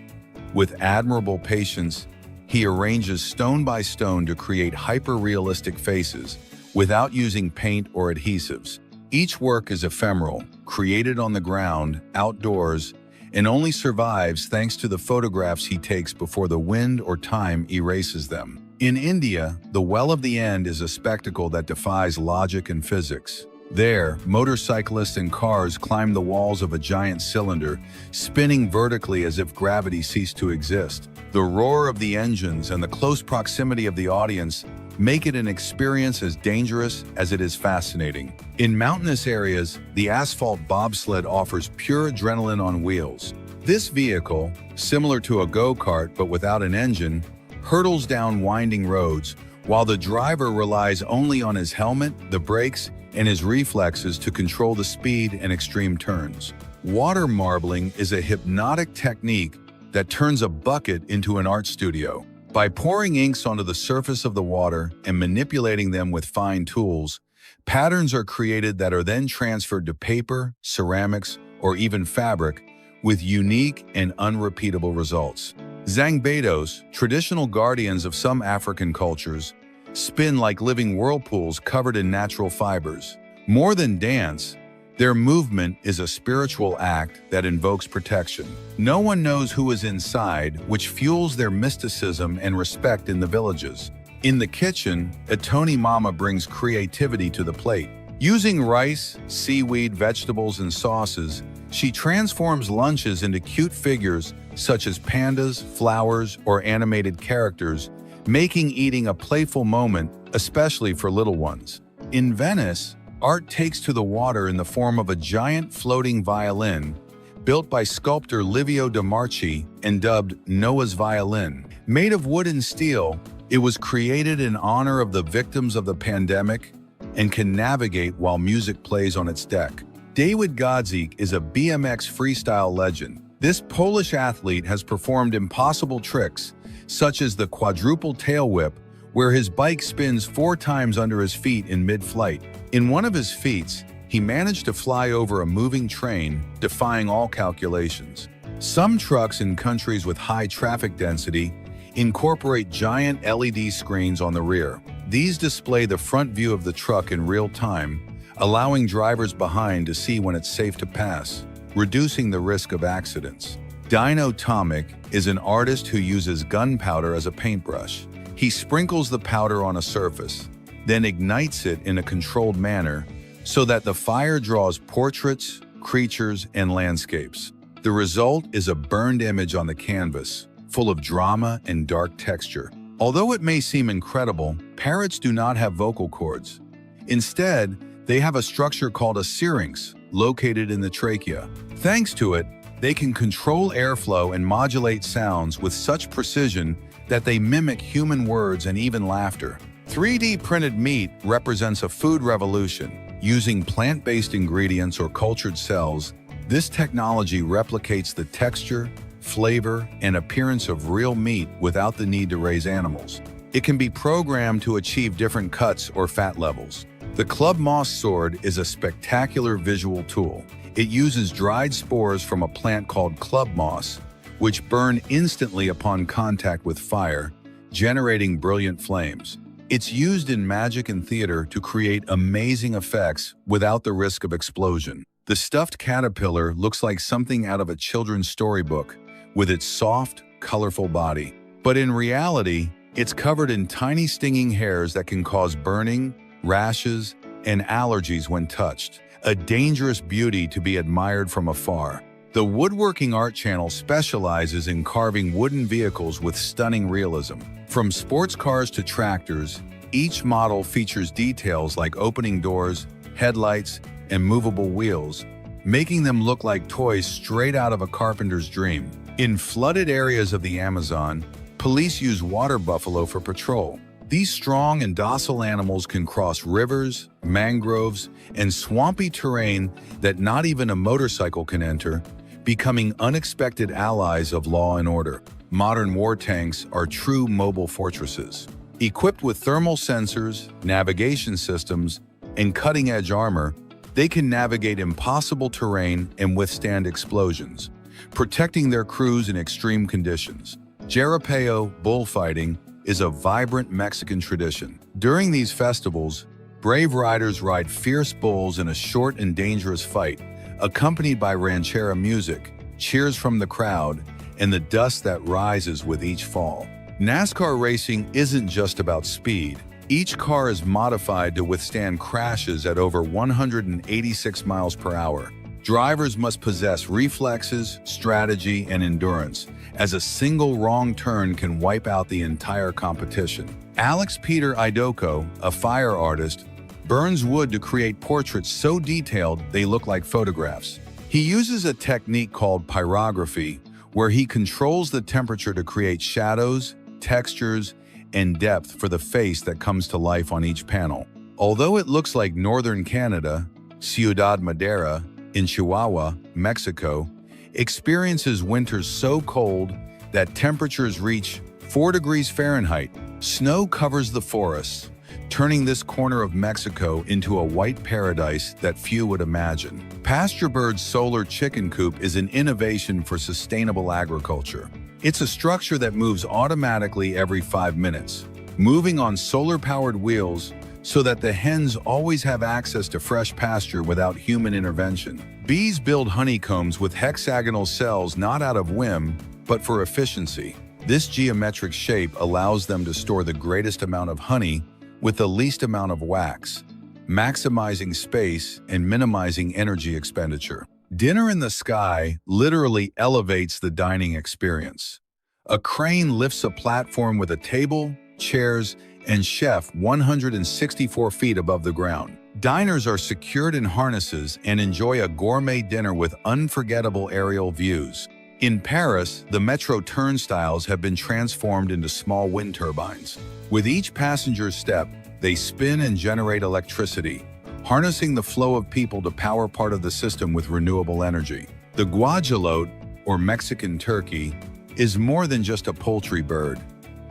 With admirable patience, he arranges stone by stone to create hyper-realistic faces without using paint or adhesives. Each work is ephemeral, created on the ground, outdoors, and only survives thanks to the photographs he takes before the wind or time erases them. In India, the Well of the End is a spectacle that defies logic and physics. There, motorcyclists and cars climb the walls of a giant cylinder, spinning vertically as if gravity ceased to exist. The roar of the engines and the close proximity of the audience make it an experience as dangerous as it is fascinating. In mountainous areas, the asphalt bobsled offers pure adrenaline on wheels. This vehicle, similar to a go-kart but without an engine, hurtles down winding roads, while the driver relies only on his helmet, the brakes, and his reflexes to control the speed and extreme turns. Water marbling is a hypnotic technique that turns a bucket into an art studio. By pouring inks onto the surface of the water and manipulating them with fine tools, patterns are created that are then transferred to paper, ceramics, or even fabric, with unique and unrepeatable results. Zarpados, traditional guardians of some African cultures, spin like living whirlpools covered in natural fibers. More than dance, their movement is a spiritual act that invokes protection. No one knows who is inside, which fuels their mysticism and respect in the villages. In the kitchen, Atoni Mama brings creativity to the plate. Using rice, seaweed, vegetables, and sauces, she transforms lunches into cute figures such as pandas, flowers, or animated characters, making eating a playful moment, especially for little ones. In Venice, art takes to the water in the form of a giant floating violin, built by sculptor Livio de Marchi and dubbed Noah's Violin. Made of wood and steel, it was created in honor of the victims of the pandemic and can navigate while music plays on its deck. David Godzik is a BMX freestyle legend. This Polish athlete has performed impossible tricks, such as the quadruple tail whip, where his bike spins 4 times under his feet in mid-flight. In one of his feats, he managed to fly over a moving train, defying all calculations. Some trucks in countries with high traffic density incorporate giant LED screens on the rear. These display the front view of the truck in real time, allowing drivers behind to see when it's safe to pass, reducing the risk of accidents. Dino Tomic is an artist who uses gunpowder as a paintbrush. He sprinkles the powder on a surface, then ignites it in a controlled manner so that the fire draws portraits, creatures, and landscapes. The result is a burned image on the canvas, full of drama and dark texture. Although it may seem incredible, parrots do not have vocal cords. Instead, they have a structure called a syrinx, located in the trachea. Thanks to it, they can control airflow and modulate sounds with such precision that they mimic human words and even laughter. 3D printed meat represents a food revolution. Using plant-based ingredients or cultured cells, this technology replicates the texture, flavor, and appearance of real meat without the need to raise animals. It can be programmed to achieve different cuts or fat levels. The club moss sword is a spectacular visual tool. It uses dried spores from a plant called club moss, which burn instantly upon contact with fire, generating brilliant flames. It's used in magic and theater to create amazing effects without the risk of explosion. The stuffed caterpillar looks like something out of a children's storybook, with its soft, colorful body. But in reality, it's covered in tiny stinging hairs that can cause burning, rashes, and allergies when touched. A dangerous beauty to be admired from afar. The Woodworking Art Channel specializes in carving wooden vehicles with stunning realism. From sports cars to tractors, each model features details like opening doors, headlights, and movable wheels, making them look like toys straight out of a carpenter's dream. In flooded areas of the Amazon, police use water buffalo for patrol. These strong and docile animals can cross rivers, mangroves, and swampy terrain that not even a motorcycle can enter, becoming unexpected allies of law and order. Modern war tanks are true mobile fortresses. Equipped with thermal sensors, navigation systems, and cutting-edge armor, they can navigate impossible terrain and withstand explosions, protecting their crews in extreme conditions. Zarpado bullfighting is a vibrant Mexican tradition. During these festivals, brave riders ride fierce bulls in a short and dangerous fight, accompanied by ranchera music, cheers from the crowd, and the dust that rises with each fall. NASCAR racing isn't just about speed. Each car is modified to withstand crashes at over 186 miles per hour. Drivers must possess reflexes, strategy, and endurance, as a single wrong turn can wipe out the entire competition. Alex Peter Idoko, a fire artist, burns wood to create portraits so detailed they look like photographs. He uses a technique called pyrography, where he controls the temperature to create shadows, textures, and depth for the face that comes to life on each panel. Although it looks like northern Canada, Ciudad Madera, in Chihuahua, Mexico, experiences winters so cold that temperatures reach 4 degrees Fahrenheit. Snow covers the forests, turning this corner of Mexico into a white paradise that few would imagine. Pasturebird's solar chicken coop is an innovation for sustainable agriculture. It's a structure that moves automatically every 5 minutes, moving on solar-powered wheels so that the hens always have access to fresh pasture without human intervention. Bees build honeycombs with hexagonal cells not out of whim, but for efficiency. This geometric shape allows them to store the greatest amount of honey with the least amount of wax, maximizing space and minimizing energy expenditure. Dinner in the sky literally elevates the dining experience. A crane lifts a platform with a table, chairs, and chef 164 feet above the ground. Diners are secured in harnesses and enjoy a gourmet dinner with unforgettable aerial views. In Paris, the metro turnstiles have been transformed into small wind turbines. With each passenger's step, they spin and generate electricity, harnessing the flow of people to power part of the system with renewable energy. The guajolote, or Mexican turkey, is more than just a poultry bird.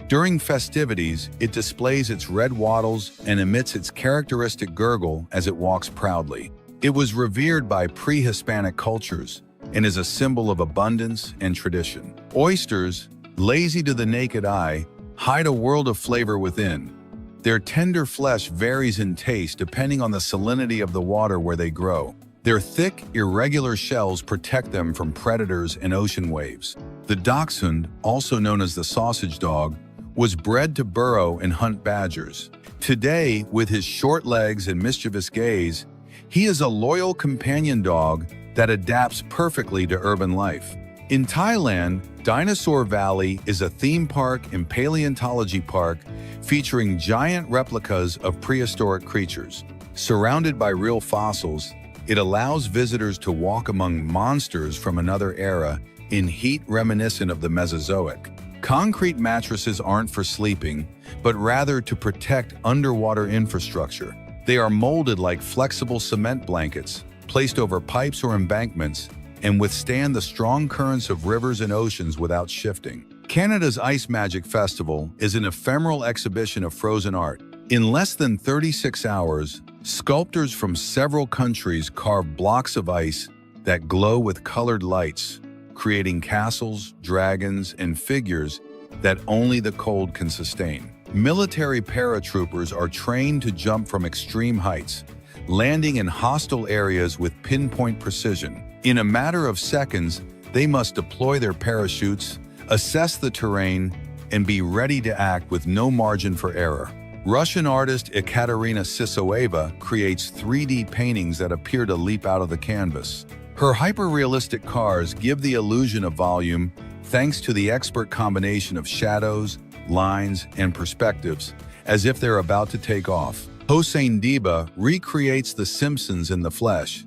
During festivities, it displays its red wattles and emits its characteristic gurgle as it walks proudly. It was revered by pre-Hispanic cultures and is a symbol of abundance and tradition. Oysters, lazy to the naked eye, hide a world of flavor within. Their tender flesh varies in taste depending on the salinity of the water where they grow. Their thick, irregular shells protect them from predators and ocean waves. The dachshund, also known as the sausage dog, was bred to burrow and hunt badgers. Today, with his short legs and mischievous gaze, he is a loyal companion dog that adapts perfectly to urban life. In Thailand, Dinosaur Valley is a theme park and paleontology park featuring giant replicas of prehistoric creatures. Surrounded by real fossils, it allows visitors to walk among monsters from another era in heat reminiscent of the Mesozoic. Concrete mattresses aren't for sleeping, but rather to protect underwater infrastructure. They are molded like flexible cement blankets, placed over pipes or embankments, and withstand the strong currents of rivers and oceans without shifting. Canada's Ice Magic Festival is an ephemeral exhibition of frozen art. In less than 36 hours, sculptors from several countries carve blocks of ice that glow with colored lights, creating castles, dragons, and figures that only the cold can sustain. Military paratroopers are trained to jump from extreme heights, landing in hostile areas with pinpoint precision. In a matter of seconds, they must deploy their parachutes, assess the terrain, and be ready to act with no margin for error. Russian artist Ekaterina Sisoeva creates 3D paintings that appear to leap out of the canvas. Her hyper-realistic cars give the illusion of volume thanks to the expert combination of shadows, lines, and perspectives, as if they're about to take off. Hossein Diba recreates The Simpsons in the flesh,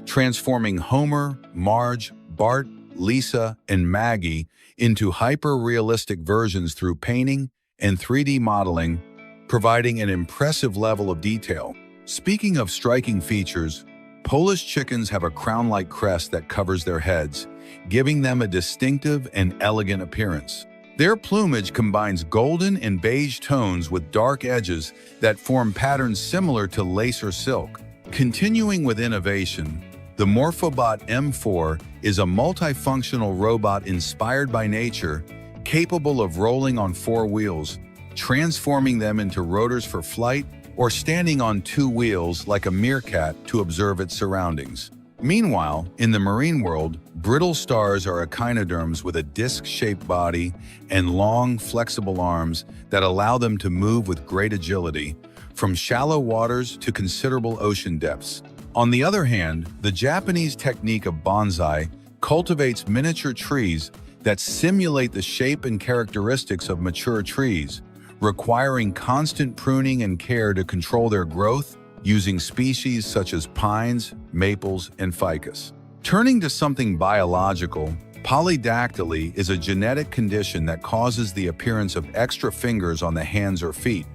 transforming Homer, Marge, Bart, Lisa, and Maggie into hyper-realistic versions through painting and 3D modeling, providing an impressive level of detail. Speaking of striking features, Polish chickens have a crown-like crest that covers their heads, giving them a distinctive and elegant appearance. Their plumage combines golden and beige tones with dark edges that form patterns similar to lace or silk. Continuing with innovation, the Morphobot M4 is a multifunctional robot inspired by nature, capable of rolling on 4 wheels, transforming them into rotors for flight, or standing on 2 wheels like a meerkat to observe its surroundings. Meanwhile, in the marine world, brittle stars are echinoderms with a disc-shaped body and long, flexible arms that allow them to move with great agility, from shallow waters to considerable ocean depths. On the other hand, the Japanese technique of bonsai cultivates miniature trees that simulate the shape and characteristics of mature trees, requiring constant pruning and care to control their growth using species such as pines, maples, and ficus. Turning to something biological, polydactyly is a genetic condition that causes the appearance of extra fingers on the hands or feet,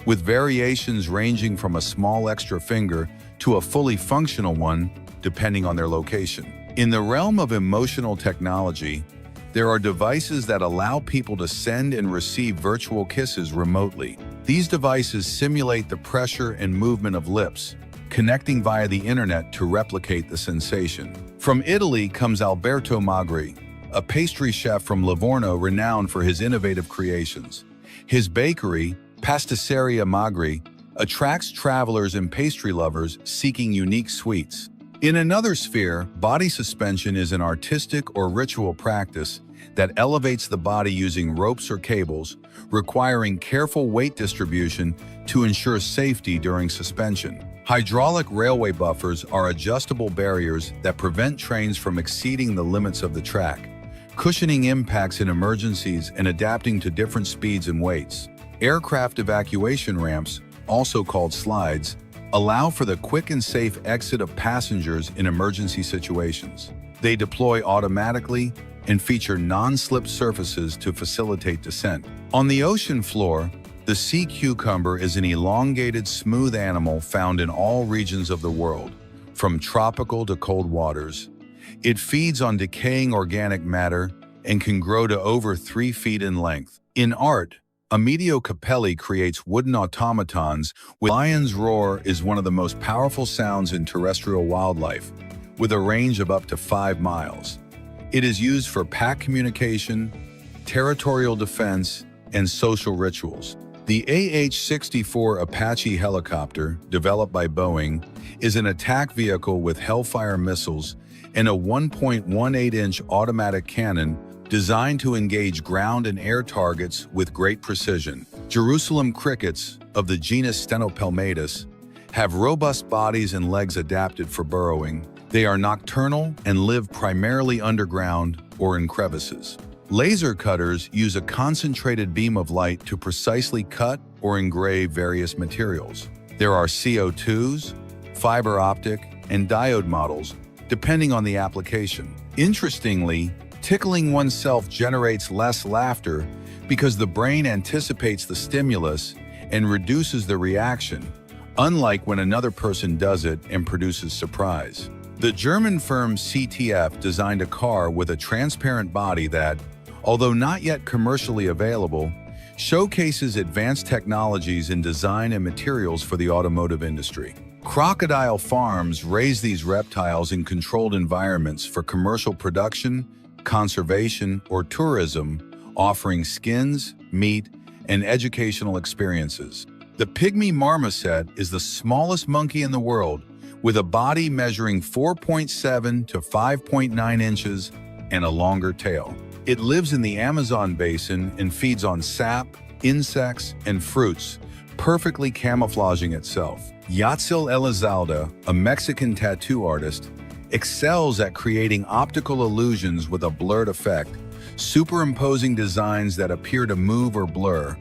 with variations ranging from a small extra finger to a fully functional one, depending on their location. In the realm of emotional technology, there are devices that allow people to send and receive virtual kisses remotely. These devices simulate the pressure and movement of lips, connecting via the internet to replicate the sensation. From Italy comes Alberto Magri, a pastry chef from Livorno renowned for his innovative creations. His bakery, Pasticceria Magri, attracts travelers and pastry lovers seeking unique sweets. In another sphere, body suspension is an artistic or ritual practice that elevates the body using ropes or cables, requiring careful weight distribution to ensure safety during suspension. Hydraulic railway buffers are adjustable barriers that prevent trains from exceeding the limits of the track, cushioning impacts in emergencies and adapting to different speeds and weights. Aircraft evacuation ramps, also called slides, allow for the quick and safe exit of passengers in emergency situations. They deploy automatically and feature non-slip surfaces to facilitate descent. On the ocean floor, the sea cucumber is an elongated, smooth animal found in all regions of the world, from tropical to cold waters. It feeds on decaying organic matter and can grow to over 3 feet in length. In art, Amedeo Capelli creates wooden automatons. Lion's roar is one of the most powerful sounds in terrestrial wildlife, with a range of up to 5 miles. It is used for pack communication, territorial defense, and social rituals. The AH-64 Apache helicopter, developed by Boeing, is an attack vehicle with Hellfire missiles and a 1.18-inch automatic cannon designed to engage ground and air targets with great precision. Jerusalem crickets, of the genus Stenopelmatus, have robust bodies and legs adapted for burrowing. They are nocturnal and live primarily underground or in crevices. Laser cutters use a concentrated beam of light to precisely cut or engrave various materials. There are CO2s, fiber optic, and diode models, depending on the application. Interestingly, tickling oneself generates less laughter because the brain anticipates the stimulus and reduces the reaction, unlike when another person does it and produces surprise. The German firm CTF designed a car with a transparent body that, although not yet commercially available, showcases advanced technologies in design and materials for the automotive industry. Crocodile farms raise these reptiles in controlled environments for commercial production, conservation, or tourism, offering skins, meat, and educational experiences. The pygmy marmoset is the smallest monkey in the world, with a body measuring 4.7 to 5.9 inches and a longer tail. It lives in the Amazon basin and feeds on sap, insects, and fruits, perfectly camouflaging itself. Yatzil Elizalde, a Mexican tattoo artist, excels at creating optical illusions with a blurred effect, superimposing designs that appear to move or blur,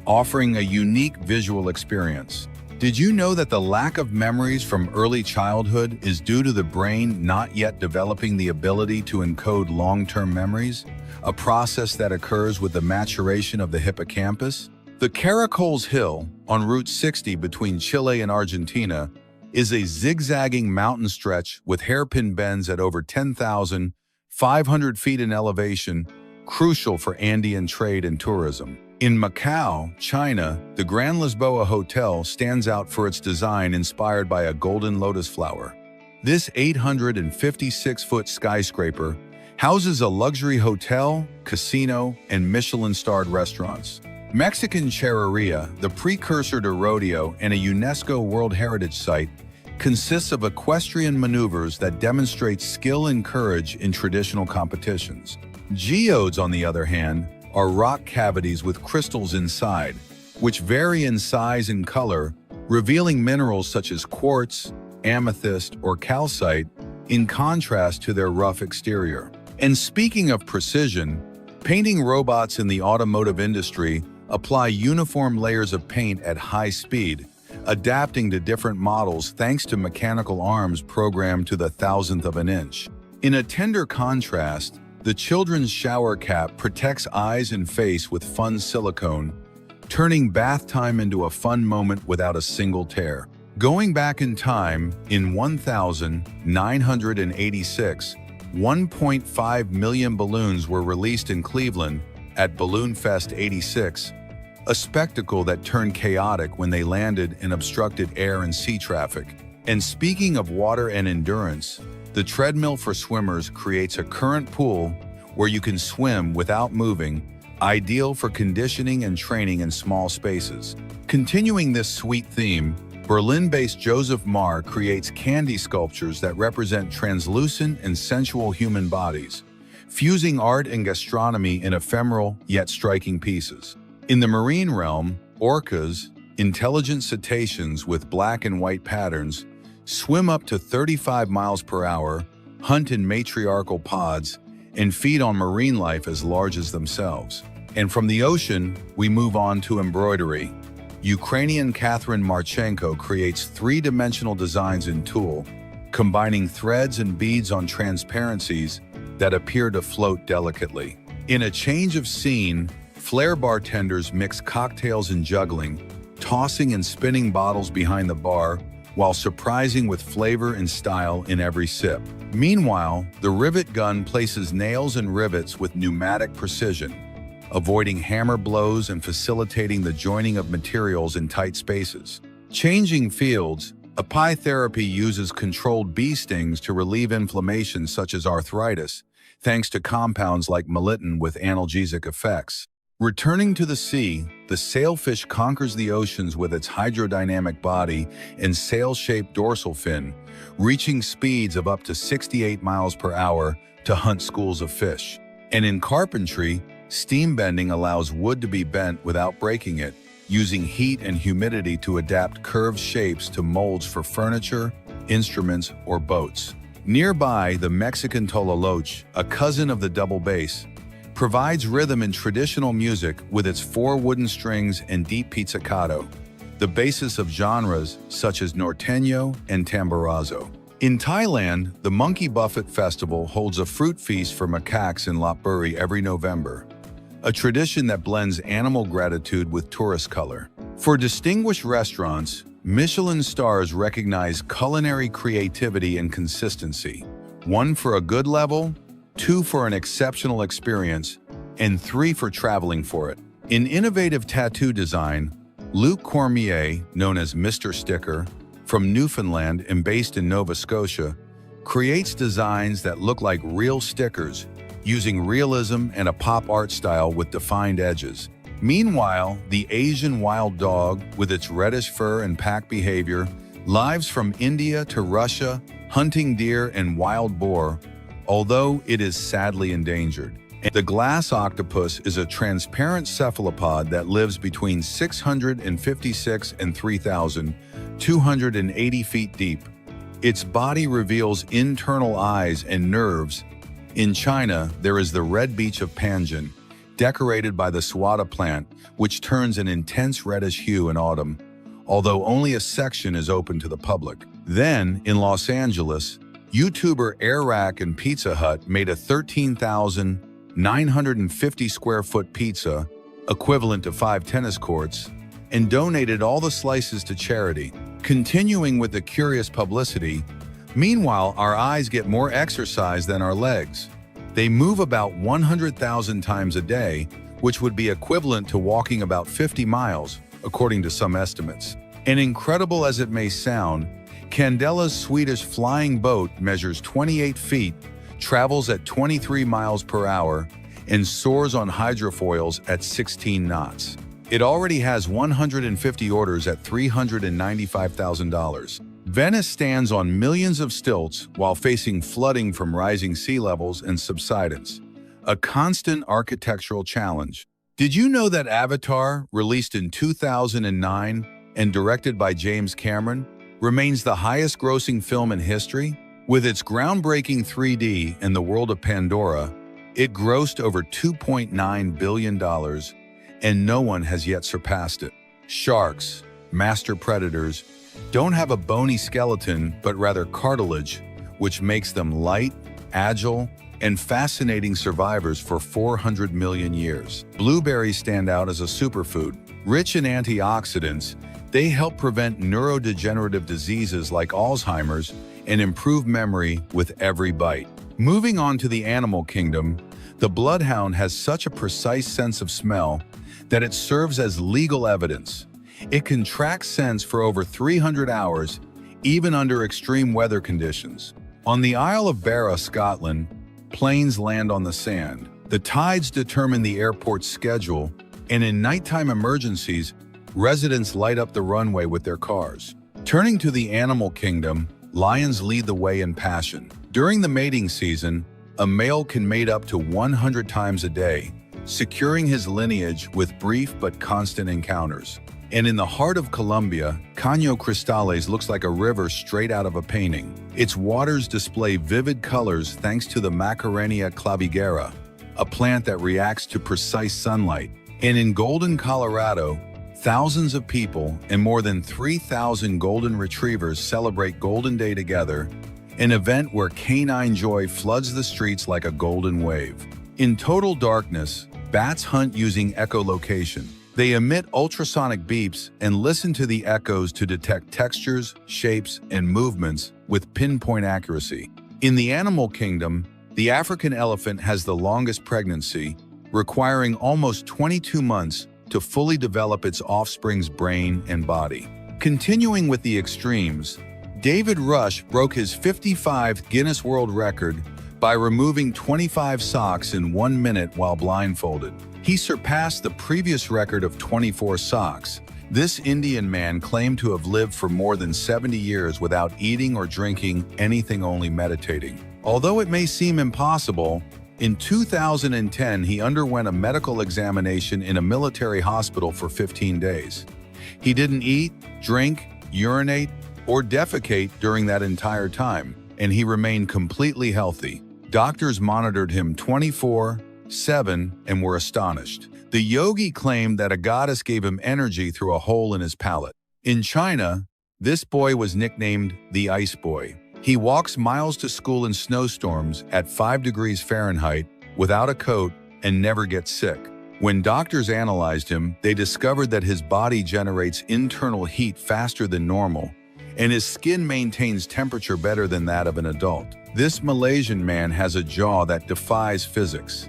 offering a unique visual experience. Did you know that the lack of memories from early childhood is due to the brain not yet developing the ability to encode long-term memories, a process that occurs with the maturation of the hippocampus? The Caracoles Hill, on Route 60 between Chile and Argentina, is a zigzagging mountain stretch with hairpin bends at over 10,500 feet in elevation, crucial for Andean trade and tourism. In Macau, China, the Grand Lisboa Hotel stands out for its design inspired by a golden lotus flower. This 856-foot skyscraper houses a luxury hotel, casino, and Michelin-starred restaurants. Mexican Charreria, the precursor to rodeo and a UNESCO World Heritage Site, consists of equestrian maneuvers that demonstrate skill and courage in traditional competitions. Geodes, on the other hand, are rock cavities with crystals inside, which vary in size and color, revealing minerals such as quartz, amethyst, or calcite, in contrast to their rough exterior. And speaking of precision, painting robots in the automotive industry apply uniform layers of paint at high speed, adapting to different models thanks to mechanical arms programmed to the thousandth of an inch. In a tender contrast, the children's shower cap protects eyes and face with fun silicone, turning bath time into a fun moment without a single tear. Going back in time, in 1986, 1.5 million balloons were released in Cleveland at Balloon Fest '86, a spectacle that turned chaotic when they landed and obstructed air and sea traffic. And speaking of water and endurance, the treadmill for swimmers creates a current pool where you can swim without moving, ideal for conditioning and training in small spaces. Continuing this sweet theme, Berlin-based Joseph Marr creates candy sculptures that represent translucent and sensual human bodies, fusing art and gastronomy in ephemeral yet striking pieces. In the marine realm, orcas, intelligent cetaceans with black and white patterns, swim up to 35 miles per hour, hunt in matriarchal pods, and feed on marine life as large as themselves. And from the ocean, we move on to embroidery. Ukrainian Catherine Marchenko creates three-dimensional designs in tulle, combining threads and beads on transparencies that appear to float delicately. In a change of scene, flair bartenders mix cocktails and juggling, tossing and spinning bottles behind the bar, while surprising with flavor and style in every sip. Meanwhile, the rivet gun places nails and rivets with pneumatic precision, avoiding hammer blows and facilitating the joining of materials in tight spaces. Changing fields, apitherapy uses controlled bee stings to relieve inflammation such as arthritis, thanks to compounds like melittin with analgesic effects. Returning to the sea, the sailfish conquers the oceans with its hydrodynamic body and sail-shaped dorsal fin, reaching speeds of up to 68 miles per hour to hunt schools of fish. And in carpentry, steam bending allows wood to be bent without breaking it, using heat and humidity to adapt curved shapes to molds for furniture, instruments, or boats. Nearby, the Mexican tololoche, a cousin of the double bass, provides rhythm in traditional music with its 4 wooden strings and deep pizzicato, the basis of genres such as norteño and tamborazo. In Thailand, the Monkey Buffet Festival holds a fruit feast for macaques in Lopburi every November, a tradition that blends animal gratitude with tourist color. For distinguished restaurants, Michelin stars recognize culinary creativity and consistency, 1 for a good level, 2 for an exceptional experience, and 3 for traveling for it. In innovative tattoo design, Luc Cormier, known as Mr. Sticker, from Newfoundland and based in Nova Scotia, creates designs that look like real stickers, using realism and a pop art style with defined edges. Meanwhile, the Asian wild dog, with its reddish fur and pack behavior, lives from India to Russia, hunting deer and wild boar, although it is sadly endangered. The glass octopus is a transparent cephalopod that lives between 656 and 3,280 feet deep. Its body reveals internal eyes and nerves. In China, there is the red beach of Panjin, decorated by the suada plant, which turns an intense reddish hue in autumn, although only a section is open to the public. Then, in Los Angeles, YouTuber Airrack and Pizza Hut made a 13,950 square foot pizza, equivalent to 5 tennis courts, and donated all the slices to charity. Continuing with the curious publicity, meanwhile, our eyes get more exercise than our legs. They move about 100,000 times a day, which would be equivalent to walking about 50 miles, according to some estimates. And incredible as it may sound, Candela's Swedish flying boat measures 28 feet, travels at 23 miles per hour, and soars on hydrofoils at 16 knots. It already has 150 orders at $395,000. Venice stands on millions of stilts while facing flooding from rising sea levels and subsidence, a constant architectural challenge. Did you know that Avatar, released in 2009 and directed by James Cameron, remains the highest-grossing film in history. With its groundbreaking 3D and the world of Pandora, it grossed over $2.9 billion, and no one has yet surpassed it. Sharks, master predators, don't have a bony skeleton but rather cartilage, which makes them light, agile, and fascinating survivors for 400 million years. Blueberries stand out as a superfood. Rich in antioxidants, they help prevent neurodegenerative diseases like Alzheimer's and improve memory with every bite. Moving on to the animal kingdom, the bloodhound has such a precise sense of smell that it serves as legal evidence. It can track scents for over 300 hours, even under extreme weather conditions. On the Isle of Barra, Scotland, planes land on the sand. The tides determine the airport's schedule, and in nighttime emergencies, residents light up the runway with their cars. Turning to the animal kingdom, lions lead the way in passion. During the mating season, a male can mate up to 100 times a day, securing his lineage with brief but constant encounters. And in the heart of Colombia, Caño Cristales looks like a river straight out of a painting. Its waters display vivid colors thanks to the Macarenia clavigera, a plant that reacts to precise sunlight. And in Golden, Colorado, thousands of people and more than 3,000 golden retrievers celebrate Golden Day together, an event where canine joy floods the streets like a golden wave. In total darkness, bats hunt using echolocation. They emit ultrasonic beeps and listen to the echoes to detect textures, shapes, and movements with pinpoint accuracy. In the animal kingdom, the African elephant has the longest pregnancy, requiring almost 22 months to fully develop its offspring's brain and body. Continuing with the extremes, David Rush broke his 55th Guinness World Record by removing 25 socks in 1 minute while blindfolded. He surpassed the previous record of 24 socks. This Indian man claimed to have lived for more than 70 years without eating or drinking anything, only meditating. Although it may seem impossible, in 2010 he underwent a medical examination in a military hospital for 15 days. He didn't eat, drink, urinate, or defecate during that entire time, and he remained completely healthy. Doctors monitored him 24/7 and were astonished. The yogi claimed that a goddess gave him energy through a hole in his palate. In China, this boy was nicknamed the Ice Boy. He walks miles to school in snowstorms at 5 degrees Fahrenheit without a coat and never gets sick. When doctors analyzed him, they discovered that his body generates internal heat faster than normal, and his skin maintains temperature better than that of an adult. This Malaysian man has a jaw that defies physics.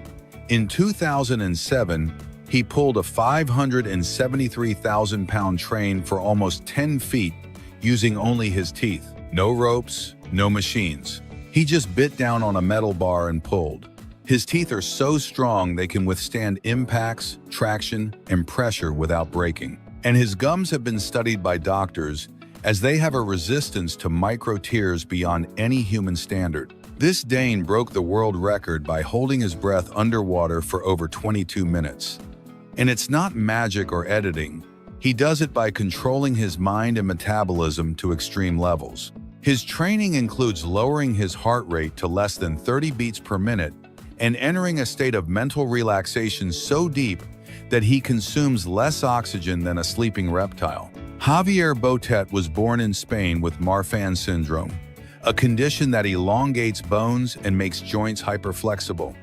In 2007, he pulled a 573,000-pound train for almost 10 feet using only his teeth. No ropes, no machines. He just bit down on a metal bar and pulled. His teeth are so strong they can withstand impacts, traction, and pressure without breaking. And his gums have been studied by doctors as they have a resistance to micro tears beyond any human standard. This Dane broke the world record by holding his breath underwater for over 22 minutes. And it's not magic or editing. He does it by controlling his mind and metabolism to extreme levels. His training includes lowering his heart rate to less than 30 beats per minute and entering a state of mental relaxation so deep that he consumes less oxygen than a sleeping reptile. Javier Botet was born in Spain with Marfan syndrome, a condition that elongates bones and makes joints hyperflexible.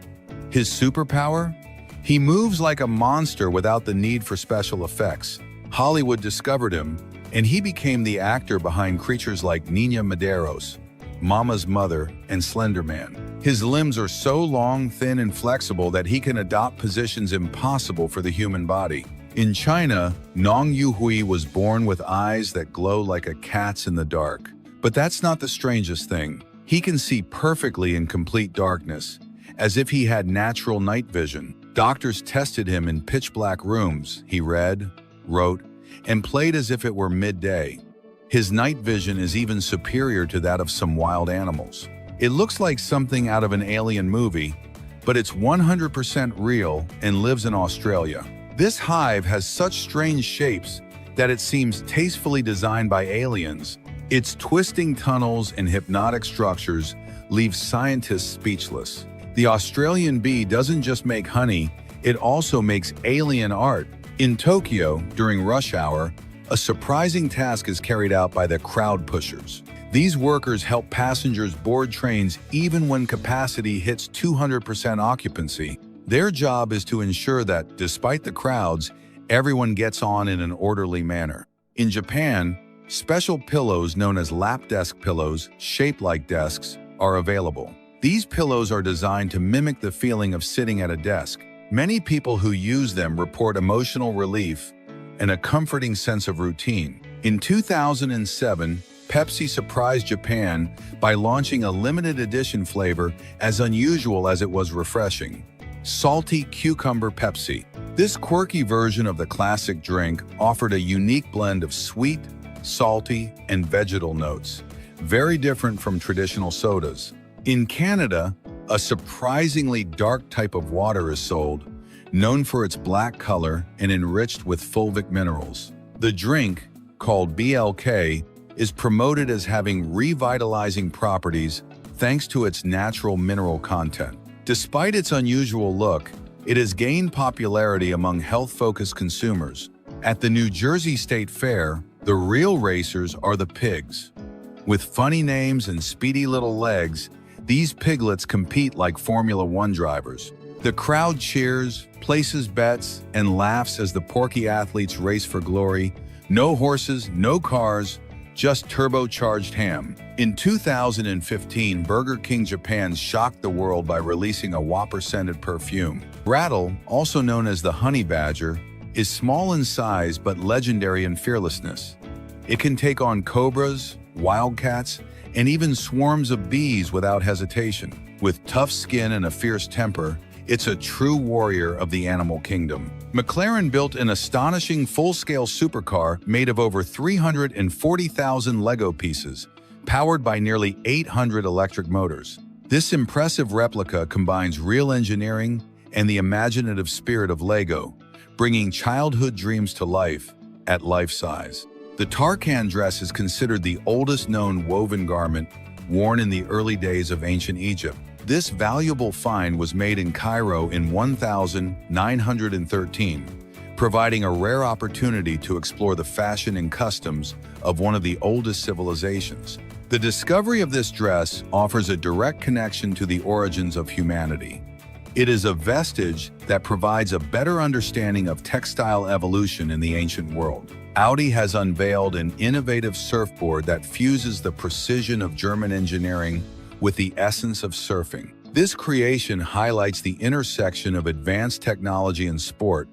His superpower? He moves like a monster without the need for special effects. Hollywood discovered him, and he became the actor behind creatures like Niña Medeiros, Mama's Mother, and Slender Man. His limbs are so long, thin, and flexible that he can adopt positions impossible for the human body. In China, Nong Yuhui was born with eyes that glow like a cat's in the dark. But that's not the strangest thing. He can see perfectly in complete darkness, as if he had natural night vision. Doctors tested him in pitch-black rooms. He read, wrote, and played as if it were midday. His night vision is even superior to that of some wild animals. It looks like something out of an alien movie, but it's 100% real and lives in Australia. This hive has such strange shapes that it seems tastefully designed by aliens, Its twisting tunnels and hypnotic structures leave scientists speechless. The Australian bee doesn't just make honey, it also makes alien art. In Tokyo, during rush hour, a surprising task is carried out by the crowd pushers. These workers help passengers board trains even when capacity hits 200% occupancy. Their job is to ensure that, despite the crowds, everyone gets on in an orderly manner. In Japan, special pillows known as lap desk pillows, shaped like desks, are available. These pillows are designed to mimic the feeling of sitting at a desk. Many people who use them report emotional relief and a comforting sense of routine. In 2007, Pepsi surprised Japan by launching a limited edition flavor as unusual as it was refreshing: Salty Cucumber Pepsi. This quirky version of the classic drink offered a unique blend of sweet, salty, and vegetal notes, very different from traditional sodas. In Canada, a surprisingly dark type of water is sold, known for its black color and enriched with fulvic minerals. The drink, called BLK, is promoted as having revitalizing properties thanks to its natural mineral content. Despite its unusual look, it has gained popularity among health-focused consumers. At the New Jersey State Fair, the real racers are the pigs. With funny names and speedy little legs, these piglets compete like Formula One drivers. The crowd cheers, places bets, and laughs as the porky athletes race for glory. No horses, no cars, just turbocharged ham. In 2015, Burger King Japan shocked the world by releasing a Whopper-scented perfume. Rattle, also known as the honey badger, is small in size but legendary in fearlessness. It can take on cobras, wildcats, and even swarms of bees without hesitation. With tough skin and a fierce temper, it's a true warrior of the animal kingdom. McLaren built an astonishing full-scale supercar made of over 340,000 Lego pieces, powered by nearly 800 electric motors. This impressive replica combines real engineering and the imaginative spirit of Lego, bringing childhood dreams to life at life size. The Tarkan dress is considered the oldest known woven garment worn in the early days of ancient Egypt. This valuable find was made in Cairo in 1913, providing a rare opportunity to explore the fashion and customs of one of the oldest civilizations. The discovery of this dress offers a direct connection to the origins of humanity. It is a vestige that provides a better understanding of textile evolution in the ancient world. Audi has unveiled an innovative surfboard that fuses the precision of German engineering with the essence of surfing. This creation highlights the intersection of advanced technology and sport,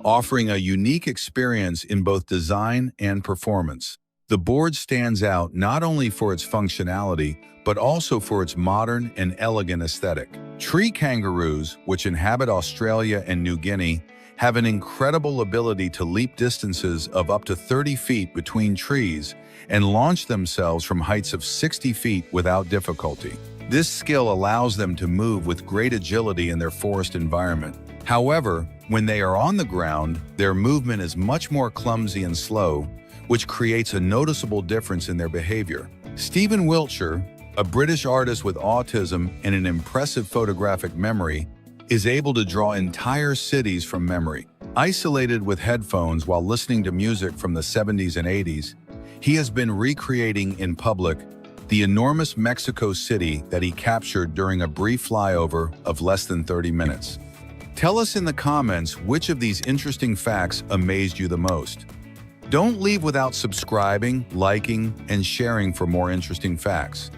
offering a unique experience in both design and performance. The board stands out not only for its functionality, but also for its modern and elegant aesthetic. Tree kangaroos, which inhabit Australia and New Guinea, have an incredible ability to leap distances of up to 30 feet between trees and launch themselves from heights of 60 feet without difficulty. This skill allows them to move with great agility in their forest environment. However, when they are on the ground, their movement is much more clumsy and slow, which creates a noticeable difference in their behavior. Stephen Wiltshire, a British artist with autism and an impressive photographic memory, is able to draw entire cities from memory. Isolated with headphones while listening to music from the 70s and 80s, he has been recreating in public the enormous Mexico City that he captured during a brief flyover of less than 30 minutes. Tell us in the comments which of these interesting facts amazed you the most. Don't leave without subscribing, liking, and sharing for more interesting facts.